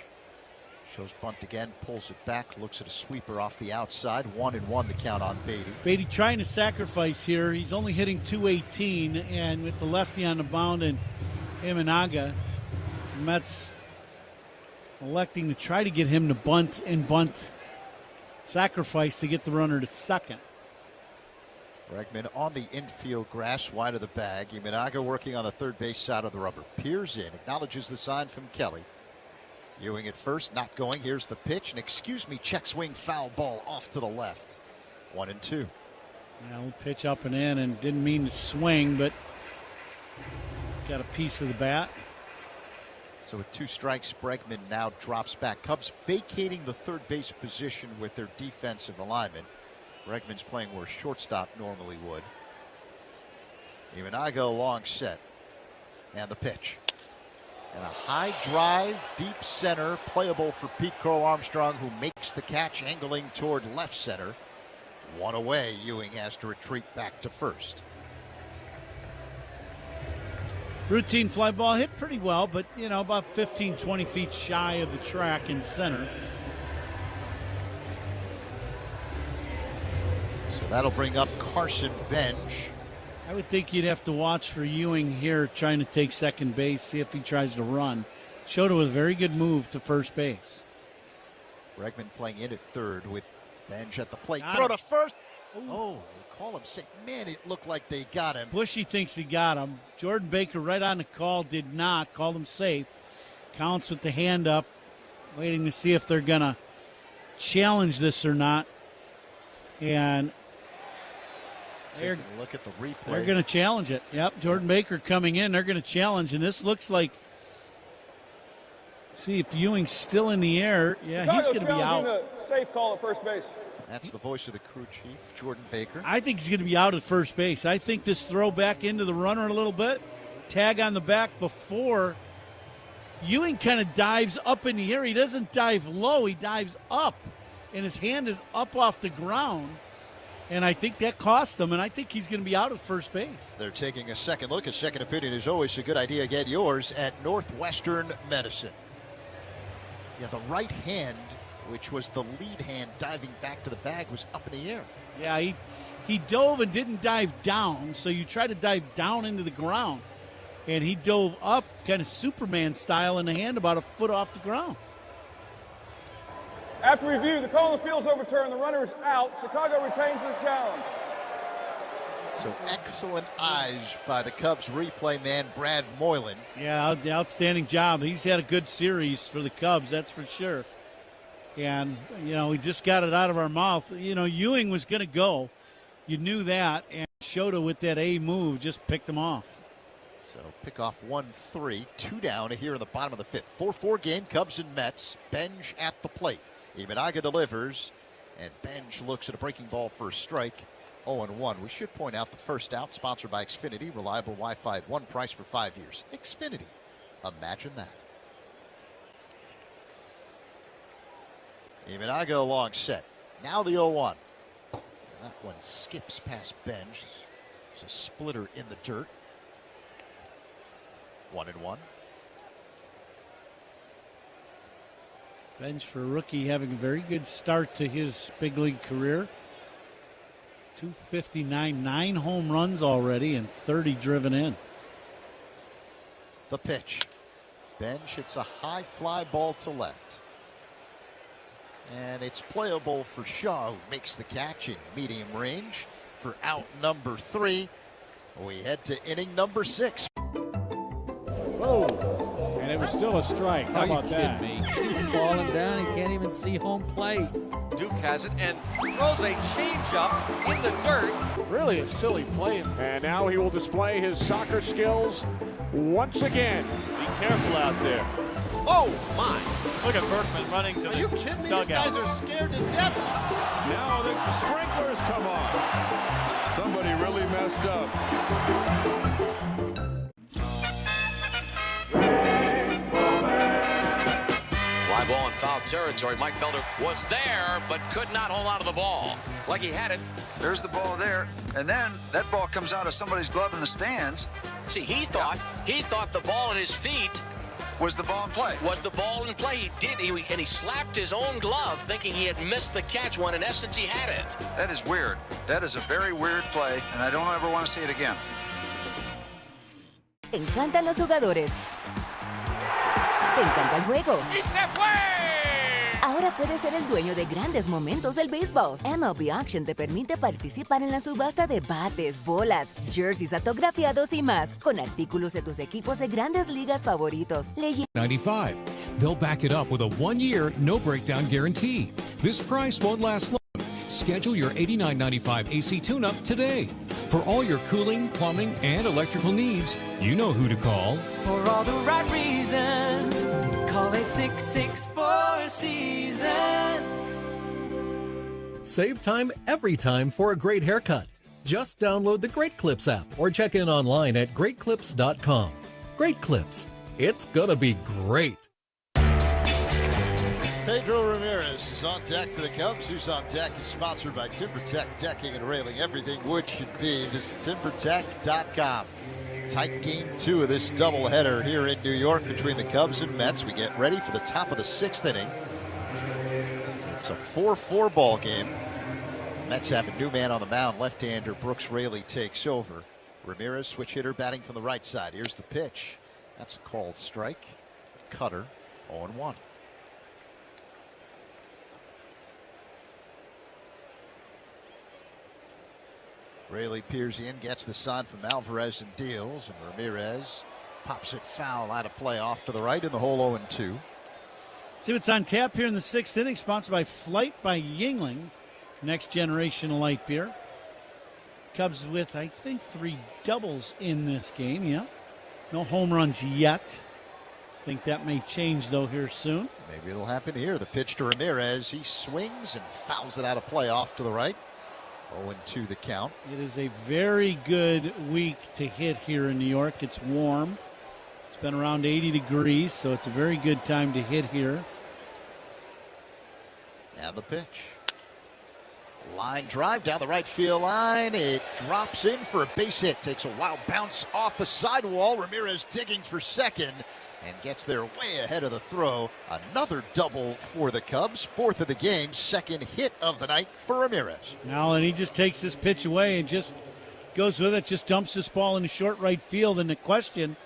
shows bunt again, pulls it back, looks at a sweeper off the outside. 1-1 the count on Beatty. Beatty trying to sacrifice here. He's only hitting .218, and with the lefty on the mound and Imanaga, Mets electing to try to get him to bunt sacrifice to get the runner to second. Bregman on the infield grass, wide of the bag. Imanaga working on the third base side of the rubber. Peers in, acknowledges the sign from Kelly. Ewing at first, not going. Here's the pitch. And check swing, foul ball off to the left. 1-2. Well, pitch up and in, and didn't mean to swing, but got a piece of the bat. So with 2 strikes, Bregman now drops back. Cubs vacating the third base position with their defensive alignment. Bregman's playing where shortstop normally would. Imanaga long set. And the pitch. And a high drive, deep center, playable for Pete Crow Armstrong, who makes the catch, angling toward left center. 1 away, Ewing has to retreat back to first. Routine fly ball, hit pretty well, but, about 15, 20 feet shy of the track in center. So that'll bring up Carson Bench. I would think you'd have to watch for Ewing here trying to take second base, see if he tries to run. Showed it with a very good move to first base. Bregman playing in at third with Bench at the plate. Got Throw him. to first. Oh, they call him safe. Man, it looked like they got him. Bushy thinks he got him. Jordan Baker right on the call did not. Called him safe. Counts with the hand up, waiting to see if they're going to challenge this or not. And taking a look at the replay. They're going to challenge it. Yep, Jordan Baker coming in. They're going to challenge, and this looks like. See if Ewing's still in the air. Yeah, he's going to be out. A safe call at first base. That's the voice of the crew chief, Jordan Baker. I think he's going to be out at first base. I think this throw back into the runner a little bit, tag on the back before. Ewing kind of dives up in the air. He doesn't dive low. He dives up, and his hand is up off the ground. And I think that cost them, and I think he's going to be out at first base. They're taking a second look. A second opinion is always a good idea. Get yours at Northwestern Medicine. Yeah, the right hand, which was the lead hand diving back to the bag, was up in the air. Yeah, he dove and didn't dive down, so you try to dive down into the ground. And he dove up kind of Superman style in the hand about a foot off the ground. After review, the call on the field is overturned. The runner is out. Chicago retains the challenge. So excellent eyes by the Cubs replay man, Brad Moylan. Yeah, outstanding job. He's had a good series for the Cubs, that's for sure. And, we just got it out of our mouth. Ewing was going to go. You knew that. And Shota with that A move just picked him off. So pick off 1-3, 2 down here in the bottom of the fifth. 4-4 game, Cubs and Mets. Bench at the plate. Imanaga delivers, and Bench looks at a breaking ball for a strike. 0-1. We should point out the first out, sponsored by Xfinity. Reliable Wi-Fi at one price for 5 years. Xfinity. Imagine that. Imanaga along set. Now the 0-1. And that one skips past Bench. There's a splitter in the dirt. 1-1. Bench for a rookie having a very good start to his big league career. 259, 9 home runs already, and 30 driven in. The pitch. Bench hits a high fly ball to left. And it's playable for Shaw, who makes the catch in medium range for out number 3. We head to inning number 6. Whoa. And it was still a strike. How about that? Me? He's falling down. He can't even see home plate. Duke has it and throws a changeup in the dirt. Really a silly play. And now he will display his soccer skills once again. Be careful out there. Oh, my. Look at Berkman running to the dugout. Are you kidding me? These guys are scared to death. Now the sprinklers come on. Somebody really messed up. Fly ball in foul territory. Mike Felder was there, but could not hold on to the ball. Like he had it. There's the ball there, and then that ball comes out of somebody's glove in the stands. See, he thought the ball at his feet was the ball in play. Was the ball in play? He did, and he slapped his own glove, thinking he had missed the catch when in essence he had it. That is weird. That is a very weird play, and I don't ever want to see it again. Te encantan los jugadores. Te encanta el juego. ¡Y se fue! Ahora puedes ser el dueño de grandes momentos del béisbol. MLB Auction te permite participar en la subasta de bates, bolas, jerseys autografiados y más, con artículos de tus equipos de grandes ligas favoritos. 95. They'll back it up with a 1-year, no breakdown guarantee. This price won't last long. Schedule your $89.95 AC tune-up today. For all your cooling, plumbing, and electrical needs, you know who to call. For all the right reasons, call 866-4 Seasons. Save time every time for a great haircut. Just download the Great Clips app or check in online at greatclips.com. Great Clips. It's gonna be great. Pedro Ramirez is on deck for the Cubs. Who's on deck is sponsored by TimberTech Decking and Railing. Everything wood should be. Visit timbertech.com. Tight game 2 of this doubleheader here in New York between the Cubs and Mets. We get ready for the top of the 6th inning. It's a 4-4 ball game. Mets have a new man on the mound. Left-hander Brooks Raley takes over. Ramirez, switch hitter, batting from the right side. Here's the pitch. That's a called strike. Cutter, 0-1. Raley peers in, gets the sign from Alvarez and deals, and Ramirez pops it foul out of play off to the right in the hole 0-2. See what's on tap here in the 6th inning, sponsored by Flight by Yingling, next generation of light beer. Cubs with, I think, 3 doubles in this game, yeah. No home runs yet. I think that may change, though, here soon. Maybe it'll happen here. The pitch to Ramirez. He swings and fouls it out of play off to the right. 0-2 the count. It is a very good week to hit here in New York. It's warm. It's been around 80 degrees, so it's a very good time to hit here. And the pitch. Line drive down the right field line. It drops in for a base hit. Takes a wild bounce off the sidewall. Ramirez digging for second and gets there way ahead of the throw. Another double for the Cubs. 4th of the game. 2nd hit of the night for Ramirez. Now, and he just takes this pitch away and just goes with it. Just dumps this ball into short right field. And the question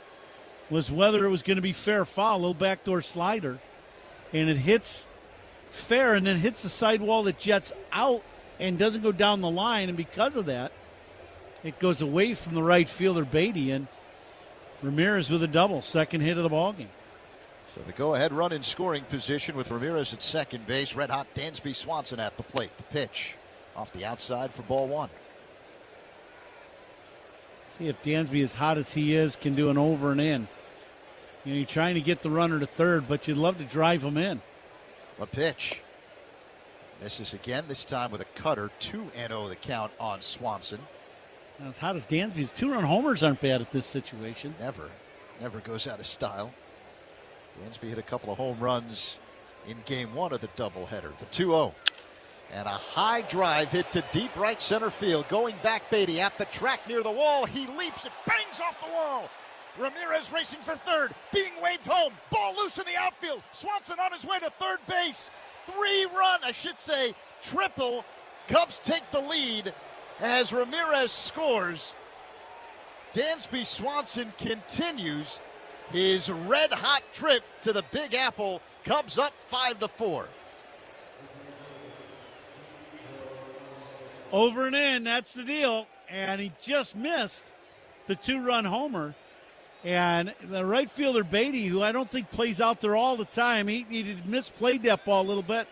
was whether it was going to be fair or foul. Little backdoor slider. And it hits fair and then hits the sidewall that jets out and doesn't go down the line. And because of that, it goes away from the right fielder, Beatty. And Ramirez with a double, 2nd hit of the ballgame. So the go-ahead run in scoring position with Ramirez at second base. Red-hot Dansby Swanson at the plate. The pitch off the outside for ball 1. See if Dansby, as hot as he is, can do an over and in. You know, you're trying to get the runner to third, but you'd love to drive him in. The pitch. Misses again, this time with a cutter. 2-0 the count on Swanson. Now, as hot as Dansby's, 2-run homers aren't bad at this situation. Never goes out of style. Dansby hit a couple of home runs in game 1 of the doubleheader. The 2-0. And a high drive hit to deep right center field. Going back, Beatty at the track near the wall. He leaps, it bangs off the wall. Ramirez racing for third, being waved home. Ball loose in the outfield. Swanson on his way to third base. 3-run, I should say, triple. Cubs take the lead as Ramirez scores. Dansby Swanson continues his red-hot trip to the Big Apple. Cubs up 5-4. Over and in, that's the deal. And he just missed the 2-run homer. And the right fielder, Beatty, who I don't think plays out there all the time, he misplayed that ball a little bit.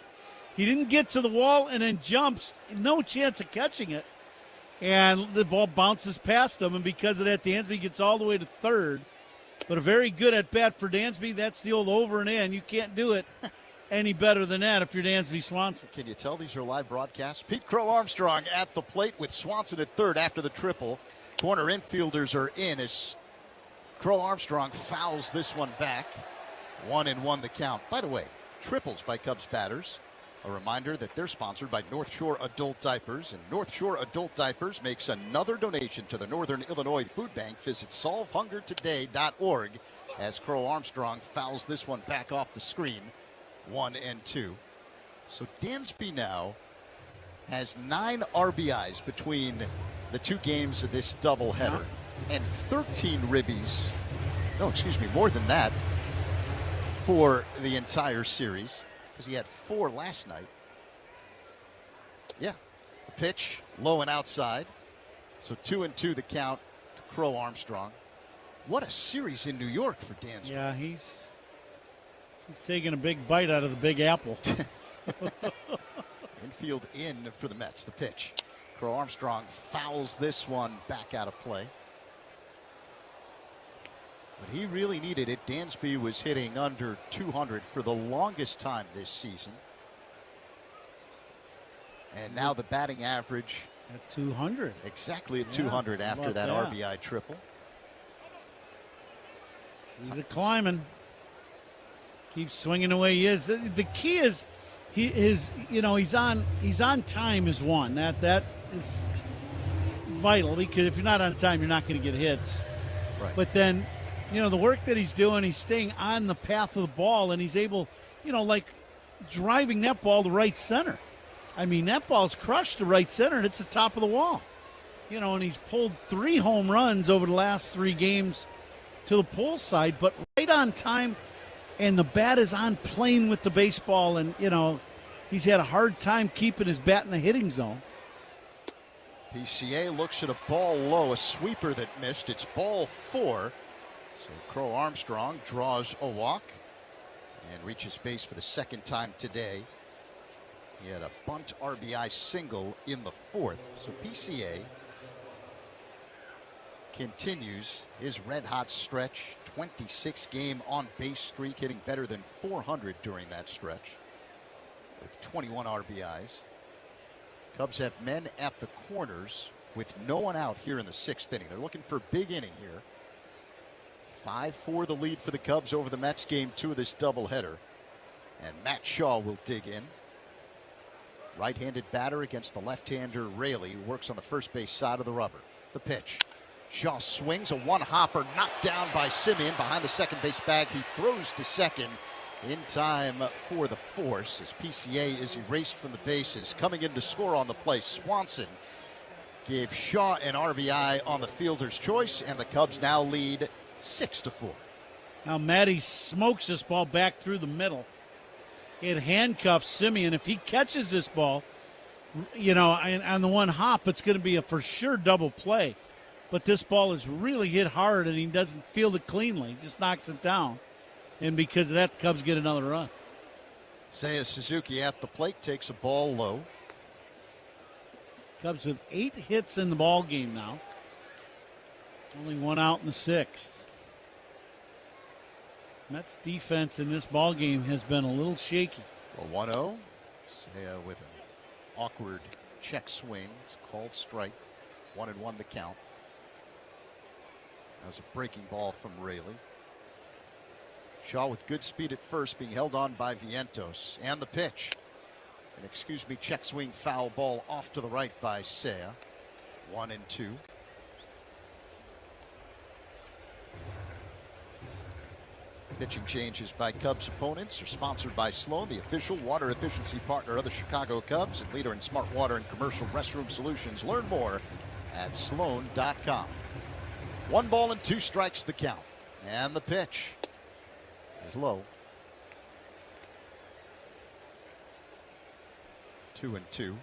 He didn't get to the wall and then jumps. No chance of catching it. And the ball bounces past him, and because of that, Dansby gets all the way to third. But a very good at-bat for Dansby. That's the old over and in. You can't do it any better than that if you're Dansby Swanson. Can you tell these are live broadcasts? Pete Crow Armstrong at the plate with Swanson at third after the triple. Corner infielders are in as Crow Armstrong fouls this one back. 1-1 the count. By the way, triples by Cubs batters. A reminder that they're sponsored by North Shore Adult Diapers, and North Shore Adult Diapers makes another donation to the Northern Illinois Food Bank. Visit solvehungertoday.org as Crow Armstrong fouls this one back off the screen. 1-2. So Dansby now has 9 RBIs between the 2 games of this doubleheader, and 13 ribbies. No, excuse me, more than that for the entire series, because he had 4 last night. Yeah, the pitch low and outside. So 2-2 the count to Crow Armstrong. What a series in New York for Dansby. Yeah, he's taking a big bite out of the Big Apple. Infield in for the Mets. The pitch. Crow Armstrong fouls this one back out of play. But he really needed it. Dansby was hitting under 200 for the longest time this season. And now the batting average at 200. Exactly at 200 after that RBI triple. He's a climbing. Keeps swinging the way he is. The key is he's on time is one. That is vital, because if you're not on time, you're not going to get hits. Right. But then, the work that he's doing, he's staying on the path of the ball, and he's able, like driving that ball to right center. I mean, that ball's crushed to right center, and it's the top of the wall. And he's pulled 3 home runs over the last 3 games to the pull side, but right on time, and the bat is on plane with the baseball, and, he's had a hard time keeping his bat in the hitting zone. PCA looks at a ball low, a sweeper that missed. It's ball 4. So Crow Armstrong draws a walk and reaches base for the 2nd time today. He had a bunt RBI single in the 4th. So PCA continues his red-hot stretch. 26-game on-base streak, hitting better than 400 during that stretch with 21 RBIs. Cubs have men at the corners with no one out here in the 6th inning. They're looking for a big inning here. 5-4 the lead for the Cubs over the Mets, game 2 of this doubleheader. And Matt Shaw will dig in. Right-handed batter against the left-hander Raley, who works on the first base side of the rubber. The pitch. Shaw swings a one-hopper, knocked down by Simeon behind the second base bag. He throws to second in time for the force as PCA is erased from the bases. Coming in to score on the play, Swanson gave Shaw an RBI on the fielder's choice, and the Cubs now lead 6-4. Now Matty smokes this ball back through the middle. It handcuffs Simeon. If he catches this ball, on the one hop, it's going to be a for sure double play. But this ball is really hit hard, and he doesn't field it cleanly. He just knocks it down. And because of that, the Cubs get another run. Seiya Suzuki at the plate takes a ball low. Cubs with 8 hits in the ball game now. Only 1 out in the 6th. Mets defense in this ball game has been a little shaky. A 1-0. Seiya with an awkward check swing. It's called strike. 1-1 the count. That was a breaking ball from Raley. Shaw with good speed at first, being held on by Vientos. And the pitch. An check swing foul ball off to the right by Seiya. 1-2. Pitching changes by Cubs opponents are sponsored by Sloan, the official water efficiency partner of the Chicago Cubs and leader in smart water and commercial restroom solutions. Learn more at sloan.com. 1 ball and 2 strikes the count. And the pitch is low. 2-2.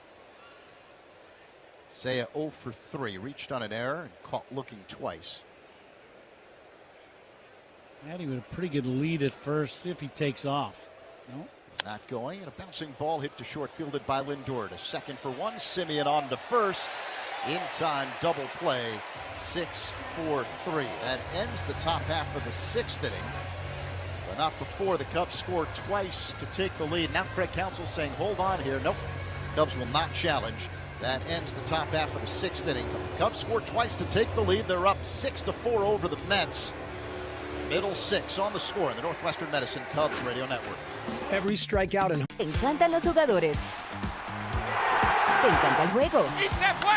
Seiya 0 for 3. Reached on an error and caught looking twice. Maddie with a pretty good lead at first. See if he takes off. No. Not going, and a bouncing ball hit to short, fielded by Lindor. To second for one. Simeon on to first. In time, double play. 6-4-3. That ends the top half of the sixth inning. But not before the Cubs score twice to take the lead. Now Craig Counsell saying, hold on here. Nope. Cubs will not challenge. That ends the top half of the sixth inning. But the Cubs scored twice to take the lead. They're up 6-4 over the Mets. Middle six on the score in the Northwestern Medicine Cubs Radio Network. Every strikeout and... Te encantan los jugadores. Te encanta el juego. ¡Y se fue!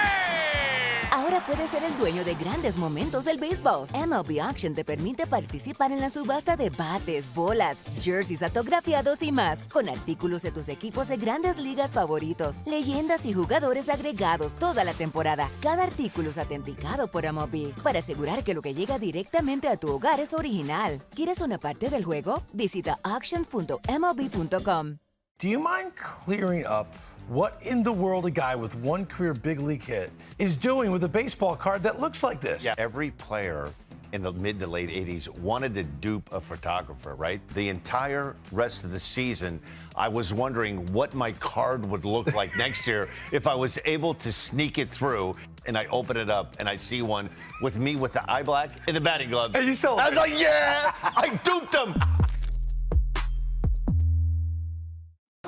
Ahora puedes ser el dueño de grandes momentos del béisbol. MLB Auction te permite participar en la subasta de bates, bolas, jerseys autografiados y más, con artículos de tus equipos de grandes ligas favoritos, leyendas y jugadores agregados toda la temporada. Cada artículo es autenticado por MLB para asegurar que lo que llega directamente a tu hogar es original. ¿Quieres una parte del juego? Visita auctions.mlb.com. Do you mind clearing up what in the world a guy with one career big league hit is doing with a baseball card that looks like this? Yeah, every player in the mid to late 80s wanted to dupe a photographer, right? The entire rest of the season, I was wondering what my card would look like next year if I was able to sneak it through. And I open it up and I see one with me with the eye black and the batting gloves. And you celebrate. I was like, yeah, I duped him.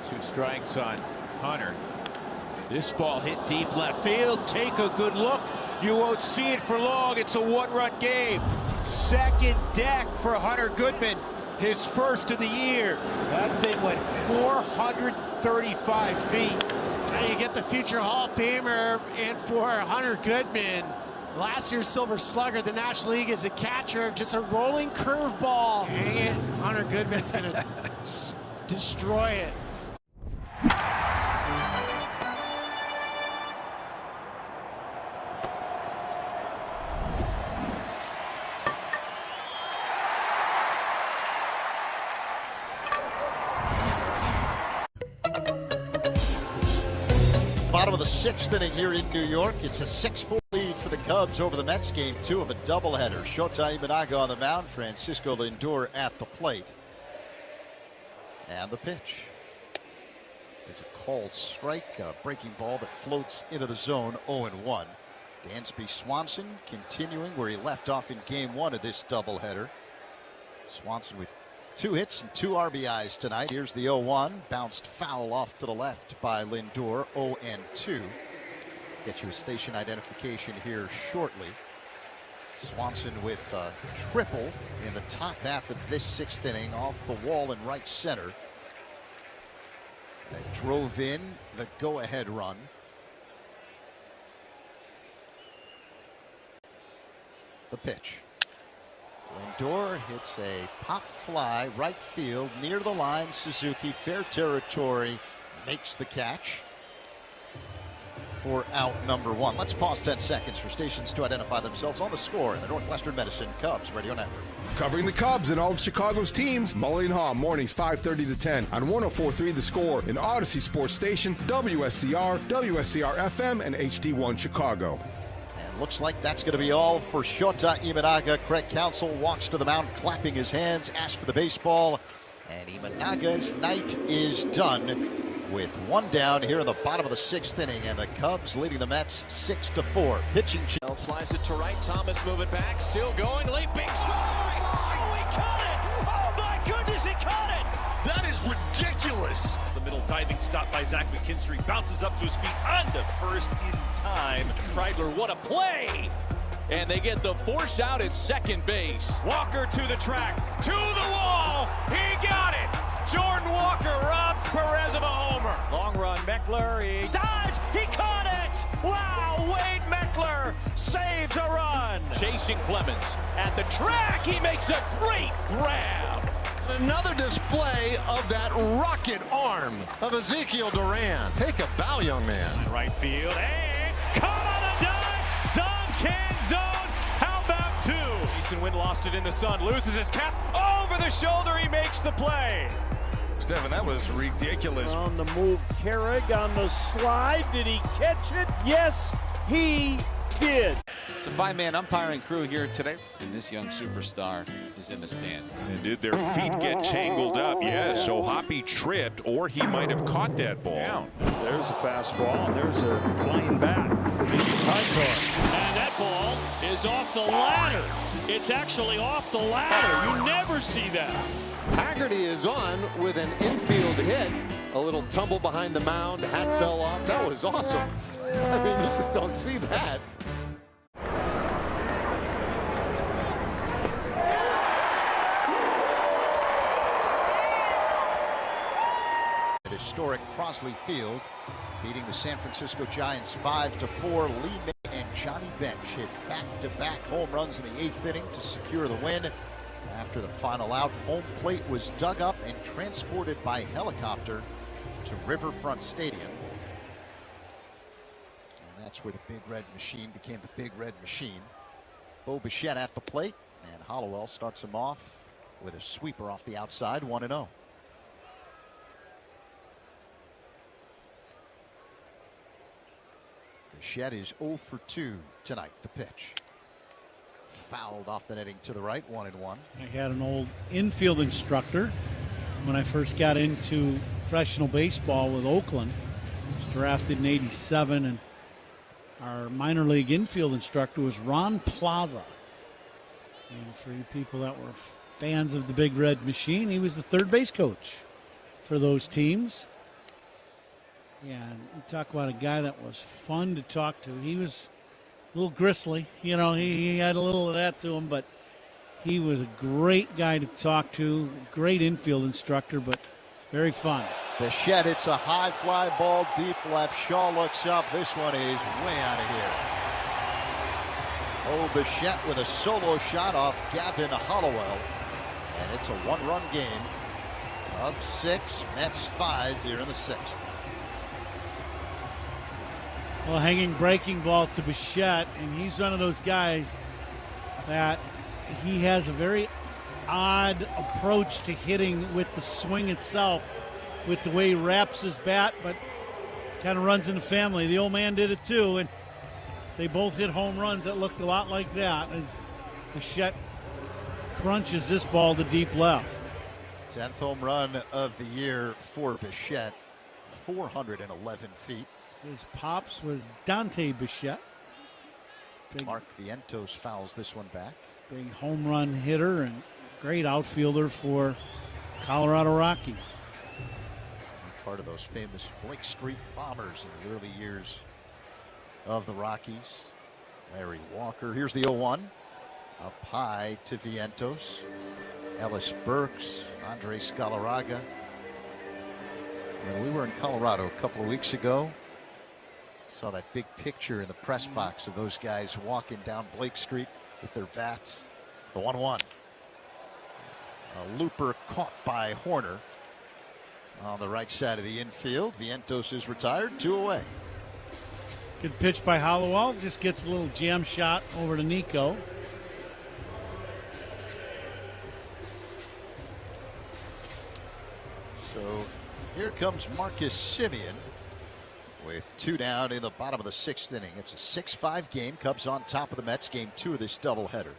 2 strikes on Hunter. This ball hit deep left field. Take a good look. You won't see it for long. It's a one-run game. Second deck for Hunter Goodman. His first of the year. That thing went 435 feet. And you get the future Hall of Famer and for Hunter Goodman. Last year's Silver Slugger, the National League as a catcher. Just a rolling curveball. Hang it. Hunter Goodman's going to destroy it. Bottom of the sixth inning here in New York. It's a 6-4 lead for the Cubs over the Mets. Game 2 of a doubleheader. Shota Imanaga on the mound. Francisco Lindor at the plate. And the pitch is a called strike. A breaking ball that floats into the zone. 0-1. Dansby Swanson continuing where he left off in Game 1 of this doubleheader. Swanson with 2 hits and 2 RBIs tonight. Here's the 0-1. Bounced foul off to the left by Lindor. 0-2. Get you a station identification here shortly. Swanson with a triple in the top half of this sixth inning off the wall in right center. That drove in the go-ahead run. The pitch. Lindor hits a pop fly right field near the line. Suzuki, fair territory, makes the catch for out number 1. Let's pause 10 seconds for stations to identify themselves on the score in the Northwestern Medicine Cubs Radio Network. Covering the Cubs and all of Chicago's teams, Mully and Haw, mornings 5:30 to 10 on 104.3 The Score, in Odyssey Sports Station, WSCR, WSCR-FM, and HD1 Chicago. Looks like that's going to be all for Shota Imanaga. Craig Counsell walks to the mound, clapping his hands, asks for the baseball. And Imanaga's night is done with 1 down here in the bottom of the sixth inning. And the Cubs leading the Mets 6-4. Pitching. Flies it to right. Thomas moving back. Still going. Leaping. Strike. Oh, he caught it. Oh, my goodness, he caught it. That is ridiculous. The middle diving stop by Zach McKinstry. Bounces up to his feet onto first in time. Kreidler, what a play! And they get the force out at second base. Walker to the track, to the wall. He got it. Jordan Walker robs Perez of a homer. Long run, Meckler. He dives. He caught it. Wow, Wade Meckler saves a run. Chasing Clemens at the track. He makes a great grab. Another display of that rocket arm of Ezekiel Duran. Take a bow, young man. Right field. Hey, caught on a dive. Duncan zone. How about 2? Jason Wynn lost it in the sun. Loses his cap. Over the shoulder. He makes the play. Stephen, that was ridiculous. On the move, Carrig on the slide. Did he catch it? Yes, he did. It's a 5-man umpiring crew here today, and this young superstar is in the stands. And did their feet get tangled up? Yes, so Hoppy tripped, or he might have caught that ball. There's a fastball. There's a flying bat. It's a high car. And that ball is off the ladder. It's actually off the ladder. You never see that. Haggerty is on with an infield hit. A little tumble behind the mound. Hat fell off. That was awesome. I mean, you just don't see that. At historic Crosley Field, beating the San Francisco Giants 5-4. Lee May and Johnny Bench hit back-to-back home runs in the 8th inning to secure the win. After the final out, home plate was dug up and transported by helicopter to Riverfront Stadium. And that's where the Big Red Machine became the Big Red Machine. Bo Bichette at the plate, and Hollowell starts him off with a sweeper off the outside, 1-0. Bichette is 0 for 2 tonight. The pitch. Fouled off the netting to the right, 1-1. I had an old infield instructor when I first got into professional baseball with Oakland. I was drafted in '87, and our minor league infield instructor was Ron Plaza. And for you people that were fans of the Big Red Machine, he was the third base coach for those teams. Yeah, and you talk about a guy that was fun to talk to. He was a little gristly, you know, he had a little of that to him, but he was a great guy to talk to, great infield instructor, but very fun. Bichette, it's a high fly ball deep left. Shaw looks up. This one is way out of here. Oh, Bichette with a solo shot off Gavin Hollowell, and it's a 1-run game. Up 6, Mets 5 here in the 6th. Well, hanging breaking ball to Bichette, and he's one of those guys that he has a very odd approach to hitting with the swing itself, with the way he wraps his bat, but kind of runs in the family. The old man did it too, and they both hit home runs that looked a lot like that as Bichette crunches this ball to deep left. 10th home run of the year for Bichette, 411 feet. His pops was Dante Bichette. Mark Vientos fouls this one back. Big home run hitter and great outfielder for Colorado Rockies. Part of those famous Blake Street Bombers in the early years of the Rockies. Larry Walker. Here's the 0-1. Up high to Vientos. Ellis Burks, Andre Scalaraga. When we were in Colorado a couple of weeks ago, saw that big picture in the press box of those guys walking down Blake Street with their bats. The 1-1. A looper caught by Horner on the right side of the infield. Vientos is retired, 2 away. Good pitch by Hollowell. Just gets a little jam shot over to Nico. So here comes Marcus Semien with 2 down in the bottom of the 6th inning. It's a 6-5 game. Cubs on top of the Mets. Game 2 of this doubleheader.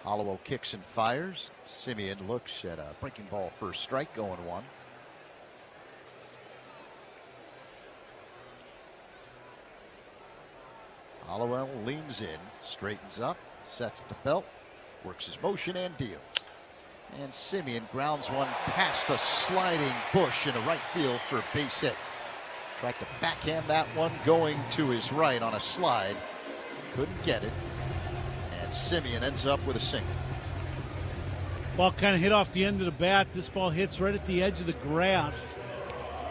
Hollowell kicks and fires. Semien looks at a breaking ball first strike, going 1. Hollowell leans in, straightens up, sets the belt, works his motion and deals. And Semien grounds one past a sliding bush into right field for a base hit. Tried to backhand that one going to his right on a slide. Couldn't get it. And Semien ends up with a single. Ball kind of hit off the end of the bat. This ball hits right at the edge of the grass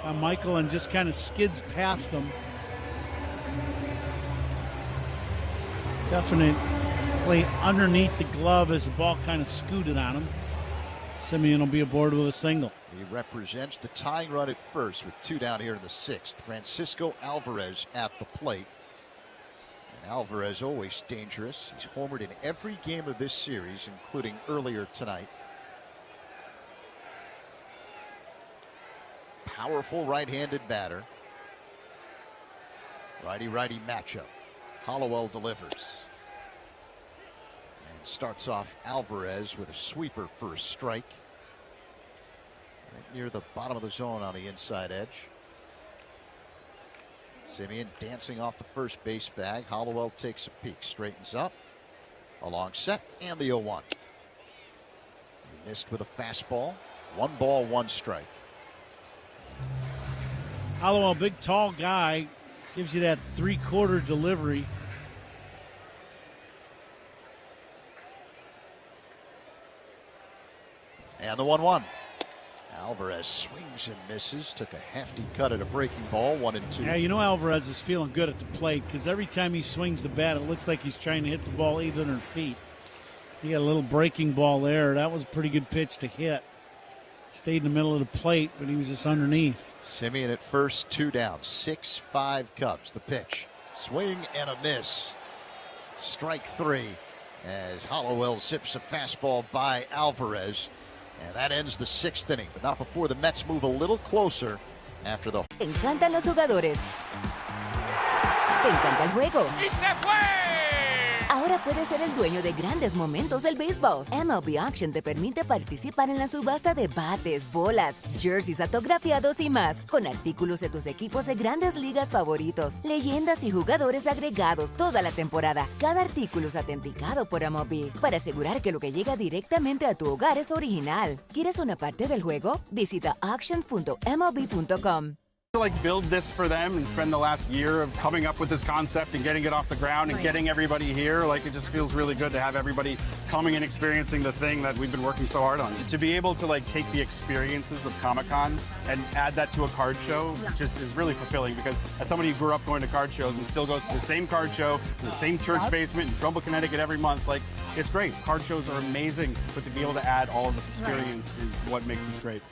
on Michael and just kind of skids past him. Definitely underneath the glove as the ball kind of scooted on him. Semien will be aboard with a single. He represents the tying run at first with 2 down here in the 6th. Francisco Alvarez at the plate. And Alvarez always dangerous. He's homered in every game of this series, including earlier tonight. Powerful right-handed batter. Righty-righty matchup. Hollowell delivers. And starts off Alvarez with a sweeper for a strike. Right near the bottom of the zone on the inside edge. Simeon dancing off the first base bag. Hollowell takes a peek, straightens up. A long set, and the 0-1. He missed with a fastball. 1 ball, 1 strike. Hollowell, big tall guy, gives you that 3/4 delivery. And the 1-1. Alvarez swings and misses. Took a hefty cut at a breaking ball. 1-2. Yeah, you know Alvarez is feeling good at the plate because every time he swings the bat, it looks like he's trying to hit the ball 800 feet. He got a little breaking ball there. That was a pretty good pitch to hit. Stayed in the middle of the plate, but he was just underneath. Simeon at first, 2 down. 6-5 Cubs. The pitch. Swing and a miss. Strike 3 as Hollowell zips a fastball by Alvarez. And that ends the 6th inning, but not before the Mets move a little closer after the... Te encantan los jugadores. Te encanta el juego. ¡Y se fue! Ahora puedes ser el dueño de grandes momentos del béisbol. MLB Auction te permite participar en la subasta de bates, bolas, jerseys autografiados y más, con artículos de tus equipos de grandes ligas favoritos, leyendas y jugadores agregados toda la temporada. Cada artículo es autenticado por MLB para asegurar que lo que llega directamente a tu hogar es original. ¿Quieres una parte del juego? Visita auctions.mlb.com. To like build this for them and spend the last year of coming up with this concept and getting it off the ground and getting everybody here, like it just feels really good to have everybody coming and experiencing the thing that we've been working so hard on. To be able to like take the experiences of Comic-Con and add that to a card show just is really fulfilling, because as somebody who grew up going to card shows and still goes to the same card show in the same church basement in Trumbull, Connecticut every month, like it's great. Card shows are amazing, but to be able to add all of this experience is what makes this great.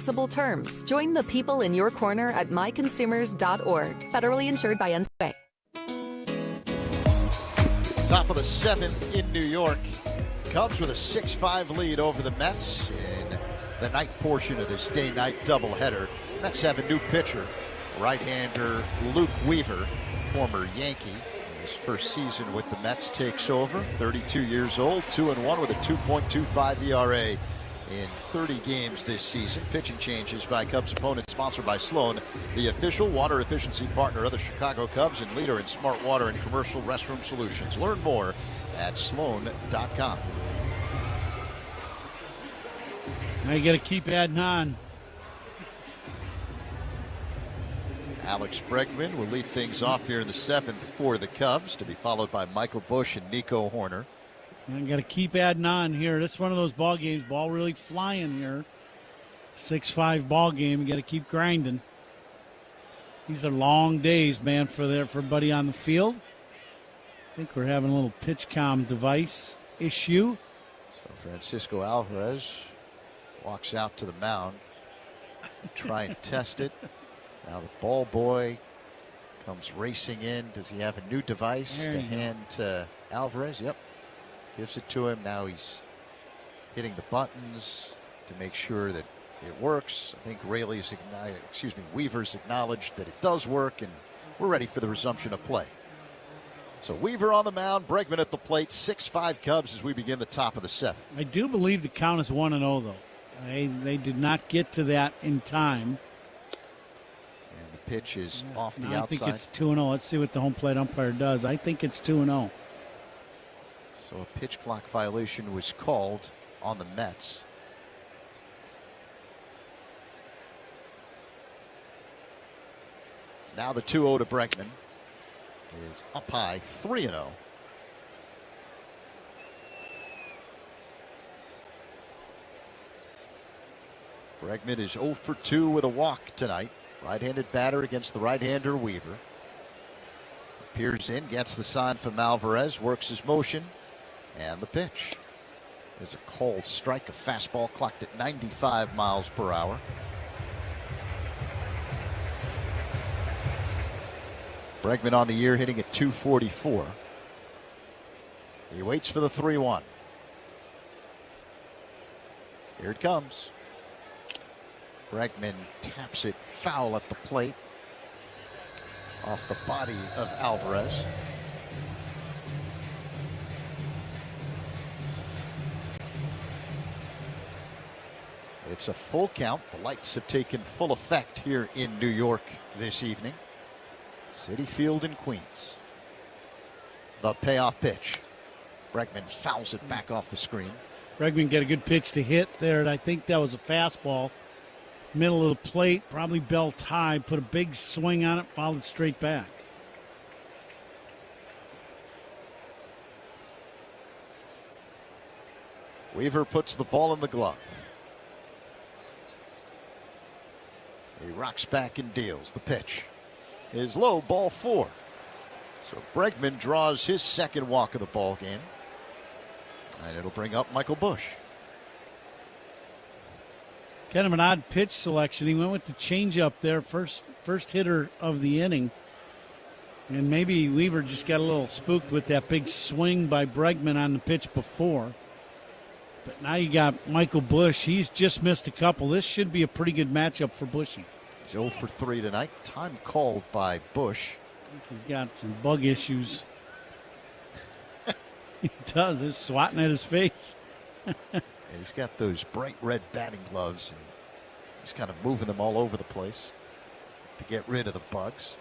Flexible terms. Join the people in your corner at myconsumers.org. Federally insured by NCUA. Top of the 7th in New York. Cubs with a 6-5 lead over the Mets in the night portion of this day-night doubleheader. Mets have a new pitcher, right-hander Luke Weaver, former Yankee. His first season with the Mets takes over. 32 years old, 2-1 with a 2.25 ERA. In 30 games this season. Pitching changes by Cubs opponents, sponsored by Sloan, the official water efficiency partner of the Chicago Cubs and leader in smart water and commercial restroom solutions. Learn more at sloan.com. Now you got to keep adding on. Alex Bregman will lead things off here in the 7th for the Cubs, to be followed by Michael Busch and Nico Horner. And got to keep adding on here. This is one of those ball games. Ball really flying here. 6-5 ball game. You got to keep grinding. These are long days, man, for everybody on the field. I think we're having a little pitch comm device issue. So Francisco Alvarez walks out to the mound. Try and test it. Now the ball boy comes racing in. Does he have a new device to hand to Alvarez? Yep. Gives it to him. Now he's hitting the buttons to make sure that it works. I think Weaver's acknowledged that it does work, and we're ready for the resumption of play. So Weaver on the mound, Bregman at the plate. 6-5 Cubs as we begin the top of the 7th. I do believe the count is 1-0 though. They did not get to that in time. And the pitch is off the outside. I think it's 2-0. Let's see what the home plate umpire does. I think it's 2-0. So a pitch clock violation was called on the Mets. Now the 2-0 to Bregman is up high, 3-0. Bregman is 0 for 2 with a walk tonight. Right-handed batter against the right-hander Weaver. Peers in, gets the sign from Alvarez, works his motion, and the pitch is a cold strike, a fastball clocked at 95 miles per hour. Bregman on the year hitting at 244. He waits for the 3-1. Here it comes. Bregman taps it foul at the plate. Off the body of Alvarez. It's a full count. The lights have taken full effect here in New York this evening. Citi Field in Queens. The payoff pitch. Bregman fouls it back off the screen. Bregman got a good pitch to hit there, and I think that was a fastball. Middle of the plate, probably belt high, put a big swing on it, fouled it straight back. Weaver puts the ball in the glove. He rocks back and deals. The pitch is low, ball 4. So Bregman draws his second walk of the ball game. And it'll bring up Michael Busch. Kind of an odd pitch selection. He went with the changeup there, first hitter of the inning. And maybe Weaver just got a little spooked with that big swing by Bregman on the pitch before. But now you got Michael Busch. He's just missed a couple. This should be a pretty good matchup for Bushy. He's 0 for 3 tonight. Time called by Busch. He's got some bug issues. He does. They're swatting at his face. He's got those bright red batting gloves, and he's kind of moving them all over the place to get rid of the bugs.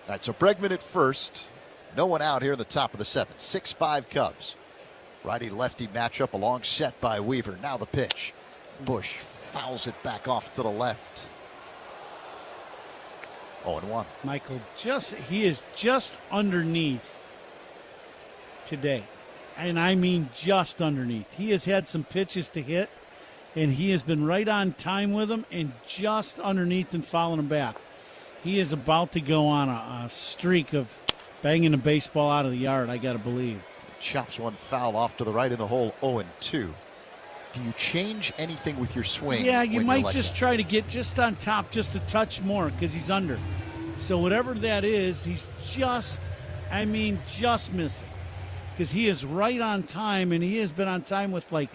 All right, so Bregman at first. No one out here in the top of the 7th. 6-5 Cubs. Righty-lefty matchup, a long set by Weaver. Now the pitch. Busch fouls it back off to the left. 0-1. Michael, he is just underneath today. And I mean just underneath. He has had some pitches to hit, and he has been right on time with them and just underneath and fouling them back. He is about to go on a streak of banging a baseball out of the yard, I got to believe. Chops one foul off to the right in the hole, 0-2. Do you change anything with your swing? Yeah, you might just try to get just on top just a touch more because he's under. So whatever that is, he's just missing. Because he is right on time, and he has been on time with like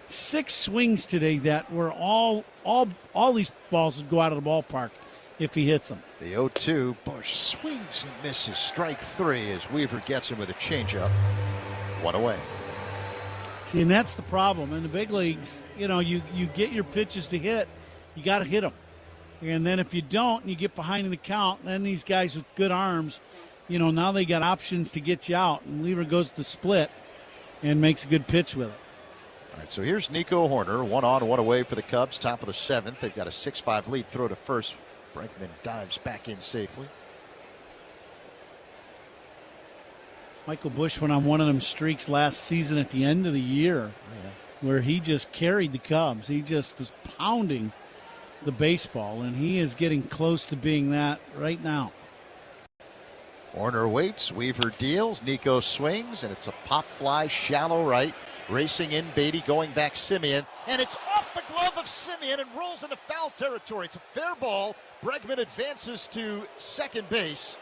6 swings today that were all these balls would go out of the ballpark if he hits them. The 0-2, Busch swings and misses. Strike 3 as Weaver gets him with a changeup. 1 away. See, and that's the problem. In the big leagues, you get your pitches to hit, you got to hit them. And then if you don't, and you get behind in the count, then these guys with good arms, now they got options to get you out. And Weaver goes to split and makes a good pitch with it. All right, so here's Nico Horner, 1 on, 1 away for the Cubs, top of the 7th. They've got a 6-5 lead, throw to first. Bregman dives back in safely. Michael Busch went on one of them streaks last season at the end of the year where he just carried the Cubs. He just was pounding the baseball, and he is getting close to being that right now. Horner waits, Weaver deals, Nico swings, and it's a pop fly, shallow right. Racing in, Beatty going back Semien, and it's off the glove of Semien and rolls into foul territory. It's a fair ball. Bregman advances to second base.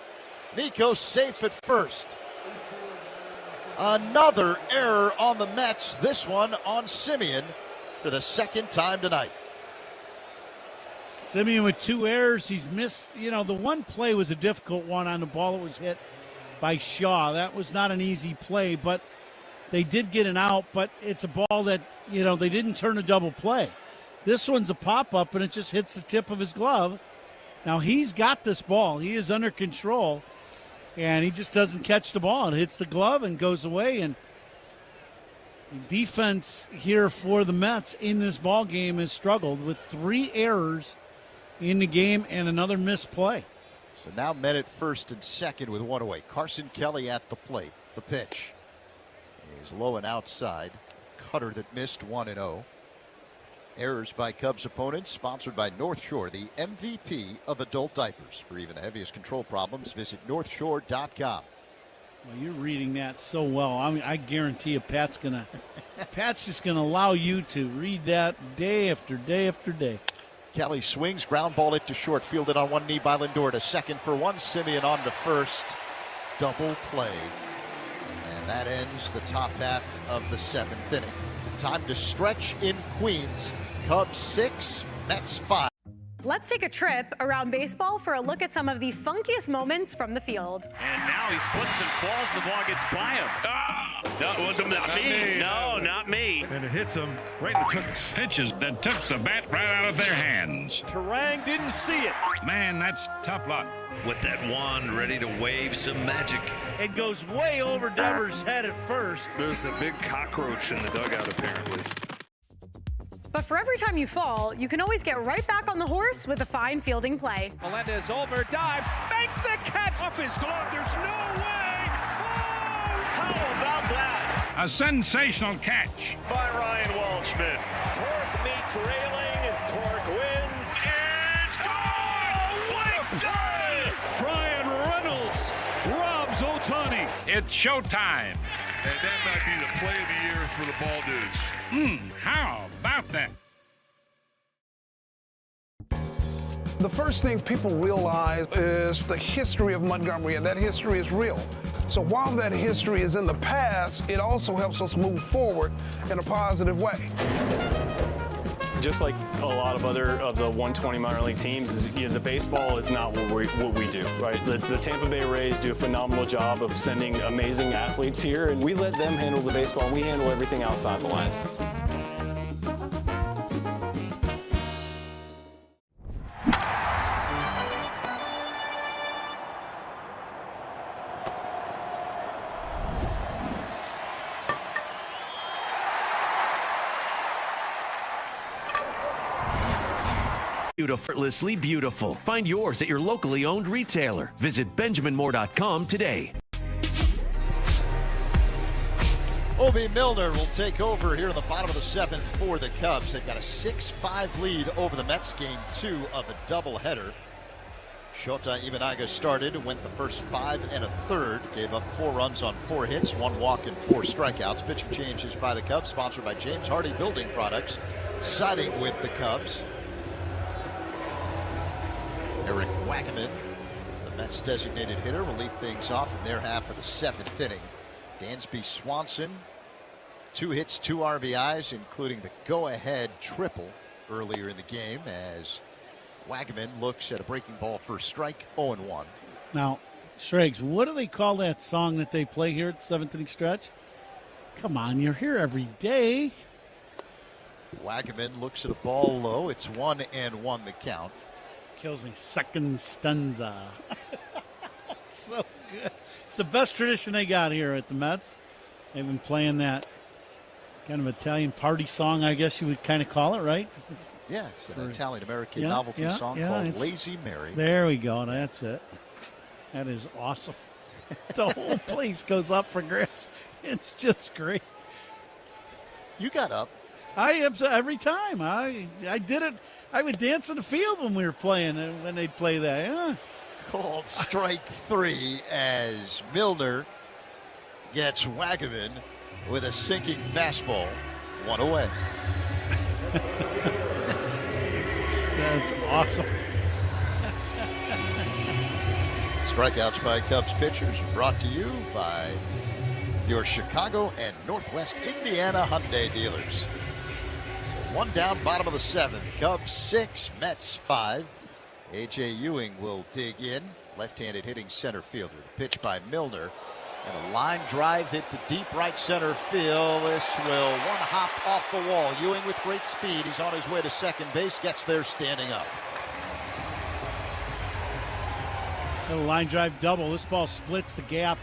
Nico safe at first. Another error on the Mets, this one on Semien for the second time tonight. Semien with 2 errors. He's missed, the one play was a difficult one on the ball that was hit by Shaw. That was not an easy play, but they did get an out, but it's a ball that, they didn't turn a double play. This one's a pop-up, and it just hits the tip of his glove. Now, he's got this ball. He is under control, and he just doesn't catch the ball. It hits the glove and goes away, and defense here for the Mets in this ball game has struggled with 3 errors in the game and another missed play. So now men at first and second with one away. Carson Kelly at the plate. The pitch is low and outside. Cutter that missed 1-0. Errors by Cubs opponents, sponsored by North Shore, the MVP of adult diapers. For even the heaviest control problems, visit northshore.com. Well, you're reading that so well. I mean, I guarantee you Pat's just gonna allow you to read that day after day after day. Kelly swings, ground ball it to short, fielded on one knee by Lindor to second for one. Simeon on to first. Double play. And that ends the top half of the 7th inning. Time to stretch in Queens. Cubs 6, Mets 5. Let's take a trip around baseball for a look at some of the funkiest moments from the field. And now he slips and falls. The ball gets by him. That wasn't not me. No, not me. And it hits him right in the tucks. Pitches that took the bat right out of their hands. Terang didn't see it. Man, that's tough luck. With that wand ready to wave some magic. It goes way over Devers' head at first. There's a big cockroach in the dugout, apparently. But for every time you fall, you can always get right back on the horse with a fine fielding play. Melendez over, dives, makes the catch. Off his glove, there's no way. Oh, how about that? A sensational catch. By Ryan Waldschmidt. Torque meets railing, Torque wins. It's gone! What a day! Brian Reynolds robs Ohtani. It's showtime. And that might be the play of the year for the Ball Dudes. How about that? The first thing people realize is the history of Montgomery, and that history is real. So while that history is in the past, it also helps us move forward in a positive way. Just like a lot of other of the 120 minor league teams, the baseball is not what we do, right? The Tampa Bay Rays do a phenomenal job of sending amazing athletes here, and we let them handle the baseball, and we handle everything outside the line. Effortlessly beautiful. Find yours at your locally owned retailer. Visit BenjaminMoore.com today. Obi Milner will take over here in the bottom of the 7th for the Cubs. They've got a 6-5 lead over the Mets, game 2 of a doubleheader. Shota Imanaga started, went the first 5 1/3, gave up 4 runs on 4 hits, 1 walk and 4 strikeouts. Pitching changes by the Cubs, sponsored by James Hardy Building Products, siding with the Cubs. Eric Wackerman, the Mets designated hitter, will lead things off in their half of the 7th inning. Dansby Swanson, 2 hits, 2 RBIs, including the go-ahead triple earlier in the game as Wackerman looks at a breaking ball for strike, 0-1. Now, Schrags, what do they call that song that they play here at the 7th inning stretch? Come on, you're here every day. Wackerman looks at a ball low. It's 1-1 the count. Kills me. Second stanza. So good. It's the best tradition they got here at the Mets. They've been playing that kind of Italian party song, I guess you would kind of call it, right? Yeah, it's an Italian-American novelty song called Lazy Mary. There we go. That's it. That is awesome. The whole place goes up for grabs. It's just great. You got up. I am every time. I did it. I would dance in the field when we were playing, when they'd play that. Yeah. Called strike 3 as Milner gets Wackerman with a sinking fastball. 1 away. That's awesome. Strikeouts by Cubs pitchers brought to you by your Chicago and Northwest Indiana Hyundai dealers. So 1 down, bottom of the 7th. Cubs 6, Mets 5. A.J. Ewing will dig in. Left-handed hitting center fielder. The pitch by Milner. And a line drive hit to deep right center field. This will one hop off the wall. Ewing with great speed. He's on his way to second base. Gets there standing up. A line drive double. This ball splits the gap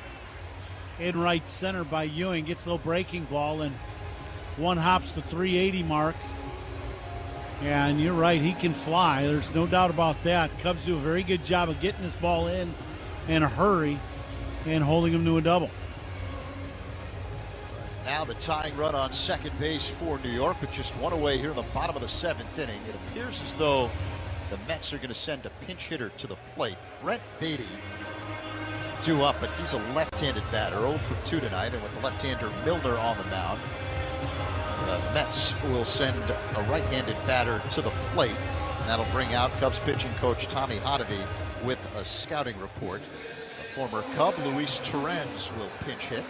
in right center by Ewing. Gets a little breaking ball and one hops the 380 mark. Yeah, and you're right. He can fly. There's no doubt about that. Cubs do a very good job of getting this ball in a hurry and holding him to a double. Now the tying run on second base for New York with just one away here in the bottom of the 7th inning. It appears as though the Mets are going to send a pinch hitter to the plate. Brett Beatty due up, but he's a left-handed batter, 0 for 2 tonight, and with the left-hander Milner on the mound, the Mets will send a right-handed batter to the plate. That'll bring out Cubs pitching coach Tommy Hotovy with a scouting report. The former Cub, Luis Torrens, will pinch hit.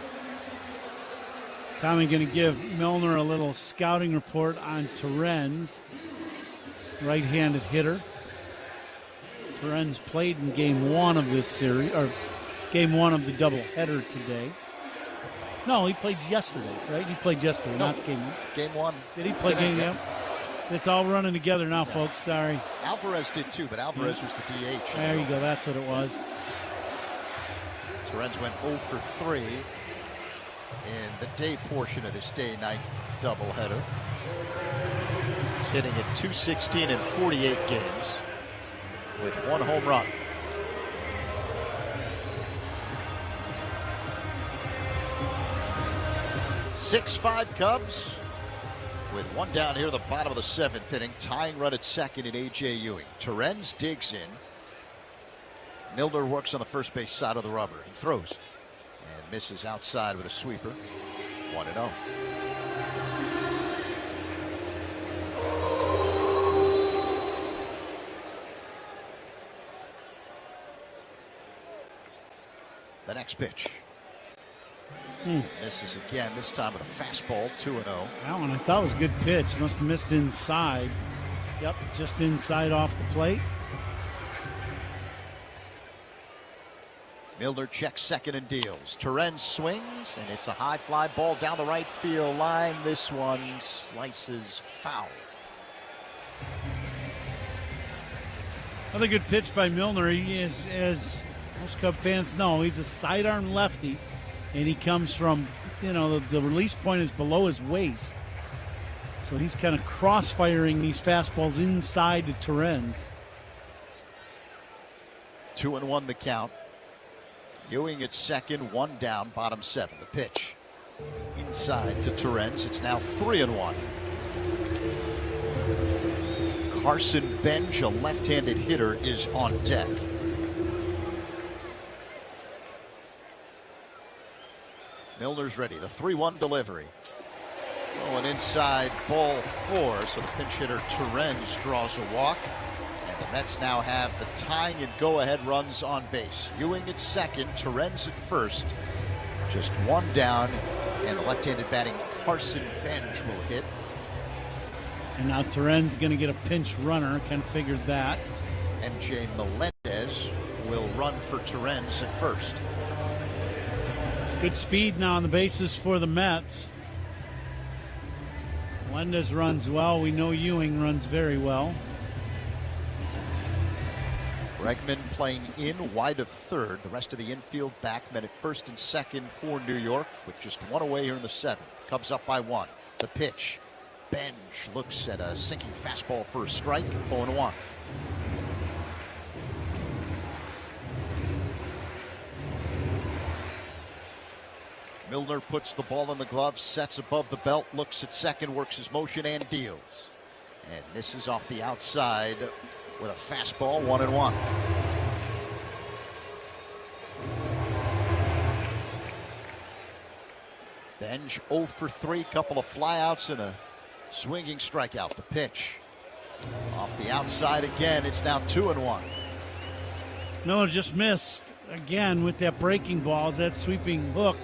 Tommy going to give Milner a little scouting report on Torrens, right-handed hitter. Torrens played in game 1 of this series, or game 1 of the doubleheader today. No, he played yesterday, right? He played yesterday, not game 1. Game 1. Did he play game 1? It's all running together now, folks. Sorry. Alvarez did too, but Alvarez was the DH. There you go. That's what it was. Torrens went 0 for 3 in the day portion of this day-night doubleheader. He's hitting at .216 in 48 games with 1 home run. Six-5 Cubs with 1 down here at the bottom of the 7th inning. Tying run at second in A.J. Ewing. Torrens digs in. Milner works on the first base side of the rubber. He throws and misses outside with a sweeper. 1-0. The next pitch. Misses again, this time with a fastball, 2-0. That one I thought was a good pitch. Must have missed inside. Yep, just inside off the plate. Milner checks second and deals. Torrens swings, and it's a high fly ball down the right field line. This one slices foul. Another good pitch by Milner. He is, as most Cub fans know, he's a sidearm lefty, and he comes from, the release point is below his waist. So he's kind of cross-firing these fastballs inside to Torrens. 2-1 the count. Ewing at second, 1 down, bottom 7. The pitch inside to Torrens. It's now 3-1. Carson Benj, a left-handed hitter, is on deck. Milner's ready. The 3-1 delivery. Going inside, ball 4. So the pinch hitter Torrens draws a walk. And the Mets now have the tying and go-ahead runs on base. Ewing at second, Torrens at first. Just 1 down, and the left-handed batting Carson Benj will hit. And now Torrens going to get a pinch runner. Kind of figured that. MJ Melendez will run for Torrens at first. Good speed now on the bases for the Mets. Melendez runs well. We know Ewing runs very well. Bregman playing in wide of third. The rest of the infield back, men at first and second for New York with just 1 away here in the 7th. Cubs up by 1. The pitch. Benj looks at a sinking fastball for a strike. 0-1. Milner puts the ball in the glove, sets above the belt, looks at second, works his motion and deals. And misses off the outside with a fastball, 1-1. Benj 0 for 3, couple of flyouts and a swinging strikeout. The pitch off the outside again. It's now 2-1. Miller just missed again with that breaking ball. That sweeping hook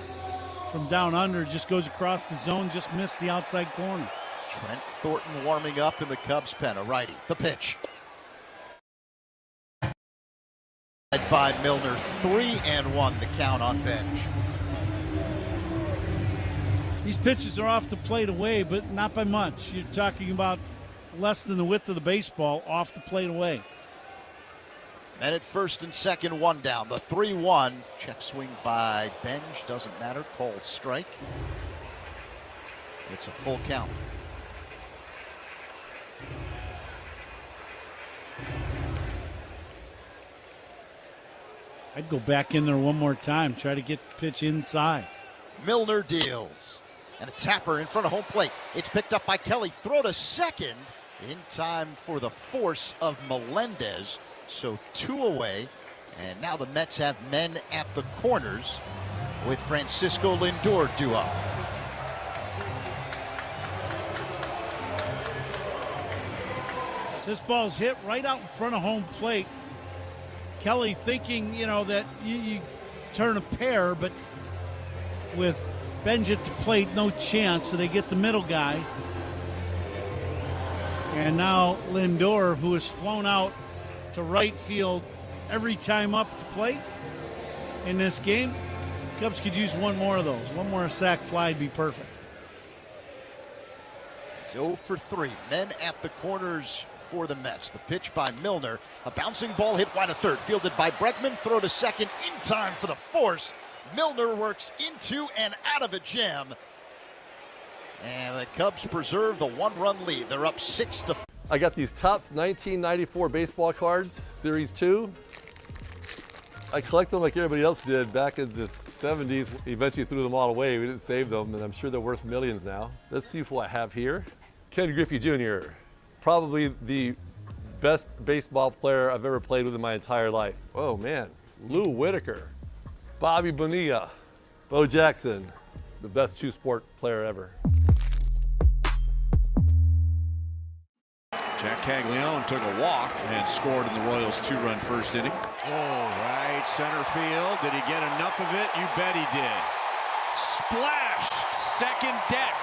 from down under just goes across the zone, just missed the outside corner. Trent Thornton warming up in the Cubs pen, a righty. The pitch. By Milner, 3-1 the count on Benj. These pitches are off the plate away, but not by much. You're talking about less than the width of the baseball off the plate away. Men at first and second, 1 down. The 3-1. Check swing by Benj. Doesn't matter. Called strike. It's a full count. I'd go back in there one more time, try to get the pitch inside. Milner deals. And a tapper in front of home plate. It's picked up by Kelly. Throw to second in time for the force of Melendez. So 2 away. And now the Mets have men at the corners with Francisco Lindor due up. This ball's hit right out in front of home plate. Kelly thinking, that you turn a pair, but with Benj at the plate, no chance. So they get the middle guy. And now Lindor, who has flown out to right field every time up the plate in this game. Cubs could use one more of those. One more sac fly would be perfect. 0 for 3. Men at the corners for the Mets. The pitch by Milner. A bouncing ball hit wide to third. Fielded by Bregman. Throw to second in time for the force. Milner works into and out of a jam. And the Cubs preserve the 1-run lead. They're up 6-4. I got these Topps 1994 baseball cards, Series 2. I collect them like everybody else did back in the 70s. Eventually threw them all away. We didn't save them, and I'm sure they're worth millions now. Let's see what I have here. Ken Griffey Jr., probably the best baseball player I've ever played with in my entire life. Oh man, Lou Whitaker, Bobby Bonilla, Bo Jackson, the best two-sport player ever. Jack Caglione took a walk and scored in the Royals' 2-run first inning. Oh, right center field. Did he get enough of it? You bet he did. Splash, second deck.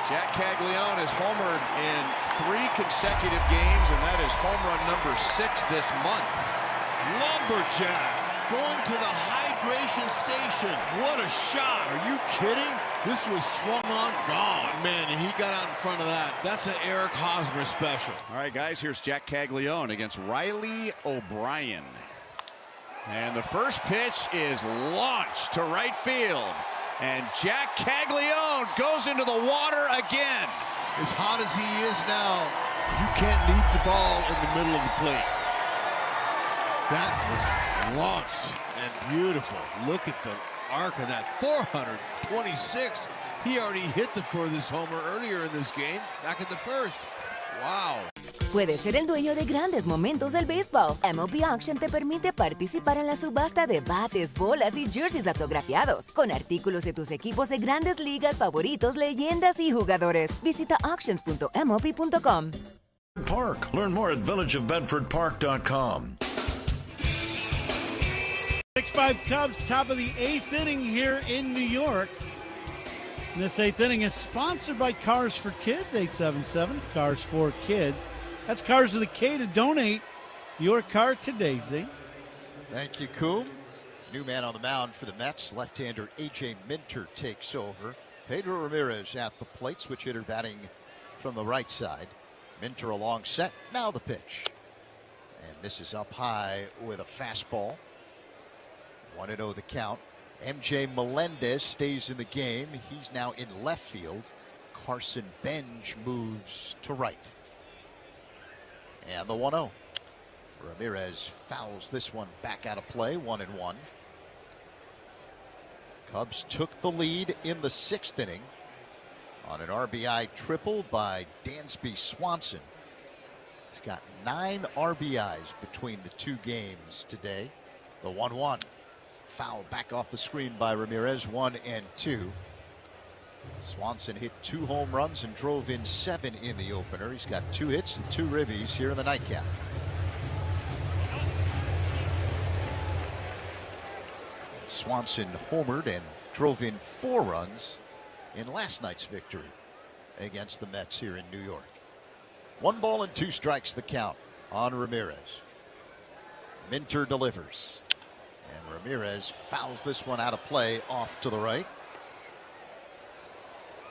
Jack Caglione has homered in 3 consecutive games, and that is home run number 6 this month. Lumberjack going to the hydration station. What a shot. Are you kidding? This was swung on, gone. Man, and he got out in front of that. That's an Eric Hosmer special. All right, guys, here's Jack Caglione against Riley O'Brien. And the first pitch is launched to right field. And Jack Caglione goes into the water again. As hot as he is now, you can't leave the ball in the middle of the plate. That was launched and beautiful. Look at the arc of that. 426. He already hit the furthest homer earlier in this game, back in the first. Wow. Puedes ser el dueño de grandes momentos del béisbol. MLB Auction te permite participar en la subasta de bates, bolas y jerseys autografiados, con artículos de tus equipos de grandes ligas favoritos, leyendas y jugadores. Visita auctions.mlb.com. Park. Learn more at villageofbedfordpark.com. 6-5 Cubs, top of the 8th inning here in New York. And this 8th inning is sponsored by Cars for Kids, 877 Cars for Kids. That's Cars with a K to donate your car today, Z. Thank you, Coom. New man on the mound for the Mets. Left-hander A.J. Minter takes over. Pedro Ramirez at the plate. Switch hitter batting from the right side. Minter a long set. Now the pitch. And this is up high with a fastball. 1-0 the count. M.J. Melendez stays in the game. He's now in left field. Carson Benj moves to right. And the 1-0. Ramirez fouls this one back out of play. 1-1. Cubs took the lead in the 6th inning on an RBI triple by Dansby Swanson. It's got 9 RBIs between the 2 games today. The 1-1. Foul back off the screen by Ramirez. 1 and 2. Swanson hit 2 home runs and drove in 7 in the opener. He's got 2 hits and 2 ribbies here in the nightcap. And Swanson homered and drove in 4 runs in last night's victory against the Mets here in New York. 1 ball and 2 strikes the count on Ramirez. Minter delivers. And Ramirez fouls this one out of play off to the right.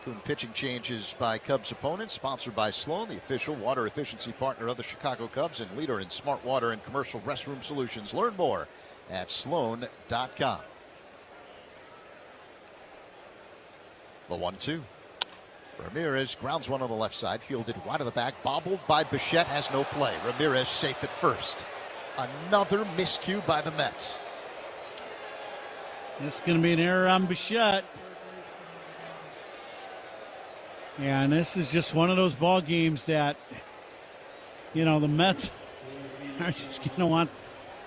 Coon pitching changes by Cubs opponents, sponsored by Sloan, the official water efficiency partner of the Chicago Cubs and leader in smart water and commercial restroom solutions. Learn more at sloan.com. The 1-2. Ramirez grounds one on the left side, fielded wide of the back, bobbled by Bichette, has no play. Ramirez safe at first. Another miscue by the Mets. This is going to be an error on Bichette. And this is just one of those ball games that, the Mets are just going to want.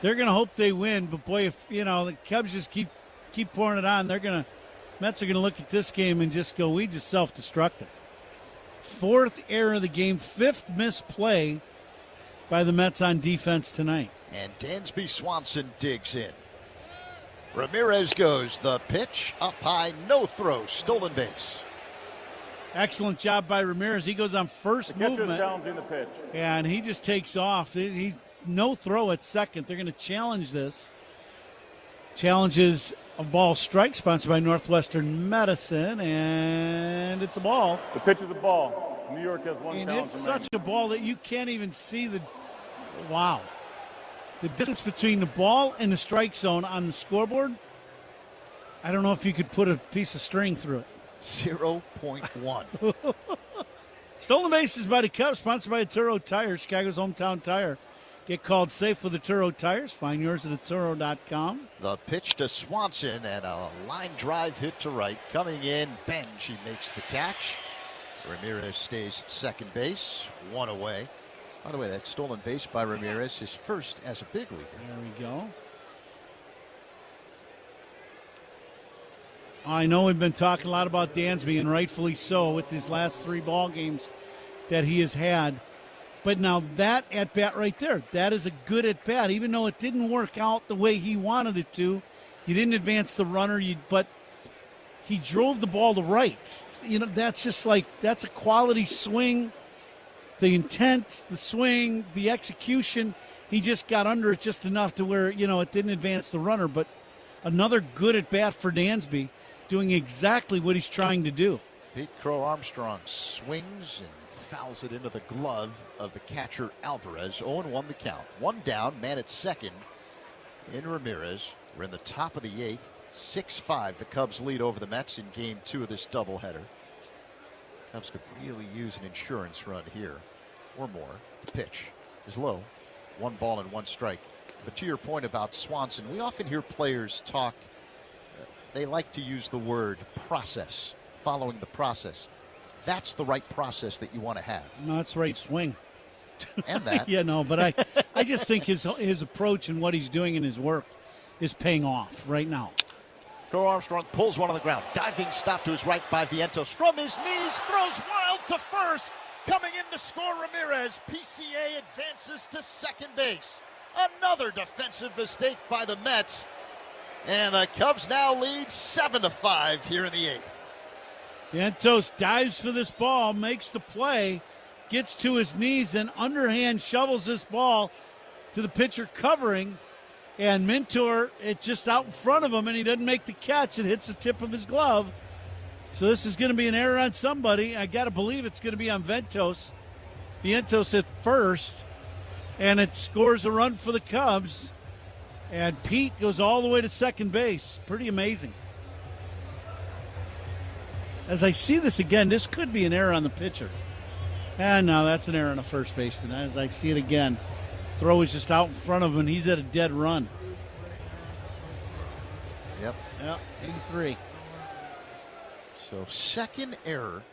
They're going to hope they win, but boy, if the Cubs just keep pouring it on, Mets are going to look at this game and just go, we just self-destructed. Fourth error of the game, fifth misplay by the Mets on defense tonight. And Dansby Swanson digs in. Ramirez goes. The pitch up high, no throw, stolen base. Excellent job by Ramirez. He goes on first movement. Challenging the pitch. And he just takes off. He's no throw at second. They're going to challenge this. Challenges a ball strike sponsored by Northwestern Medicine, and it's a ball. The pitch is a ball. New York has one. And count it's remaining. such a ball that you can't even see the. Wow. The distance between the ball and the strike zone on the scoreboard, I don't know if you could put a piece of string through it. 0.1. Stolen bases by the Cubs, sponsored by Turo Tires, Chicago's hometown tire. Get called safe with the Turo Tires. Find yours at Turo.com. The pitch to Swanson and a line drive hit to right. Coming in, Benj, he makes the catch. Ramirez stays at second base, one away. By the way, that stolen base by Ramirez, his first as a big leaguer. There we go. I know we've been talking a lot about Dansby, and rightfully so, with these last three ball games that he has had. But now that at-bat right there, that is a good at-bat. Even though it didn't work out the way he wanted it to, he didn't advance the runner, but he drove the ball to right. That's just that's a quality swing. The intent, the swing, the execution, he just got under it just enough to where, it didn't advance the runner. But another good at-bat for Dansby, doing exactly what he's trying to do. Pete Crow Armstrong swings and fouls it into the glove of the catcher Alvarez. 0-1 the count. One down, man at second in Ramirez. We're in the top of the eighth. 6-5 the Cubs lead over the Mets in game 2 of this doubleheader. Cubs could really use an insurance run here or more. The pitch is low. 1 ball and 1 strike. But to your point about Swanson, we often hear players talk, they like to use the word process, following the process. That's the right process that you want to have. No, that's the right swing. And that. But I just think his approach and what he's doing in his work is paying off right now. Crow Armstrong pulls one on the ground. Diving stop to his right by Vientos. From his knees, throws wild to first. Coming in to score Ramirez. PCA advances to second base. Another defensive mistake by the Mets. And the Cubs now lead 7-5 here in the eighth. Vientos dives for this ball, makes the play, gets to his knees, and underhand shovels this ball to the pitcher covering. And Minter, it's just out in front of him, and he doesn't make the catch. It hits the tip of his glove. So this is going to be an error on somebody. I got to believe it's going to be on Vientos. Vientos at first, and it scores a run for the Cubs. And Pete goes all the way to second base. Pretty amazing. As I see this again, this could be an error on the pitcher. And no, that's an error on the first baseman. As I see it again, throw is just out in front of him, and he's at a dead run. Yep. 83. So second error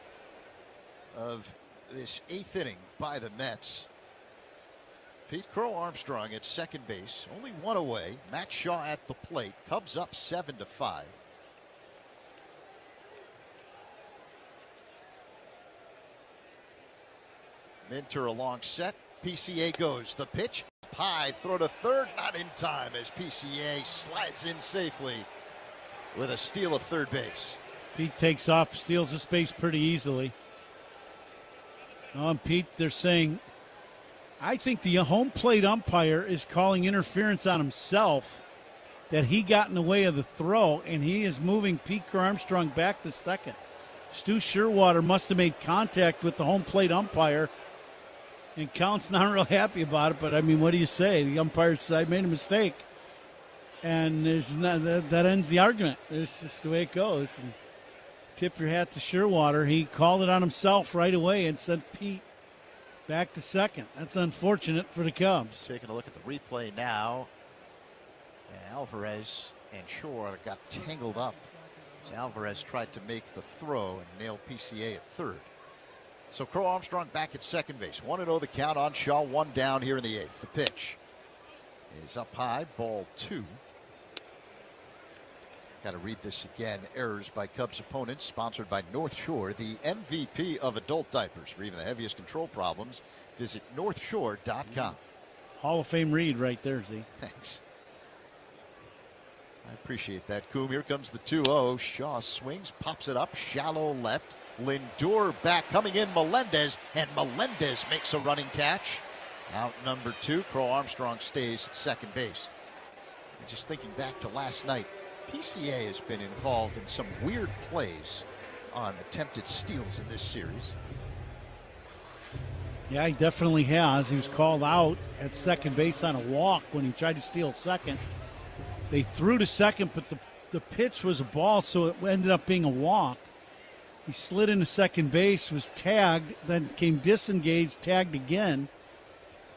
of this eighth inning by the Mets. Pete Crow Armstrong at second base, only one away. Matt Shaw at the plate. Cubs up 7-5. Minter a long set. PCA goes. The pitch high. Throw to third. Not in time as PCA slides in safely with a steal of third base. Pete takes off, steals the space pretty easily. On Pete, they're saying, I think the home plate umpire is calling interference on himself, that he got in the way of the throw, and he is moving Pete Armstrong back to second. Stu Sherwater must have made contact with the home plate umpire, and Count's not real happy about it, but I mean, what do you say? The umpire said, I made a mistake, and that ends the argument. It's just the way it goes. And tip your hat to Sherwater. He called it on himself right away and sent Pete back to second. That's unfortunate for the Cubs. Taking a look at the replay now. Alvarez And Shore got tangled up as Alvarez tried to make the throw and nail PCA at third. So Crow Armstrong back at second base. 1-0 the count on Shaw, 1 down here in the 8th. The pitch is up high, ball 2. Got to read this again. Errors by Cubs opponents, sponsored by North Shore, the MVP of adult diapers. For even the heaviest control problems, visit northshore.com. Hall of Fame read right there, Z. Thanks. I appreciate that, Coom. Here comes the 2-0. Shaw swings, pops it up, shallow left. Lindor back, coming in Melendez, and Melendez makes a running catch. Out number 2. Crow Armstrong stays at second base. And just thinking back to last night, PCA has been involved in some weird plays on attempted steals in this series. Yeah, he definitely has. He was called out at second base on a walk when he tried to steal second. They threw to second, but the pitch was a ball, so it ended up being a walk. He slid into second base, was tagged, then came disengaged, tagged again,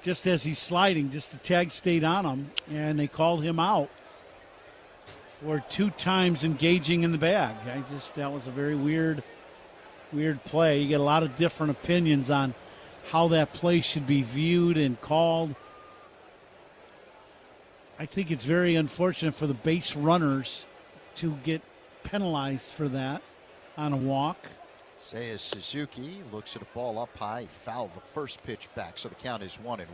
just as he's sliding. Just the tag stayed on him, and they called him out for 2 times engaging in the bag. That was a very weird play. You get a lot of different opinions on how that play should be viewed and called. I think it's very unfortunate for the base runners to get penalized for that on a walk. Seiya Suzuki looks at a ball up high, fouled the first pitch back, so the count is 1-1.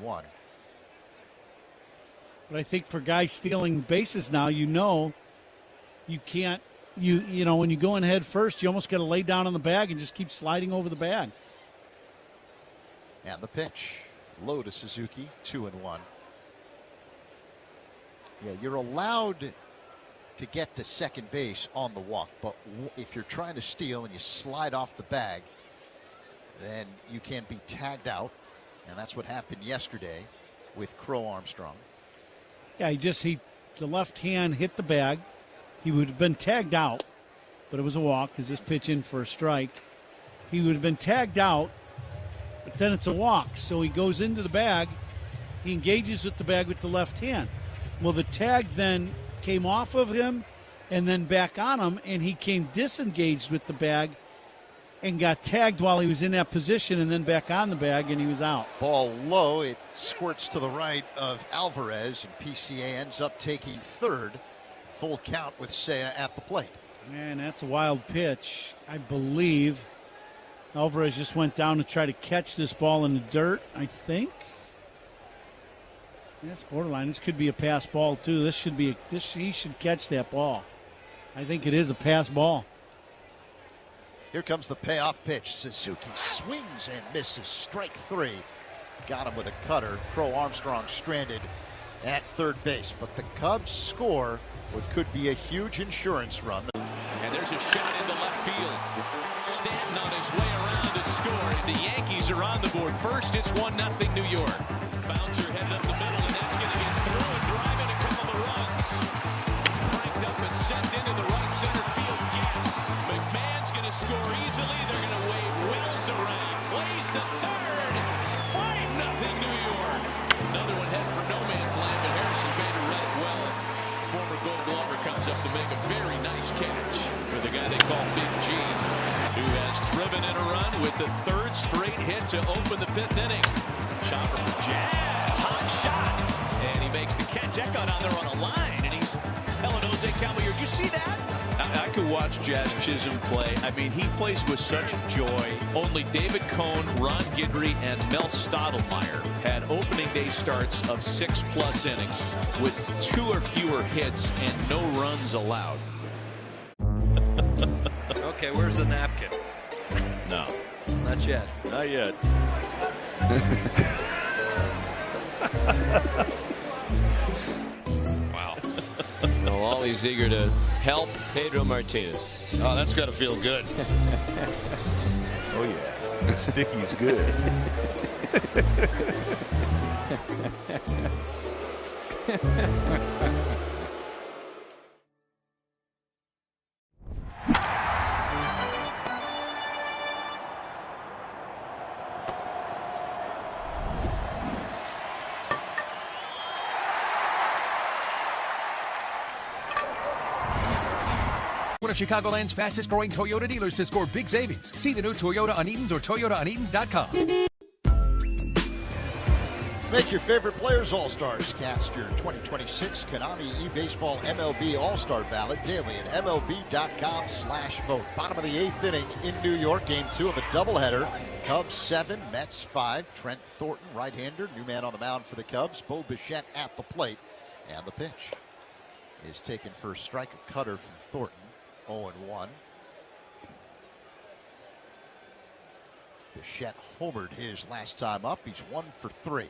But I think for guys stealing bases now, you can't, you know, when you go in head first, you almost got to lay down on the bag and just keep sliding over the bag. And the pitch, low to Suzuki, 2-1. Yeah, you're allowed to get to second base on the walk, but if you're trying to steal and you slide off the bag, then you can be tagged out, and that's what happened yesterday with Crow Armstrong. Yeah, the left hand hit the bag. He would have been tagged out, but it was a walk because this pitch in for a strike. He would have been tagged out, but then it's a walk. So he goes into the bag. He engages with the bag with the left hand. Well, the tag then came off of him and then back on him, and he came disengaged with the bag and got tagged while he was in that position and then back on the bag, and he was out. Ball low. It squirts to the right of Alvarez, and PCA ends up taking third. Full count with Seiya at the plate. Man, that's a wild pitch. I believe Alvarez just went down to try to catch this ball in the dirt, I think. That's borderline. This could be a pass ball, too. He should catch that ball. I think it is a pass ball. Here comes the payoff pitch. Suzuki swings and misses. Strike 3. Got him with a cutter. Crow Armstrong stranded at third base. But the Cubs score what could be a huge insurance run. And there's a shot into left field. Stanton on his way around to score. The Yankees are on the board. First, it's 1-0 New York. Bouncer headed up the middle, and that's going to get through and drive in a couple of runs. Cranked up and sent into the right center field gap. McMahon's going to score easily. They're going to wave Wills around. Plays to third. 5-0 New York. Another one head for no man's land, but Harrison Bader read it well. Former Gold Glover comes up to make a very nice catch for the guy they call Big G, who has driven in a run with the 3rd straight hit to open the 5th inning. Chopper for Jazz, hot shot, and he makes the catch. That got on there on a line, and he's telling Jose Caballero, did you see that? I could watch Jazz Chisholm play. I mean, he plays with such joy. Only David Cohn, Ron Guidry, and Mel Stottlemyre had opening day starts of 6+ innings with 2 or fewer hits and no runs allowed. Okay, where's the napkin? No. Not yet. Not yet. Wow. Well, always eager to help Pedro Martinez. Oh, that's got to feel good. Oh, yeah. Sticky's good. One of Chicagoland's fastest growing Toyota dealers to score big savings. See the new Toyota on Edens or ToyotaOnEdens.com. Make your favorite players All-Stars. Cast your 2026 Konami eBaseball MLB All-Star ballot daily at MLB.com/vote. Bottom of the 8th inning in New York. Game 2 of a doubleheader. Cubs 7, Mets 5. Trent Thornton, right-hander, new man on the mound for the Cubs. Bo Bichette at the plate. And the pitch is taken for a strike. A cutter from Thornton. 0-1. Bichette homered his last time up. He's 1 for 3.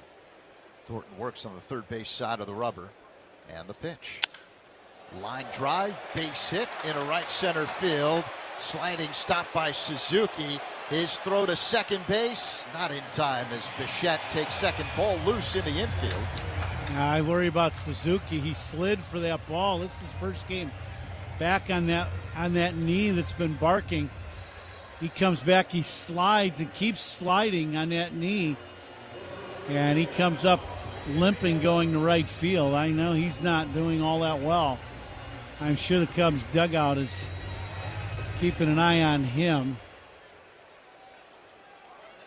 Thornton works on the third base side of the rubber. And the pitch. Line drive, base hit into right center field. Sliding stop by Suzuki. His throw to second base, not in time as Bichette takes second. Ball loose in the infield. I worry about Suzuki. He slid for that ball. This is his first game back on that knee that's been barking. He comes back, he slides and keeps sliding on that knee. And he comes up limping going to right field. I know he's not doing all that well. I'm sure the Cubs dugout is keeping an eye on him.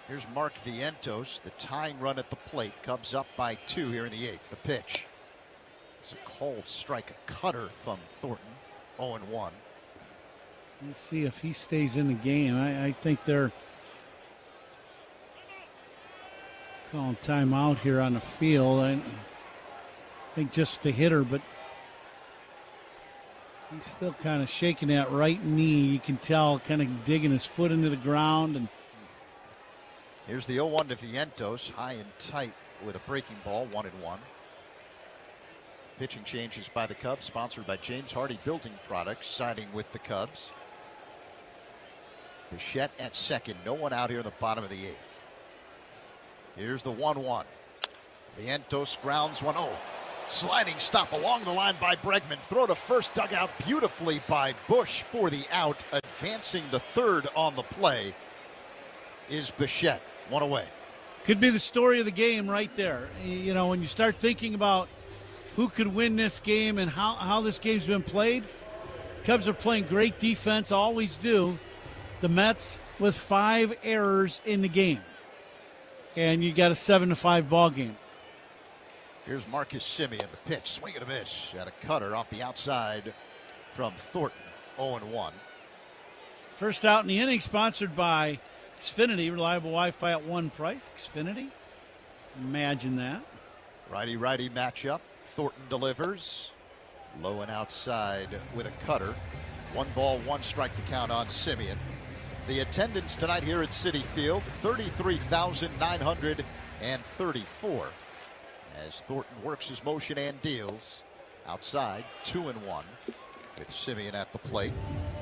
Here's Mark Vientos, the tying run at the plate. Cubs up by 2 here in the 8th. The pitch. It's a cold strike, a cutter from Thornton. 0-1. Let's see if he stays in the game. I think they're calling timeout here on the field. I think just the hitter, but he's still kind of shaking that right knee. You can tell, kind of digging his foot into the ground. And here's the 0-1 to Vientos, high and tight with a breaking ball. 1-1. Pitching changes by the Cubs, sponsored by James Hardy Building Products, siding with the Cubs. Bichette at second, no one out here in the bottom of the 8th. Here's the 1-1. Vientos grounds 1-0. Sliding stop along the line by Bregman. Throw to first, dug out beautifully by Bush for the out. Advancing to third on the play is Bichette. 1 away. Could be the story of the game right there. You know, when you start thinking about who could win this game and how this game's been played, Cubs are playing great defense, always do. The Mets with 5 errors in the game. And you got a 7-5 ball game. Here's Marcus Semien, the pitch, swing and a miss. Got a cutter off the outside from Thornton. 0-1. First out in the inning, sponsored by Xfinity, reliable Wi-Fi at one price. Xfinity, imagine that. Righty-righty matchup. Thornton delivers. Low and outside with a cutter. 1 ball, 1 strike to count on Semien. The attendance tonight here at Citi Field, 33,934. As Thornton works his motion and deals. Outside, 2-1 with Semien at the plate.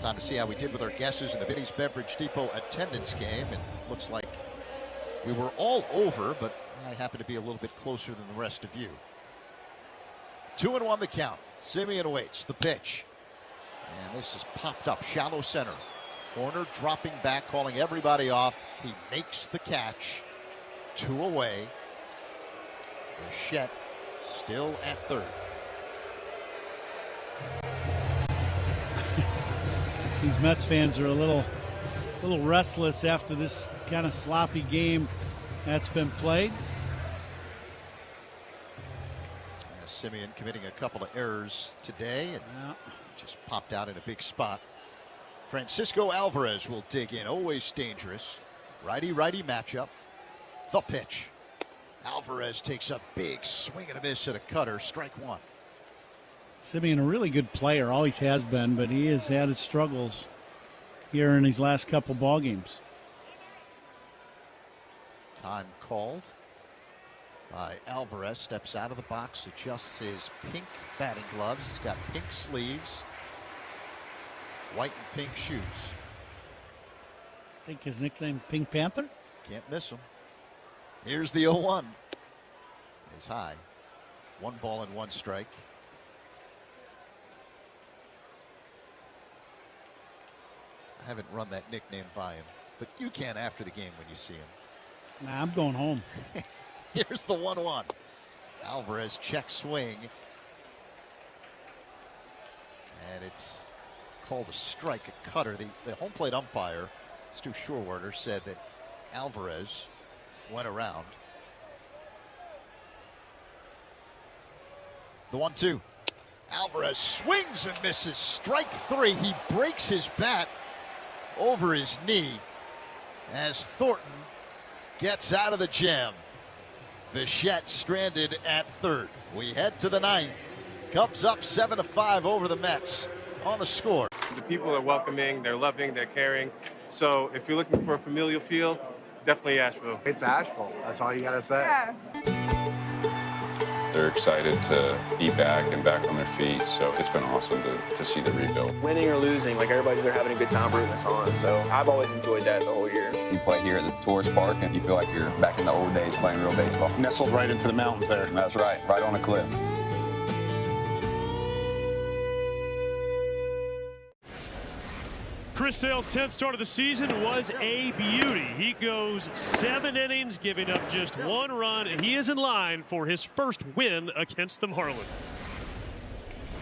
Time to see how we did with our guesses in the Vinnie's Beverage Depot attendance game. It looks like we were all over, but I happen to be a little bit closer than the rest of you. 2-1 the count. Semien waits the pitch. And this is popped up, shallow center. Corner dropping back, calling everybody off. He makes the catch. 2 away. Bichette still at third. These Mets fans are a little restless after this kind of sloppy game that's been played. Semien committing a couple of errors today and just popped out in a big spot. Francisco Alvarez will dig in, always dangerous. Righty-righty matchup. The pitch. Alvarez takes a big swing and a miss at a cutter. Strike 1. Semien, a really good player, always has been, but he has had his struggles here in these last couple ball games. Time called by Alvarez. Steps out of the box, adjusts his pink batting gloves. He's got pink sleeves, white and pink shoes. I think his nickname Pink Panther? Can't miss him. Here's the 0-1. Is high. 1 ball and 1 strike. I haven't run that nickname by him, but you can after the game when you see him. Nah, I'm going home. Here's the 1-1. Alvarez check swing. And it's called a strike, a cutter. The home plate umpire, Stu Shorwater, said that Alvarez went around. The 1-2. Alvarez swings and misses. Strike 3. He breaks his bat over his knee as Thornton gets out of the jam. Bichette stranded at third. We head to the ninth. Cubs up 7-5 over the Mets. On the score. The people are welcoming, they're loving, they're caring. So if you're looking for a familial feel, definitely Asheville. It's Asheville. That's all you got to say. Yeah. They're excited to be back and back on their feet, so it's been awesome to see the rebuild. Winning or losing, like everybody's there having a good time rooting us on. So I've always enjoyed that the whole year. You play here at the tourist park, and you feel like you're back in the old days playing real baseball. Nestled right into the mountains there. That's right on a cliff. Chris Sale's 10th start of the season was a beauty. He goes 7 innings, giving up just 1 run, and he is in line for his first win against the Marlins.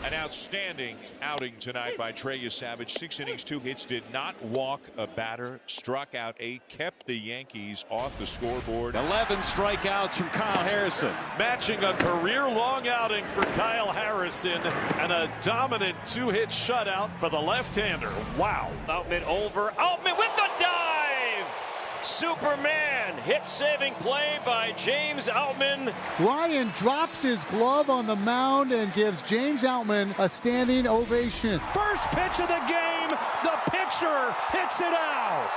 An outstanding outing tonight by Trey Savage. 6 innings, 2 hits, did not walk a batter, struck out 8, kept the Yankees off the scoreboard. 11 strikeouts from Kyle Harrison. Matching a career-long outing for Kyle Harrison and a dominant 2-hit shutout for the left-hander. Wow. Outman over. Outman with the dive! Superman hit-saving play by James Outman. Ryan drops his glove on the mound and gives James Outman a standing ovation. First pitch of the game, the pitcher hits it out.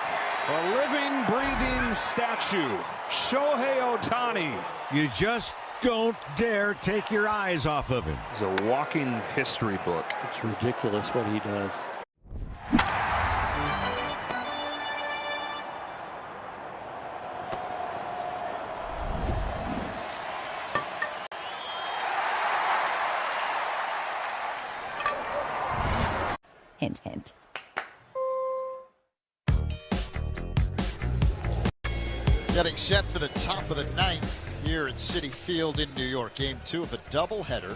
A living, breathing statue, Shohei Ohtani. You just don't dare take your eyes off of him. He's a walking history book. It's ridiculous what he does. Hint, hint. Getting set for the top of the ninth here at Citi Field in New York. Game 2 of a doubleheader.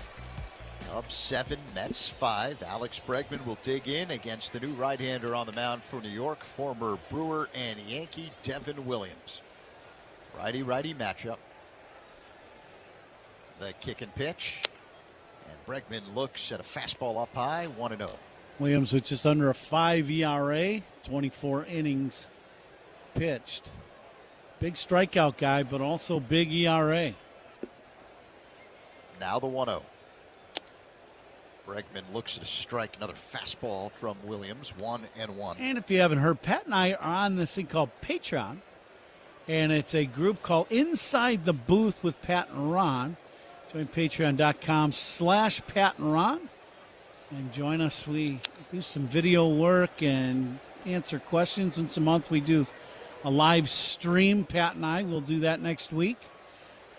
Cubs 7, Mets 5. Alex Bregman will dig in against the new right-hander on the mound for New York, former Brewer and Yankee Devin Williams. Righty-righty matchup. The kick and pitch. And Bregman looks at a fastball up high, 1-0. Williams with just under a 5 ERA, 24 innings pitched. Big strikeout guy, but also big ERA. Now the 1-0. Bregman looks at a strike, another fastball from Williams, 1-1. And if you haven't heard, Pat and I are on this thing called Patreon, and it's a group called Inside the Booth with Pat and Ron. Join patreon.com/Pat and Ron. And join us. We do some video work and answer questions. Once a month we do a live stream. Pat and I will do that next week.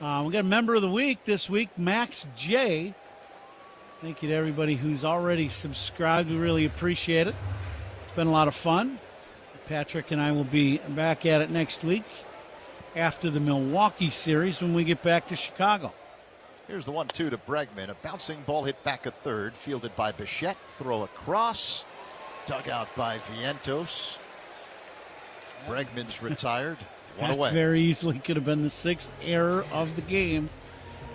We got a member of the week this week, Max J. Thank you to everybody who's already subscribed. We really appreciate it. It's been a lot of fun. Patrick and I will be back at it next week after the Milwaukee series when we get back to Chicago. Here's the 1-2 to Bregman. A bouncing ball hit back a third, fielded by Bichette. Throw across, dug out by Vientos. Bregman's retired. One That away. very easily could have been the 6th error of the game,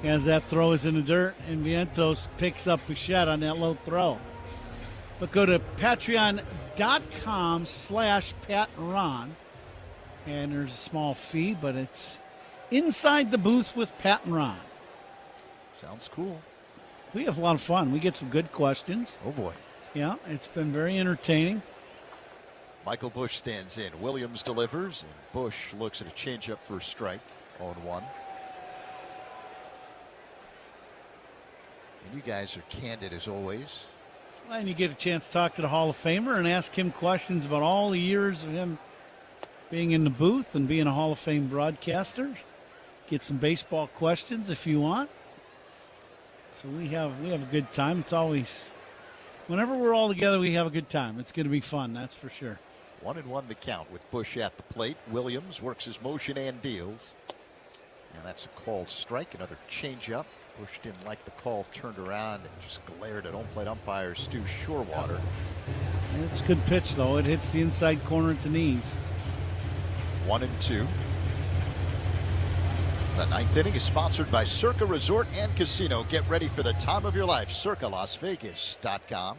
as that throw is in the dirt and Vientos picks up Bichette on that low throw. But go to patreon.com/Pat and Ron, and there's a small fee, but it's Inside the Booth with Pat and Ron. Sounds cool. We have a lot of fun. We get some good questions. Oh, boy. Yeah, it's been very entertaining. Michael Busch stands in. Williams delivers, and Busch looks at a changeup for a strike. 0-1. And you guys are candid as always. And you get a chance to talk to the Hall of Famer and ask him questions about all the years of him being in the booth and being a Hall of Fame broadcaster. Get some baseball questions if you want. So we have a good time. It's always, whenever we're all together, we have a good time. It's going to be fun, that's for sure. 1-1 the count with Busch at the plate. Williams works his motion and deals. And that's a called strike. Another changeup. Busch didn't like the call, turned around and just glared at home plate umpire Stu Shorwater. It's a good pitch, though. It hits the inside corner at the knees. 1-2. The ninth inning is sponsored by Circa Resort and Casino. Get ready for the time of your life. CircaLasVegas.com.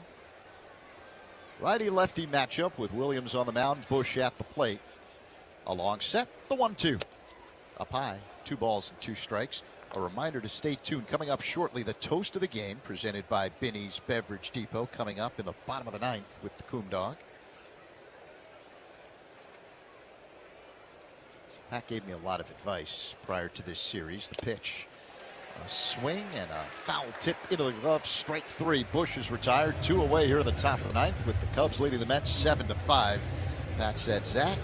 Righty-lefty matchup with Williams on the mound, Bush at the plate. A long set, the 1-2. Up high, 2 balls and 2 strikes. A reminder to stay tuned. Coming up shortly, the toast of the game presented by Binny's Beverage Depot, coming up in the bottom of the ninth with the Coon Dog. Pat gave me a lot of advice prior to this series. The pitch, a swing and a foul tip into the glove. Strike 3. Bush is retired. 2 away here in the top of the ninth with the Cubs leading the Mets 7-5. Pat said, Zach,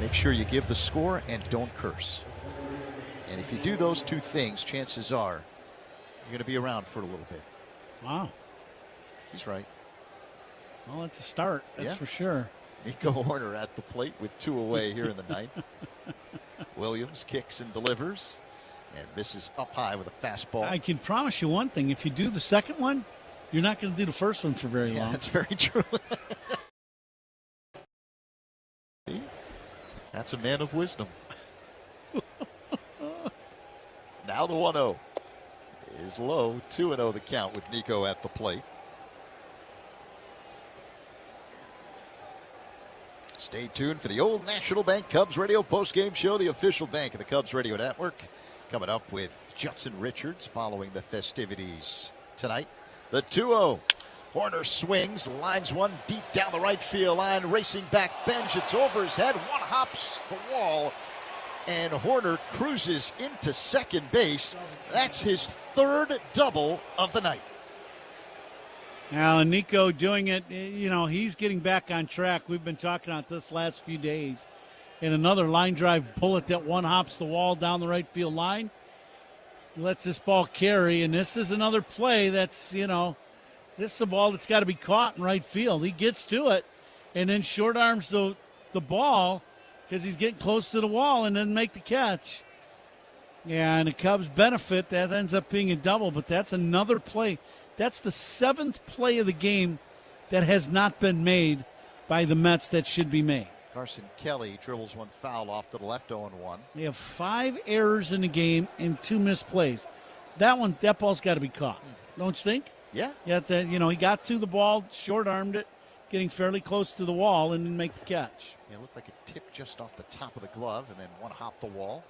make sure you give the score and don't curse. And if you do those 2 things, chances are you're going to be around for a little bit. Wow. He's right. Well, that's a start. That's for sure. Nico Horner at the plate with 2 away here in the ninth. Williams kicks and delivers and misses up high with a fastball. I can promise you one thing. If you do the second one, you're not going to do the first one for very long. That's very true. That's a man of wisdom. Now the 1-0 is low. 2-0 the count with Nico at the plate. Stay tuned for the Old National Bank Cubs Radio postgame show, the official bank of the Cubs Radio Network. Coming up with Judson Richards following the festivities tonight. The 2-0. Horner swings, lines one deep down the right field line, racing back bench. It's over his head. One hops the wall, and Horner cruises into second base. That's his 3rd double of the night. Now, Nico doing it, you know, he's getting back on track. We've been talking about this last few days. And another line drive bullet that one hops the wall down the right field line. He lets this ball carry, and this is another play that's, you know, this is a ball that's got to be caught in right field. He gets to it and then short arms the ball because he's getting close to the wall and then make the catch. Yeah, and the Cubs benefit. That ends up being a double, but that's another play. That's the 7th play of the game that has not been made by the Mets that should be made. Carson Kelly dribbles one foul off to the left, 0-1. They have 5 errors in the game and 2 missed plays. That ball's got to be caught. Don't you think? Yeah. Yeah, you know, he got to the ball, short-armed it, getting fairly close to the wall, and then make the catch. Yeah, it looked like it tipped just off the top of the glove, and then one hop the wall.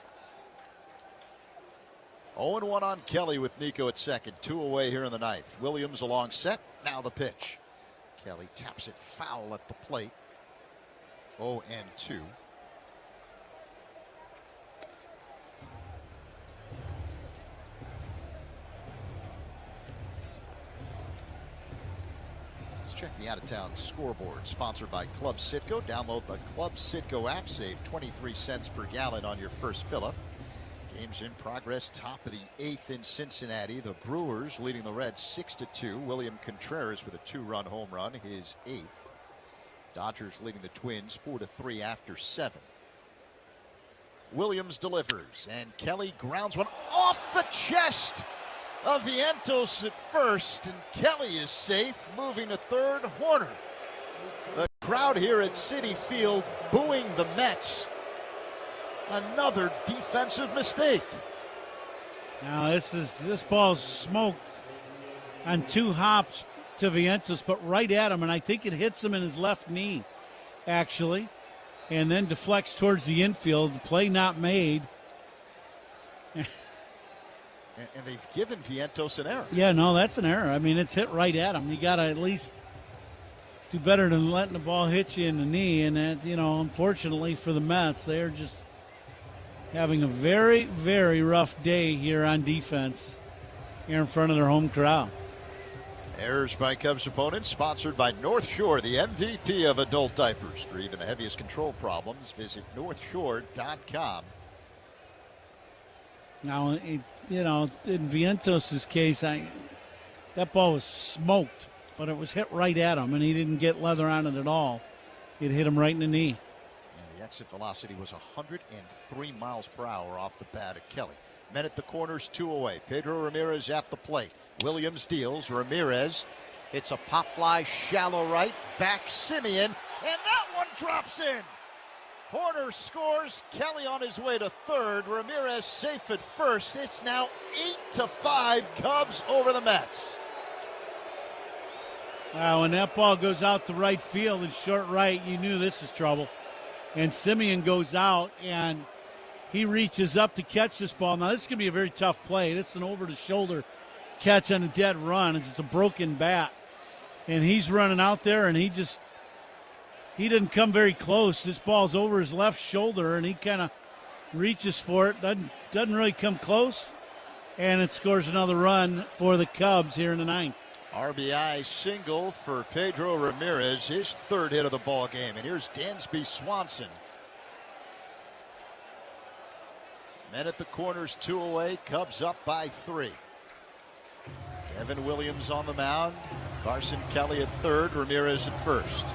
0-1 on Kelly with Nico at second. 2 away here in the ninth. Williams along set. Now the pitch. Kelly taps it foul at the plate. 0-2. Let's check the out-of-town scoreboard. Sponsored by Club Citgo. Download the Club Citgo app. Save 23 cents per gallon on your first fill-up. Games in progress. Top of the 8th in Cincinnati. The Brewers leading the Reds 6-2. William Contreras with a 2-run home run, his 8th. Dodgers leading the Twins 4-3 after 7. Williams delivers, and Kelly grounds one off the chest of Vientos at first, and Kelly is safe, moving to third. Horner. The crowd here at Citi Field booing the Mets. Another defensive mistake. Now this ball's smoked on 2 hops to Vientos, but right at him, and I think it hits him in his left knee, actually, and then deflects towards the infield. The play not made. And they've given Vientos an error. Yeah, no, that's an error. I mean, it's hit right at him. You got to at least do better than letting the ball hit you in the knee. And that, you know, unfortunately for the Mets, they're just having a very, very rough day here on defense here in front of their home crowd. Errors by Cubs opponents, sponsored by North Shore, the MVP of adult diapers. For even the heaviest control problems, visit northshore.com. Now, you know, in Vientos' case, that ball was smoked, but it was hit right at him, and he didn't get leather on it at all. It hit him right in the knee. And the exit velocity was 103 miles per hour off the bat of Kelly. Men at the corners, 2 away. Pedro Ramirez at the plate. Williams deals. Ramirez It's a pop fly, shallow right, back Simeon, and that one drops in. Horner scores. Kelly on his way to third. Ramirez safe at first. It's now 8-5 Cubs over the Mets. Wow, when that ball goes out to right field and short right, you knew this is trouble. And Simeon goes out, and he reaches up to catch this ball. Now, this is going to be a very tough play. This is an over-the-shoulder catch on a dead run. It's a broken bat. And he's running out there, and he didn't come very close. This ball's over his left shoulder, and he kind of reaches for it. Doesn't really come close, and it scores another run for the Cubs here in the ninth. RBI single for Pedro Ramirez, his third hit of the ball game. And here's Dansby Swanson. Men at the corners, 2 away. Cubs up by 3. Evan Williams on the mound. Carson Kelly at third. Ramirez at first.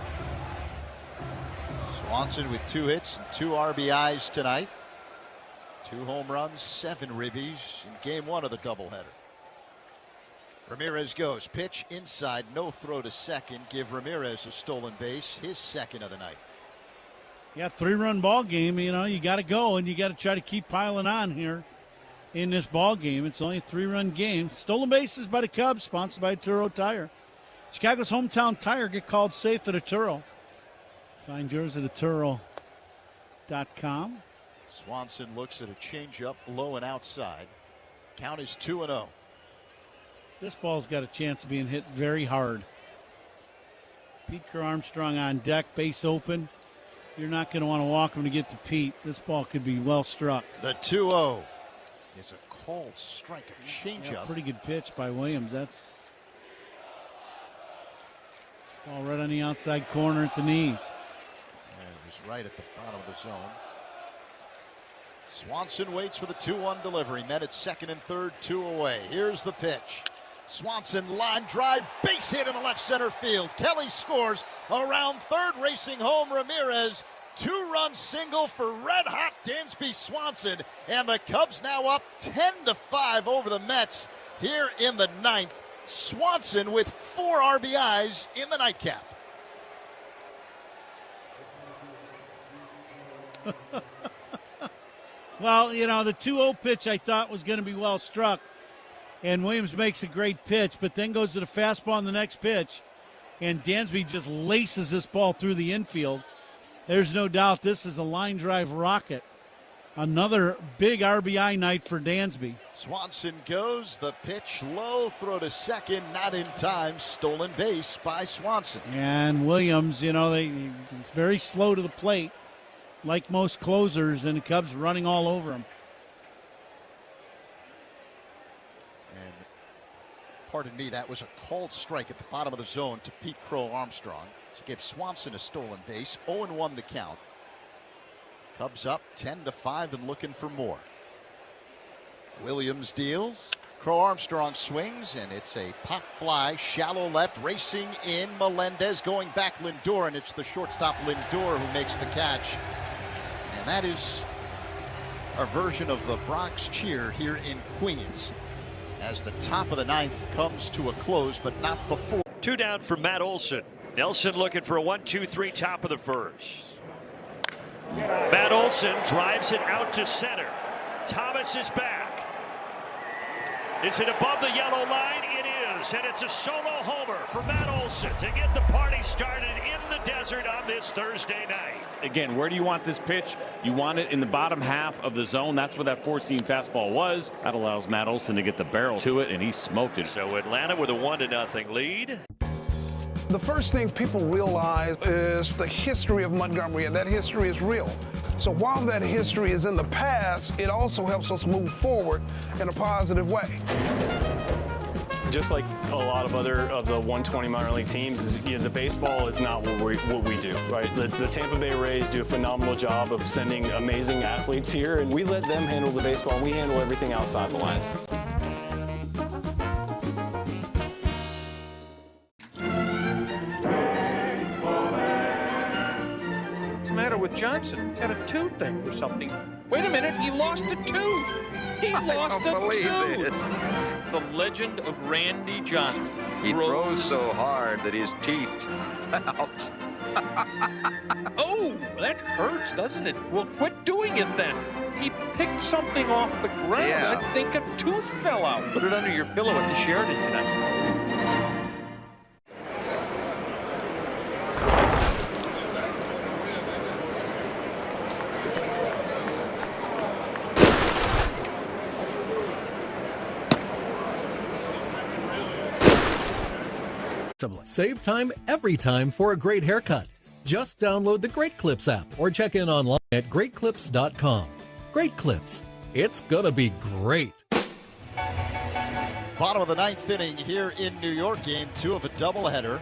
Swanson with 2 hits and 2 RBIs tonight. 2 home runs, 7 ribbies in game 1 of the doubleheader. Ramirez goes. Pitch inside. No throw to second. Give Ramirez a stolen base. His second of the night. Yeah, 3-run ball game. You know, you got to go, and you got to try to keep piling on here in this ball game. It's only a 3-run game. Stolen bases by the Cubs, sponsored by Turo Tire. Chicago's hometown tire. Get called safe at Turo. Find yours at Turo.com. Swanson looks at a changeup low and outside. Count is 2-0. This ball's got a chance of being hit very hard. Pete Armstrong on deck, base open. You're not going to want to walk him to get to Pete. This ball could be well struck. The 2-0 is a called strike, a changeup. Yeah, pretty good pitch by Williams. That's ball right on the outside corner at the knees. And it was right at the bottom of the zone. Swanson waits for the 2-1 delivery. Met at second and third, 2 away. Here's the pitch. Swanson line drive, base hit in the left center field. Kelly scores around third, racing home Ramirez. 2-run single for red-hot Dansby Swanson. And the Cubs now up 10-5 over the Mets here in the ninth. Swanson with 4 RBIs in the nightcap. Well, you know, the 2-0 pitch I thought was going to be well struck. And Williams makes a great pitch, but then goes to the fastball on the next pitch. And Dansby just laces this ball through the infield. There's no doubt this is a line drive rocket. Another big RBI night for Dansby. Swanson goes, the pitch low, throw to second, not in time, stolen base by Swanson. And Williams, you know, it's very slow to the plate, like most closers, and the Cubs running all over him. And pardon me, that was a called strike at the bottom of the zone to Pete Crow Armstrong. So give Swanson a stolen base, 0-1 the count. Cubs up 10-5 and looking for more. Williams deals. Crow Armstrong swings, and it's a pop fly, shallow left, racing in. Melendez going back Lindor, and it's the shortstop Lindor who makes the catch. And that is our version of the Bronx cheer here in Queens as the top of the ninth comes to a close, but not before. 2 down for Matt Olson. Nelson looking for a 1-2-3 top of the first. Matt Olson drives it out to center. Thomas is back. Is it above the yellow line? It is, and it's a solo homer for Matt Olson to get the party started in the desert on this Thursday night. Again, where do you want this pitch? You want it in the bottom half of the zone. That's where that 4-seam fastball was. That allows Matt Olson to get the barrel to it, and he smoked it. So Atlanta with a 1-0 lead. The first thing people realize is the history of Montgomery, and that history is real. So while that history is in the past, it also helps us move forward in a positive way. Just like a lot of other of the 120 minor league teams, the baseball is not what we do, right? The Tampa Bay Rays do a phenomenal job of sending amazing athletes here, and we let them handle the baseball, and we handle everything outside the line. With Johnson, got a toothache or something. Wait a minute, he lost a tooth. He lost a tooth. the legend of Randy Johnson. He throws so hard that his teeth out. Oh, that hurts, doesn't it? Well, quit doing it then. He picked something off the ground. Yeah. I think a tooth fell out. Put it under your pillow at the Sheridan tonight. Save time every time for a great haircut. Just download the Great Clips app or check in online at greatclips.com. Great Clips. It's gonna be great. Bottom of the ninth inning here in New York, game 2 of a doubleheader.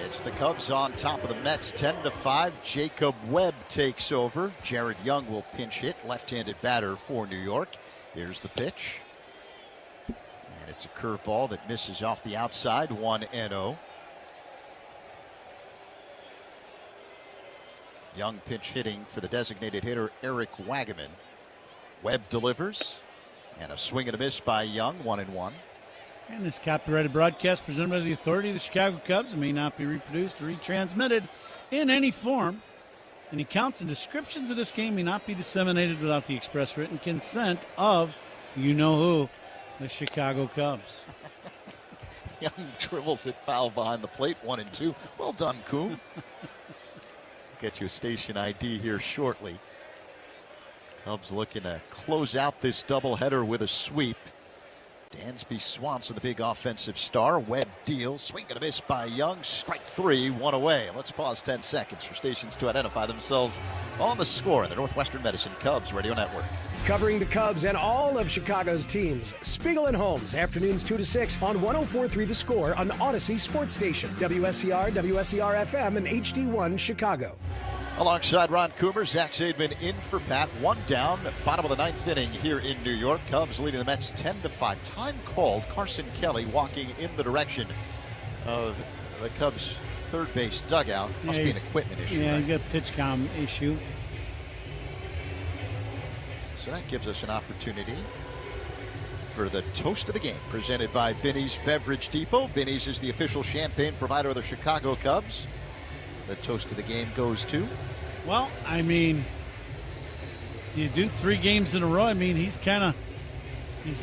It's the Cubs on top of the Mets 10-5. Jacob Webb takes over. Jared Young will pinch hit, left-handed batter for New York. Here's the pitch. And it's a curveball that misses off the outside, 1-0. Young pinch hitting for the designated hitter, Eric Wagaman. Webb delivers, and a swing and a miss by Young, 1-1. And this copyrighted broadcast presented by the authority of the Chicago Cubs may not be reproduced or retransmitted in any form. Any counts and descriptions of this game may not be disseminated without the express written consent of you-know-who, the Chicago Cubs. Young dribbles it foul behind the plate, 1-2. Well done, Coom. Get you a station ID here shortly. Cubs looking to close out this doubleheader with a sweep. Dansby Swanson, the big offensive star. Webb deals, swing and a miss by Young. Strike 3, 1 away. Let's pause 10 seconds for stations to identify themselves on the score in the Northwestern Medicine Cubs Radio Network. Covering the Cubs and all of Chicago's teams, Spiegel and Holmes, afternoons 2 to 6 on 104.3 The Score on Odyssey Sports Station, WSCR, WSCR-FM, and HD1 Chicago. Alongside Ron Coomer, Zach Zaidman in for Pat. 1 down, bottom of the ninth inning here in New York. Cubs leading the Mets 10-5. Time called. Carson Kelly walking in the direction of the Cubs' third base dugout. Must be an equipment issue. Yeah, right? he's got a pitch comm issue. So that gives us an opportunity for the toast of the game, presented by Binny's Beverage Depot. Binny's is the official champagne provider of the Chicago Cubs. The toast of the game goes to? Well, I mean, you do 3 games in a row. I mean, he's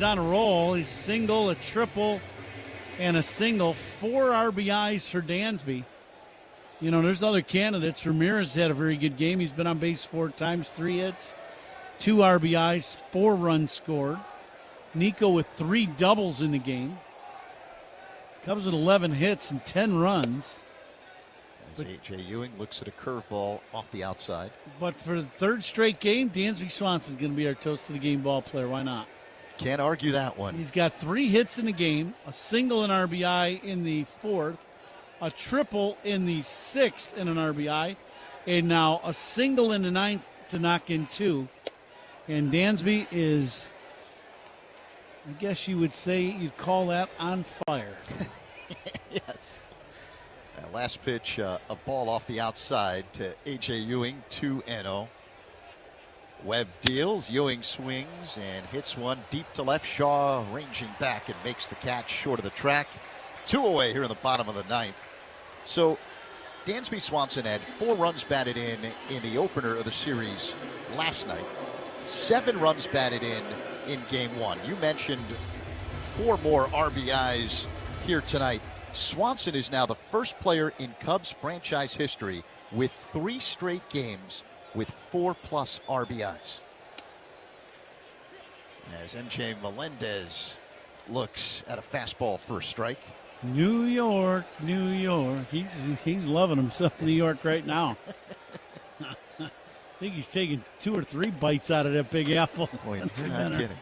on a roll. He's single, a triple, and a single. 4 RBIs for Dansby. You know, there's other candidates. Ramirez had a very good game. He's been on base 4 times, 3 hits, 2 RBIs, 4 runs scored. Nico with 3 doubles in the game. Cubs with 11 hits and 10 runs. As A.J. Ewing looks at a curveball off the outside. But for the 3rd straight game, Dansby Swanson's going to be our toast of the game ball player. Why not? Can't argue that one. He's got 3 hits in the game, a single and RBI in the 4th, a triple in the 6th and an RBI, and now a single in the 9th to knock in 2. And Dansby is, I guess you would say, you'd call that on fire. Yes. Last pitch, a ball off the outside to A.J. Ewing, 2-0. Webb deals, Ewing swings and hits one deep to left. Shaw ranging back and makes the catch short of the track. 2 away here in the bottom of the 9th. So Dansby Swanson had 4 runs batted in the opener of the series last night. 7 runs batted in game 1. You mentioned 4 more RBIs here tonight. Swanson is now the first player in Cubs franchise history with 3 straight games with 4+ RBIs. As MJ Melendez looks at a fastball for a strike. New York, New York. He's loving himself in New York right now. I think he's taking 2 or 3 bites out of that Big Apple. Boy, you're not kidding.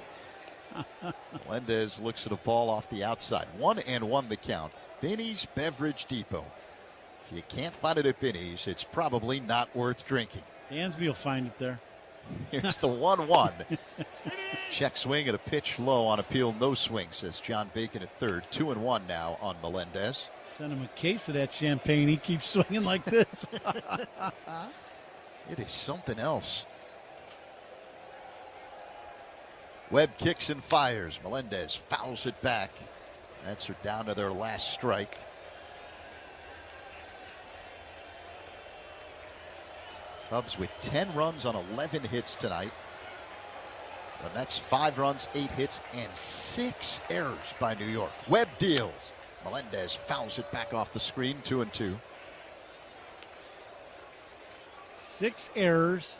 Melendez looks at a ball off the outside. 1-1 the count. Binny's Beverage Depot. If you can't find it at Binny's, it's probably not worth drinking. Dansby will find it there. Here's the 1-1. Check swing at a pitch low on appeal. No swing, says John Bacon at third. 2-1 now on Melendez. Send him a case of that champagne. He keeps swinging like this. It is something else. Webb kicks and fires. Melendez fouls it back. Mets are down to their last strike. Cubs with 10 runs on 11 hits tonight. The Mets 5 runs, 8 hits, and 6 errors by New York. Webb deals. Melendez fouls it back off the screen, 2-2. 6 errors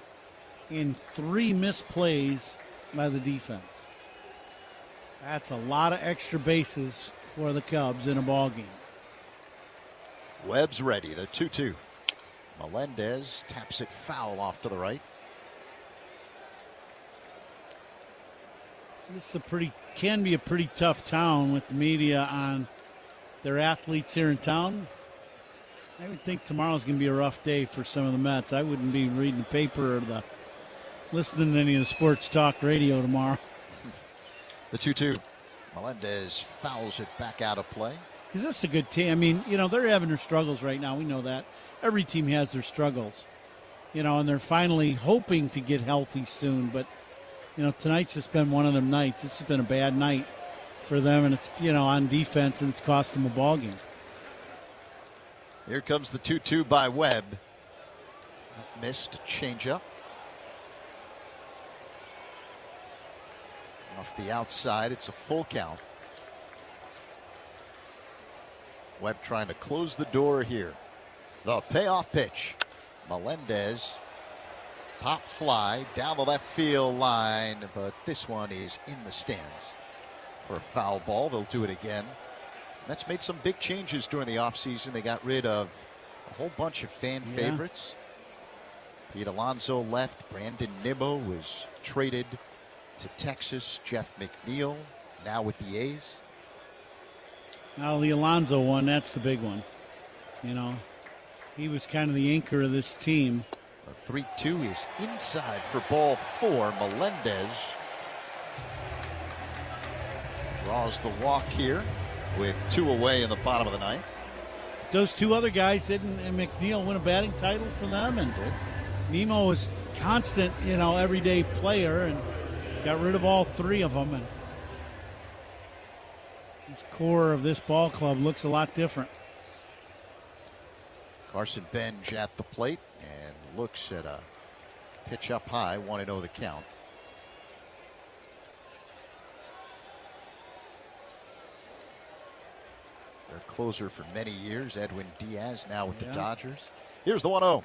and 3 misplays by the defense. That's a lot of extra bases for the Cubs in a ball game. Webb's ready, the 2-2. Melendez taps it foul off to the right. This is can be a pretty tough town with the media on their athletes here in town. I would think tomorrow's going to be a rough day for some of the Mets. I wouldn't be reading the paper or listening to any of the sports talk radio tomorrow. The 2-2. Melendez fouls it back out of play. Because this is a good team. I mean, they're having their struggles right now. We know that. Every team has their struggles. And they're finally hoping to get healthy soon. But, tonight's just been one of them nights. This has been a bad night for them. And it's, on defense, and it's cost them a ball game. Here comes the 2-2 by Webb. Missed changeup. Off the outside, it's a full count. Webb trying to close the door here. The payoff pitch. Melendez. Pop fly down the left field line, but this one is in the stands for a foul ball. They'll do it again. Mets made some big changes during the offseason. They got rid of a whole bunch of fan favorites. Pete Alonso left. Brandon Nimmo was traded to Texas. Jeff McNeil now with the A's. Now the Alonso one, that's the big one. He was kind of the anchor of this team. The 3-2 is inside for ball 4. Melendez draws the walk here with 2 away in the bottom of the ninth. Those 2 other guys didn't, and McNeil win a batting title for them, and Nemo was constant, everyday player, and got rid of all 3 of them. And this core of this ball club looks a lot different. Carson Benj at the plate and looks at a pitch up high, 1-0 the count. Their closer for many years, Edwin Diaz, now with the Dodgers. Here's the 1-0.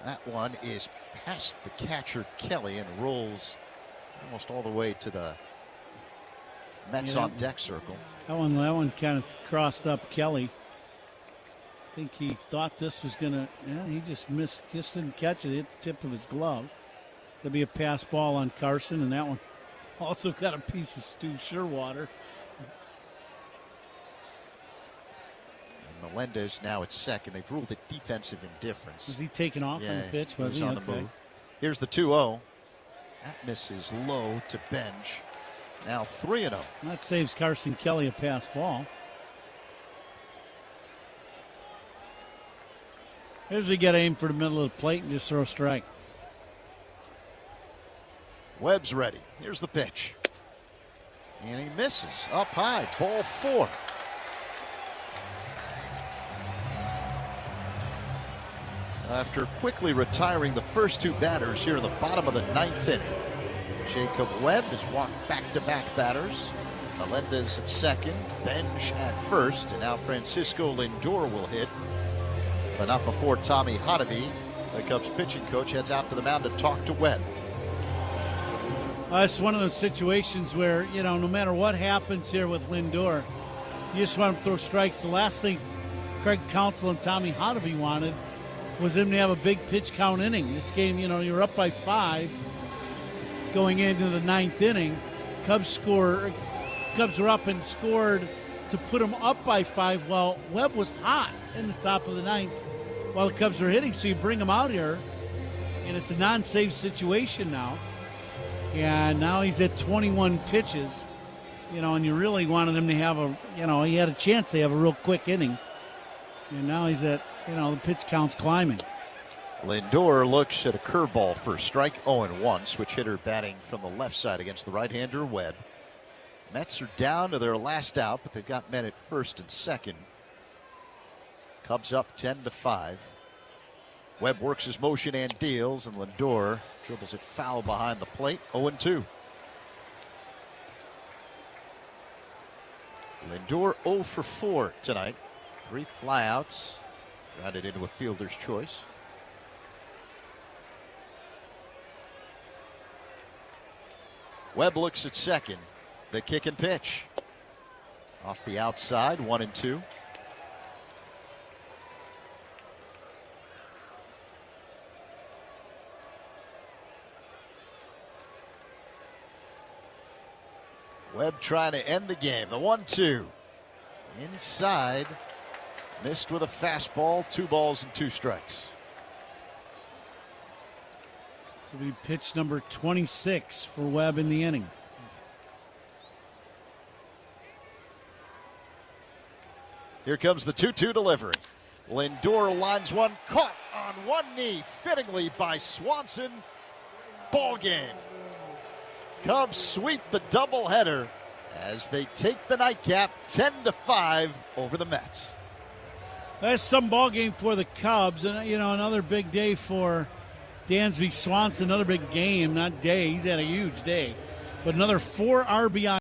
That one is past the catcher Kelly and rolls almost all the way to the Mets on deck circle. That one kind of crossed up Kelly. I think he thought this was going to, he just missed, just didn't catch it, hit the tip of his glove. So it'll be a pass ball on Carson, and that one also got a piece of Stu Sherwater. And Melendez now at second. They've ruled it defensive indifference. Was he taken off on the pitch? Was he on the move? Here's the 2-0. That misses low to Benj. Now 3-0. That saves Carson Kelly a pass ball. Here's he get aim for the middle of the plate and just throw a strike. Webb's ready. Here's the pitch. And he misses up high. Ball 4. After quickly retiring the first 2 batters here in the bottom of the 9th inning, Jacob Webb has walked back-to-back batters. Melendez at second, Benj at first, and now Francisco Lindor will hit. But not before Tommy Hotovy, the Cubs pitching coach, heads out to the mound to talk to Webb. It's one of those situations where, no matter what happens here with Lindor, you just want him to throw strikes. The last thing Craig Counsell and Tommy Hotovy wanted was him to have a big pitch count inning. This game, you're up by 5 going into the 9th inning. Cubs were up and scored to put them up by 5 while Webb was hot in the top of the 9th while the Cubs were hitting. So you bring him out here, and it's a non-save situation now. And now he's at 21 pitches, and you really wanted him to have he had a chance to have a real quick inning. And now he's at, the pitch count's climbing. Lindor looks at a curveball for a strike, 0-1. Switch hitter batting from the left side against the right-hander Webb. Mets are down to their last out, but they've got men at first and second. Cubs up 10-5. Webb works his motion and deals, and Lindor dribbles it foul behind the plate, 0-2. Lindor 0 for 4 tonight. 3 flyouts, grounded into a fielder's choice. Webb looks at second. The kick and pitch. Off the outside, 1-2. Webb trying to end the game. The 1-2. Inside. Missed with a fastball. 2 balls and 2 strikes. So we pitch number 26 for Webb in the inning. Here comes the 2-2 delivery. Lindor lines one, caught on one knee, fittingly by Swanson. Ball game. Cubs sweep the doubleheader as they take the nightcap 10-5 over the Mets. That's some ball game for the Cubs, and another big day for Dansby Swanson. Another big game, not day. He's had a huge day, but another 4 RBI.